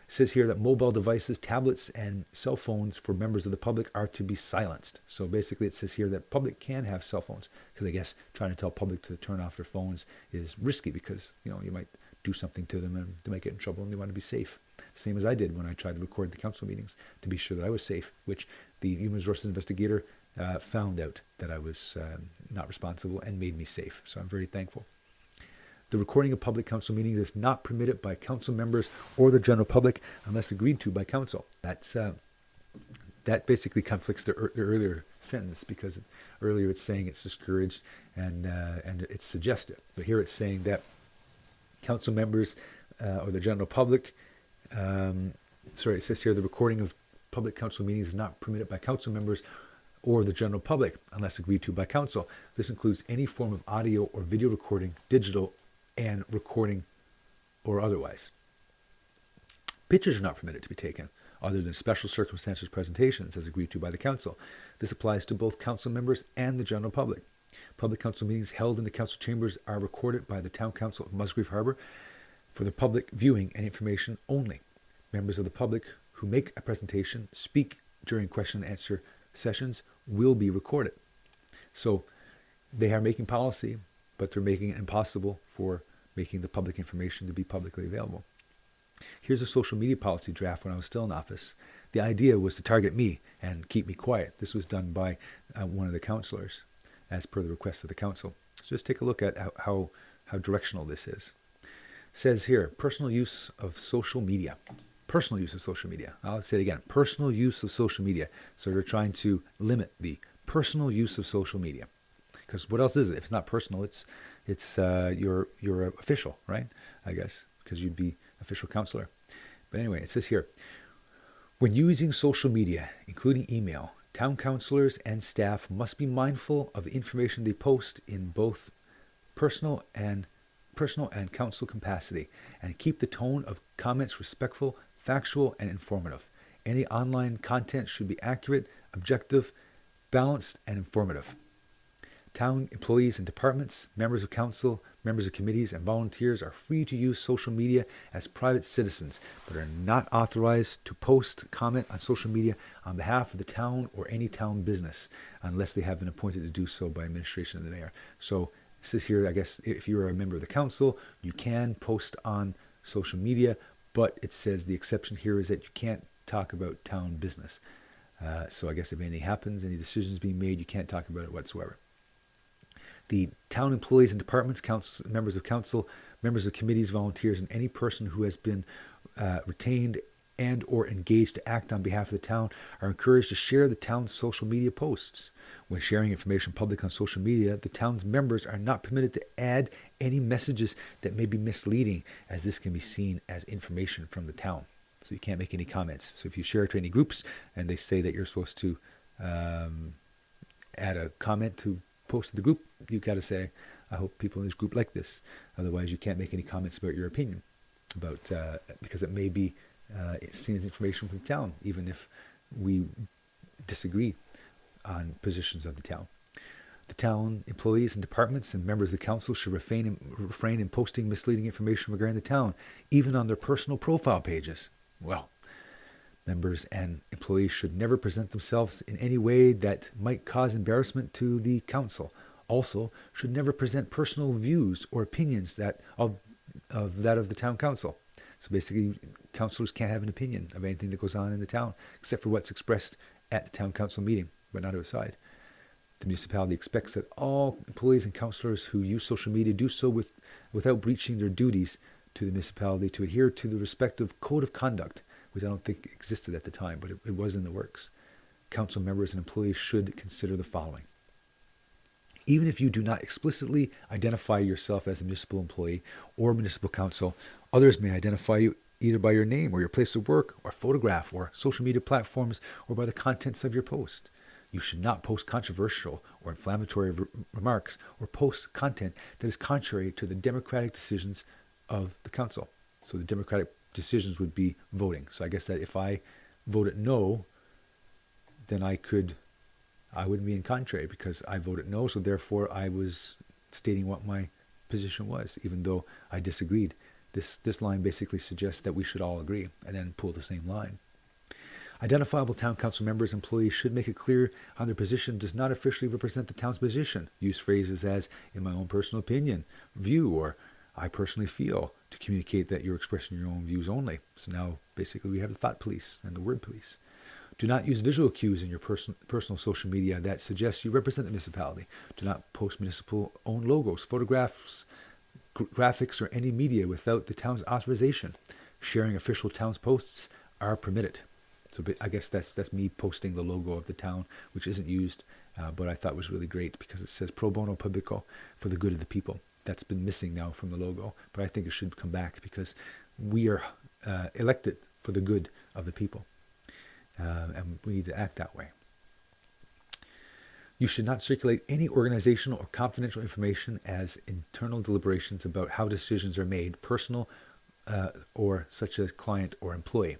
It says here that mobile devices, tablets, and cell phones for members of the public are to be silenced. So basically it says here that public can have cell phones, because I guess trying to tell public to turn off their phones is risky because, you might do something to them and they might get in trouble and they want to be safe. Same as I did when I tried to record the council meetings to be sure that I was safe, which the human resources investigator found out that I was not responsible and made me safe. So I'm very thankful. The recording of public council meetings is not permitted by council members or the general public unless agreed to by council. That basically conflicts the earlier sentence, because earlier it's saying it's discouraged and it's suggestive. But here it's saying that council members or the general public, it says here the recording of public council meetings is not permitted by council members or the general public unless agreed to by council. This includes any form of audio or video recording, digital and recording or otherwise. Pictures are not permitted to be taken other than special circumstances presentations as agreed to by the council. This applies to both council members and the general public. Public council meetings held in the council chambers are recorded by the town council of Musgrave Harbour for the public viewing and information only. Members of the public who make a presentation, speak during question and answer sessions will be recorded. So they are making policy, but they're making it impossible for making the public information to be publicly available. Here's a social media policy draft when I was still in office. The idea was to target me and keep me quiet. This was done by one of the councilors as per the request of the council. So just take a look at how directional this is. It says here, personal use of social media. Personal use of social media. I'll say it again. Personal use of social media. So they're trying to limit the personal use of social media. Because what else is it? If it's not personal, it's you're official, right? I guess, because you'd be official councilor. But anyway, it says here, when using social media, including email, town councilors and staff must be mindful of the information they post in both personal and council capacity, and keep the tone of comments respectful, factual, and informative. Any online content should be accurate, objective, balanced, and informative. Town employees and departments, members of council, members of committees, and volunteers are free to use social media as private citizens, but are not authorized to post comment on social media on behalf of the town or any town business, unless they have been appointed to do so by administration of the mayor. So it says here, I guess, if you're a member of the council, you can post on social media, but it says the exception here is that you can't talk about town business. So I guess if anything happens, any decisions being made, you can't talk about it whatsoever. The town employees and departments, members of council, members of committees, volunteers, and any person who has been retained and or engaged to act on behalf of the town are encouraged to share the town's social media posts. When sharing information public on social media, the town's members are not permitted to add any messages that may be misleading, as this can be seen as information from the town. So you can't make any comments. So if you share it to any groups and they say that you're supposed to add a comment to post to the group, you got to say, I hope people in this group like this. Otherwise, you can't make any comments about your opinion, about because it may be seen as information from the town, even if we disagree on positions of the town. The town employees and departments and members of the council should refrain in posting misleading information regarding the town, even on their personal profile pages. Well, members and employees should never present themselves in any way that might cause embarrassment to the council. Also, should never present personal views or opinions that of the town council. So basically, councilors can't have an opinion of anything that goes on in the town, except for what's expressed at the town council meeting, but not outside. The municipality expects that all employees and councilors who use social media do so without breaching their duties to the municipality to adhere to the respective code of conduct, which I don't think existed at the time, but it was in the works. Council members and employees should consider the following. Even if you do not explicitly identify yourself as a municipal employee or municipal council, others may identify you either by your name or your place of work or photograph or social media platforms or by the contents of your post. You should not post controversial or inflammatory remarks or post content that is contrary to the democratic decisions of the council. So the democratic decisions would be voting. So I guess that if I voted no, then I wouldn't be in contrary because I voted no, so therefore I was stating what my position was, even though I disagreed. This line basically suggests that we should all agree and then pull the same line. Identifiable town council members and employees should make it clear how their position does not officially represent the town's position. Use phrases as, in my own personal opinion, view, or I personally feel, to communicate that you're expressing your own views only. So now basically we have the thought police and the word police. Do not use visual cues in your personal social media that suggest you represent the municipality. Do not post municipal-owned logos, photographs, graphics, or any media without the town's authorization. Sharing official town's posts are permitted. So I guess that's me posting the logo of the town, which isn't used, but I thought was really great because it says pro bono publico, for the good of the people. That's been missing now from the logo, but I think it should come back because we are elected for the good of the people. And we need to act that way. You should not circulate any organizational or confidential information as internal deliberations about how decisions are made, personal or such as client or employee.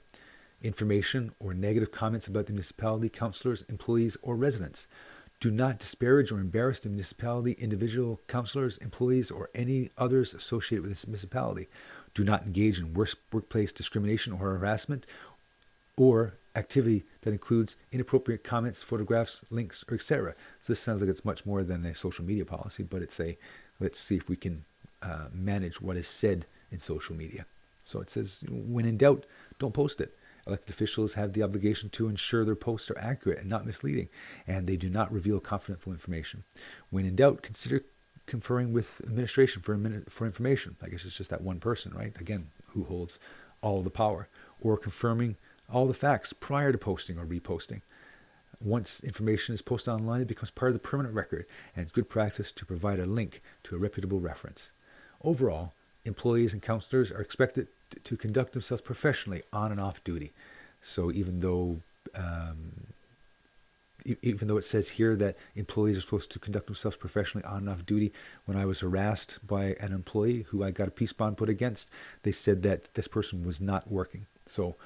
Information or negative comments about the municipality, councillors, employees, or residents. Do not disparage or embarrass the municipality, individual councillors, employees, or any others associated with this municipality. Do not engage in workplace discrimination or harassment or activity that includes inappropriate comments, photographs, links, or etc. So this sounds like it's much more than a social media policy, but it's a, let's see if we can manage what is said in social media. So it says, when in doubt, don't post it. Elected officials have the obligation to ensure their posts are accurate and not misleading, and they do not reveal confidential information. When in doubt, consider conferring with administration for information. I guess it's just that one person, right? Again, who holds all of the power. or confirming all the facts prior to posting or reposting. Once information is posted online, it becomes part of the permanent record, and it's good practice to provide a link to a reputable reference. Overall, employees and councilors are expected to conduct themselves professionally on and off duty. So even though it says here that employees are supposed to conduct themselves professionally on and off duty, when I was harassed by an employee who I got a peace bond put against, they said that this person was not working. So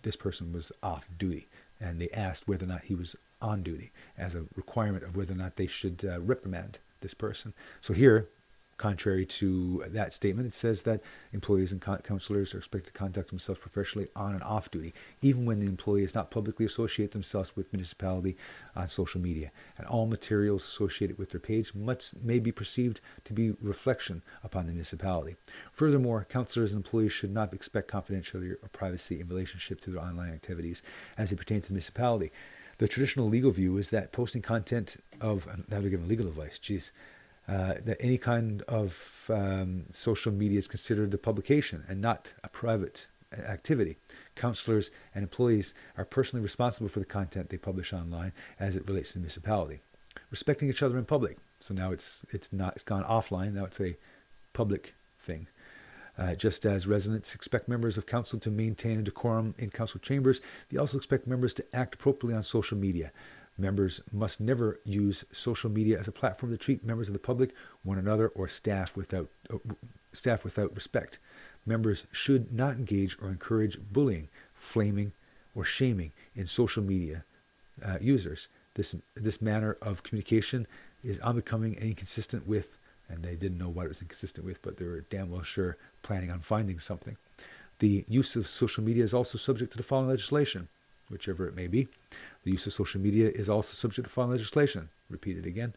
this person was off duty, and they asked whether or not he was on duty as a requirement of whether or not they should reprimand this person. So here, contrary to that statement, it says that employees and councilors are expected to conduct themselves professionally on and off duty, even when the employee does not publicly associate themselves with municipality on social media. And all materials associated with their page may be perceived to be reflection upon the municipality. Furthermore, councilors and employees should not expect confidentiality or privacy in relationship to their online activities as it pertains to the municipality. The traditional legal view is that posting content of, now they're giving legal advice, that any kind of social media is considered a publication and not a private activity. Councillors and employees are personally responsible for the content they publish online as it relates to the municipality. Respecting each other in public. So now it's gone offline. Now it's a public thing. Just as residents expect members of council to maintain a decorum in council chambers, they also expect members to act appropriately on social media. Members must never use social media as a platform to treat members of the public, one another, or staff without respect. Members should not engage or encourage bullying, flaming, or shaming in social media users. This manner of communication is unbecoming and inconsistent with, and they didn't know what it was inconsistent with, but they were damn well sure planning on finding something. The use of social media is also subject to the following legislation, whichever it may be. The use of social media is also subject to following legislation. Repeat it again.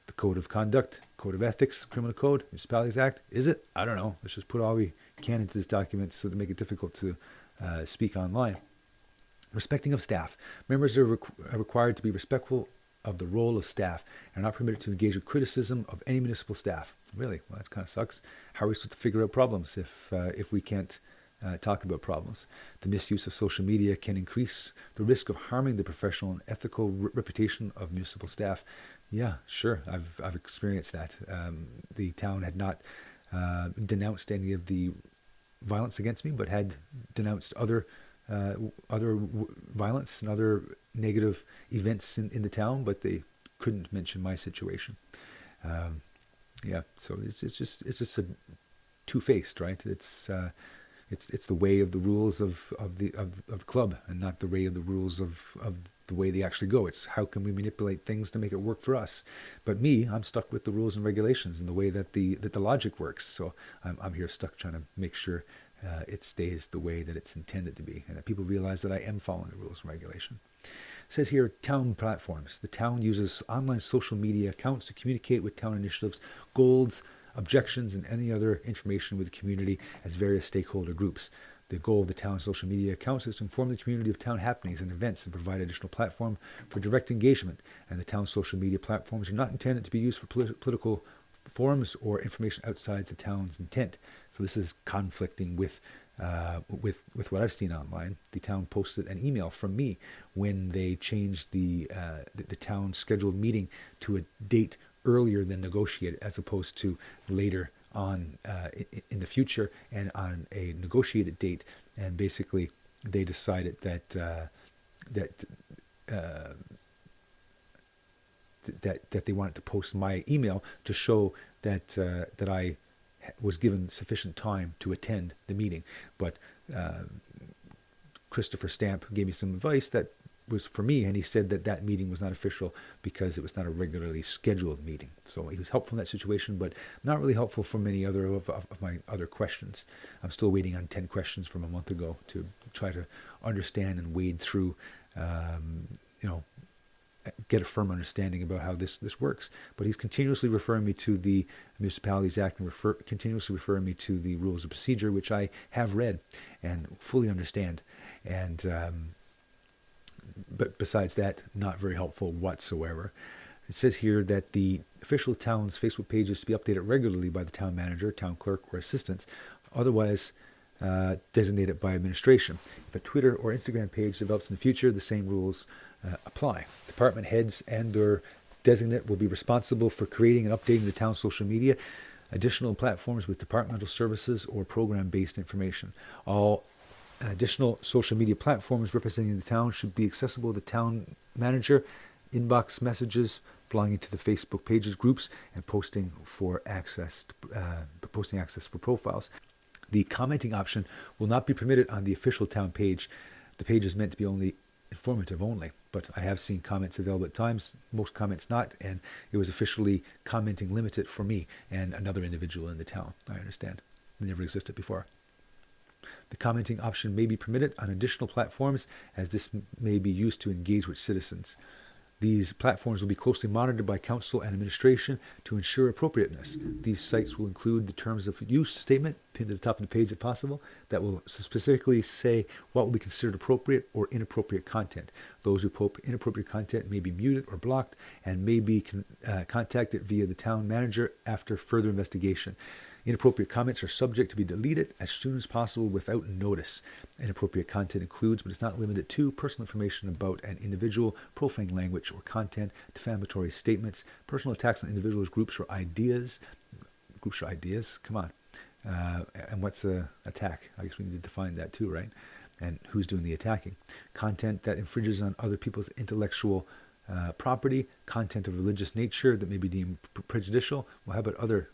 The Code of Conduct, Code of Ethics, Criminal Code, Municipalities Act. Is it? I don't know. Let's just put all we can into this document so to make it difficult to speak online. Respecting of staff. Members are required to be respectful of the role of staff and are not permitted to engage with criticism of any municipal staff. Really? Well, that kind of sucks. How are we supposed to figure out problems if we can't talk about problems? The misuse of social media can increase the risk of harming the professional and ethical reputation of municipal staff. Yeah, sure. I've experienced that. The town had not denounced any of the violence against me, but had denounced other violence and other negative events in the town, but they couldn't mention my situation. So it's just a two-faced, right? It's the way of the rules of the club, and not the way of the rules of the way they actually go. It's how can we manipulate things to make it work for us. But I'm stuck with the rules and regulations and the way that the logic works. So I'm here stuck trying to make sure it stays the way that it's intended to be, and that people realize that I am following the rules and regulation. It says here, town platforms. The town uses online social media accounts to communicate with town initiatives, goals, objections, and any other information with the community as various stakeholder groups. The goal of the town's social media accounts is to inform the community of town happenings and events and provide additional platform for direct engagement. And the town's social media platforms are not intended to be used for political forums or information outside the town's intent. So this is conflicting with what I've seen online. The town posted an email from me when they changed the town's scheduled meeting to a date earlier than negotiated, as opposed to later on in the future and on a negotiated date. And basically, they decided that they wanted to post my email to show that I was given sufficient time to attend the meeting. But Christopher Stamp gave me some advice that was for me, and he said that meeting was not official because it was not a regularly scheduled meeting. So he was helpful in that situation, but not really helpful for many other of my other questions. I'm still waiting on 10 questions from a month ago to try to understand and wade through, get a firm understanding about how this works. But he's continuously referring me to the Municipalities Act and continuously referring me to the Rules of Procedure, which I have read and fully understand. And but besides that, not very helpful whatsoever. It says here that the official town's Facebook page is to be updated regularly by the town manager, town clerk, or assistants. Otherwise, designated by administration. If a Twitter or Instagram page develops in the future, the same rules apply. Department heads and their designate will be responsible for creating and updating the town's social media, additional platforms with departmental services or program-based information. All additional social media platforms representing the town should be accessible to the town manager, inbox messages belonging to the Facebook pages, groups, and posting access for profiles. The commenting option will not be permitted on the official town page. The page is meant to be only informative only, but I have seen comments available at times, most comments not, and it was officially commenting limited for me and another individual in the town. I understand. It never existed before. The commenting option may be permitted on additional platforms, as this may be used to engage with citizens. These platforms will be closely monitored by council and administration to ensure appropriateness. These sites will include the terms of use statement pinned to the top of the page if possible that will specifically say what will be considered appropriate or inappropriate content. Those who post inappropriate content may be muted or blocked and may be contacted via the town manager after further investigation. Inappropriate comments are subject to be deleted as soon as possible without notice. Inappropriate content includes, but is not limited to, personal information about an individual, profane language or content, defamatory statements, personal attacks on individuals, groups, or ideas. Groups or ideas? Come on. And what's an attack? I guess we need to define that too, right? And who's doing the attacking? Content that infringes on other people's intellectual property, content of religious nature that may be deemed prejudicial. Well, how about other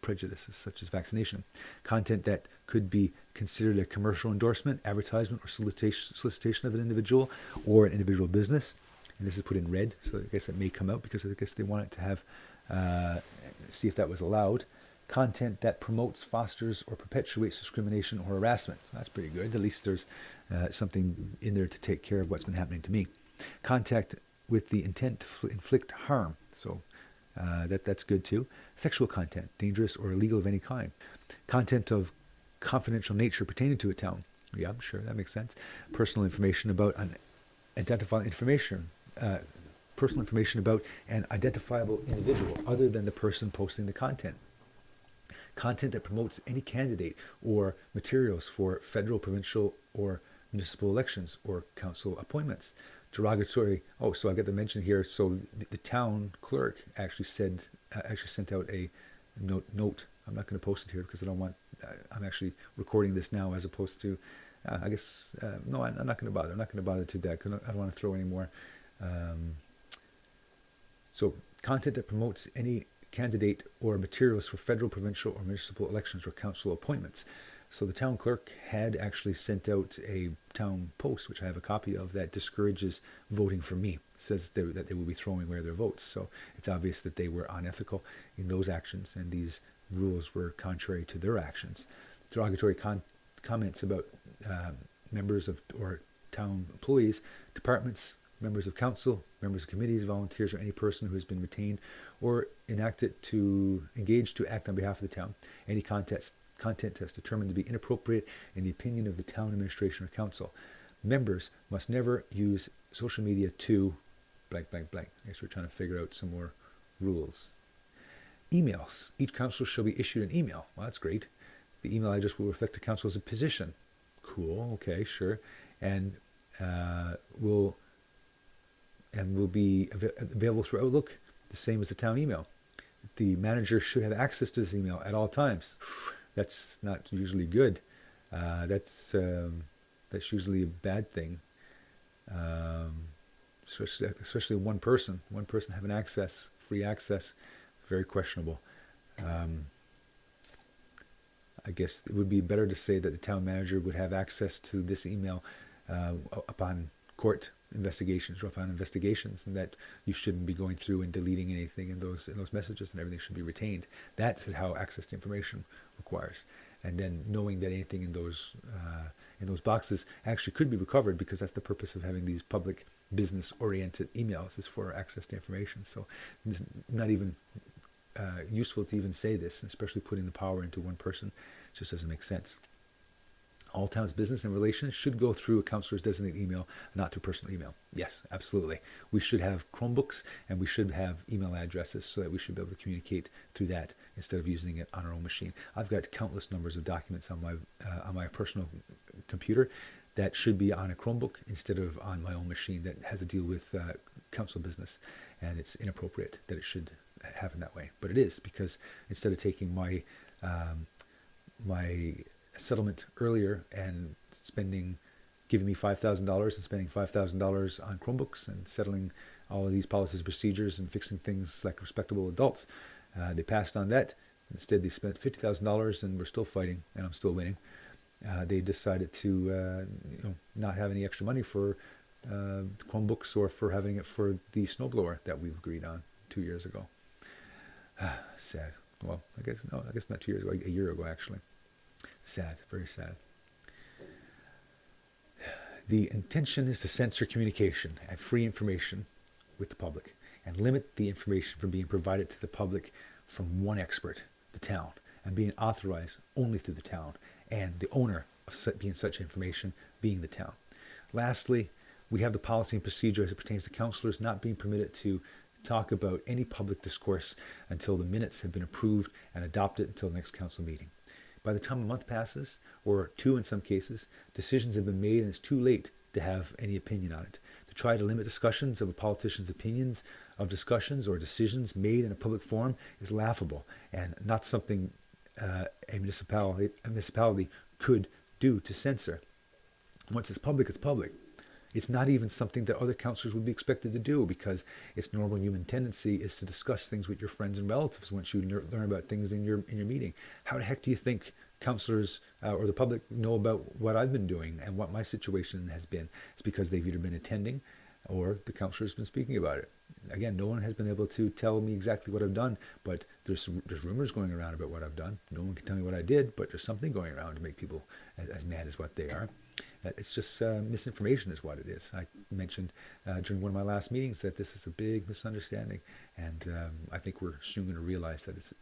prejudices such as vaccination? Content that could be considered a commercial endorsement, advertisement, or solicitation of an individual or an individual business. And this is put in red, so I guess it may come out because I guess they want it to have, see if that was allowed. Content that promotes, fosters, or perpetuates discrimination or harassment. That's pretty good. At least there's something in there to take care of what's been happening to me. Contact with the intent to inflict harm. So that's good too. Sexual content, dangerous or illegal of any kind. Content of confidential nature pertaining to a town. Yeah, I'm sure that makes sense. Personal information about an identifiable information. Personal information about an identifiable individual other than the person posting the content. Content that promotes any candidate or materials for federal, provincial, or municipal elections or council appointments. Derogatory. Oh, so I got to mention here. So the town clerk actually sent out a note. I'm not going to post it here because I don't want. I'm actually recording this now as opposed to. I guess no. I'm not going to bother. I'm not going to bother to that because I don't want to throw any more. So content that promotes any candidate or materials for federal, provincial, or municipal elections or council appointments. So the town clerk had actually sent out a town post, which I have a copy of, that discourages voting for me. It says that they will be throwing away their votes. So it's obvious that they were unethical in those actions, and these rules were contrary to their actions. Derogatory comments about members of or town employees, departments, members of council, members of committees, volunteers, or any person who has been retained or enacted to engage to act on behalf of the town. Any content test determined to be inappropriate in the opinion of the town administration or council. Members must never use social media to blank, blank, blank. I guess we're trying to figure out some more rules. Emails. Each council shall be issued an email. Well, that's great. The email address will reflect the council's position. Cool. Okay, sure. And will be available through Outlook, the same as the town email. The manager should have access to this email at all times. That's not usually good. That's usually a bad thing. Especially one person having access, free access, very questionable. I guess it would be better to say that the town manager would have access to this email upon court investigations or upon investigations, and that you shouldn't be going through and deleting anything in those messages, and everything should be retained. That is how access to information requires. And then knowing that anything in those boxes actually could be recovered, because that's the purpose of having these public business-oriented emails, is for access to information. So it's not even useful to even say this, especially putting the power into one person. It just doesn't make sense. All town's business and relations should go through a councilor's designated email, not through personal email. Yes, absolutely. We should have Chromebooks and we should have email addresses so that we should be able to communicate through that instead of using it on our own machine. I've got countless numbers of documents on my personal computer that should be on a Chromebook instead of on my own machine that has to deal with council business, and it's inappropriate that it should happen that way. But it is, because instead of taking my settlement earlier and giving me $5,000 and spending $5,000 on Chromebooks and settling all of these policies and procedures and fixing things like respectable adults, they passed on that. Instead, they spent $50,000 and we're still fighting, and I'm still winning. They decided to not have any extra money for Chromebooks or for having it for the snowblower that we've agreed on 2 years ago. Sad. Well, I guess not 2 years ago, a year ago actually. Sad, very sad. The intention is to censor communication and free information with the public and limit the information from being provided to the public from one expert, the town, and being authorized only through the town, and the owner of being such information being the town. Lastly, we have the policy and procedure as it pertains to councillors not being permitted to talk about any public discourse until the minutes have been approved and adopted until the next council meeting. By the time a month passes, or 2 in some cases, decisions have been made and it's too late to have any opinion on it. To try to limit discussions of a politician's opinions of discussions or decisions made in a public forum is laughable and not something a municipality could do to censor. Once it's public, it's public. It's not even something that other councillors would be expected to do, because its normal human tendency is to discuss things with your friends and relatives once you learn about things in your meeting. How the heck do you think councillors or the public know about what I've been doing and what my situation has been? It's because they've either been attending or the councillor's been speaking about it. Again, no one has been able to tell me exactly what I've done, but there's rumors going around about what I've done. No one can tell me what I did, but there's something going around to make people as mad as what they are. It's just misinformation is what it is. I mentioned during one of my last meetings that this is a big misunderstanding, and I think we're soon going to realize that it's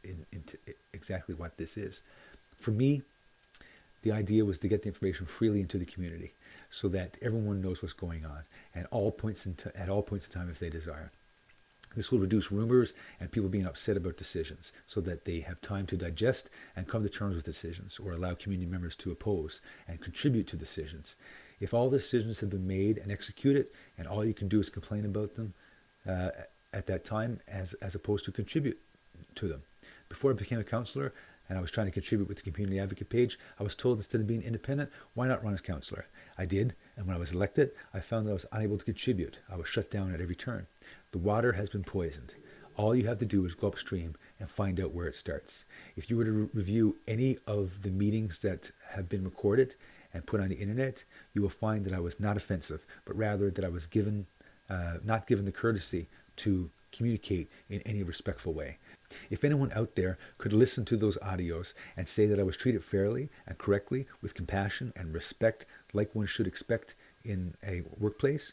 exactly what this is. For me, the idea was to get the information freely into the community so that everyone knows what's going on at all points in time if they desire. This will reduce rumors and people being upset about decisions so that they have time to digest and come to terms with decisions, or allow community members to oppose and contribute to decisions. If all decisions have been made and executed and all you can do is complain about them at that time as opposed to contribute to them. Before I became a councillor and I was trying to contribute with the community advocate page, I was told instead of being independent, why not run as councillor? I did, and when I was elected, I found that I was unable to contribute. I was shut down at every turn. The water has been poisoned. All you have to do is go upstream and find out where it starts. If you were to review any of the meetings that have been recorded and put on the internet, you will find that I was not offensive, but rather that I was not given the courtesy to communicate in any respectful way. If anyone out there could listen to those audios and say that I was treated fairly and correctly with compassion and respect like one should expect in a workplace,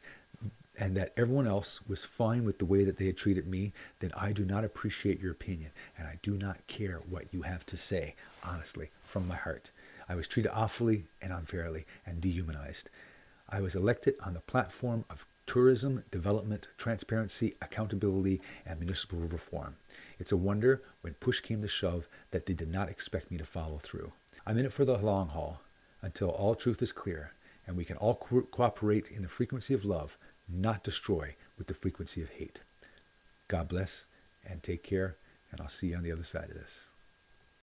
and that everyone else was fine with the way that they had treated me, then I do not appreciate your opinion, and I do not care what you have to say, honestly, from my heart. I was treated awfully and unfairly and dehumanized. I was elected on the platform of tourism, development, transparency, accountability, and municipal reform. It's a wonder, when push came to shove, that they did not expect me to follow through. I'm in it for the long haul, until all truth is clear, and we can all cooperate in the frequency of love, not destroy with the frequency of hate. God bless, and take care, and I'll see you on the other side of this.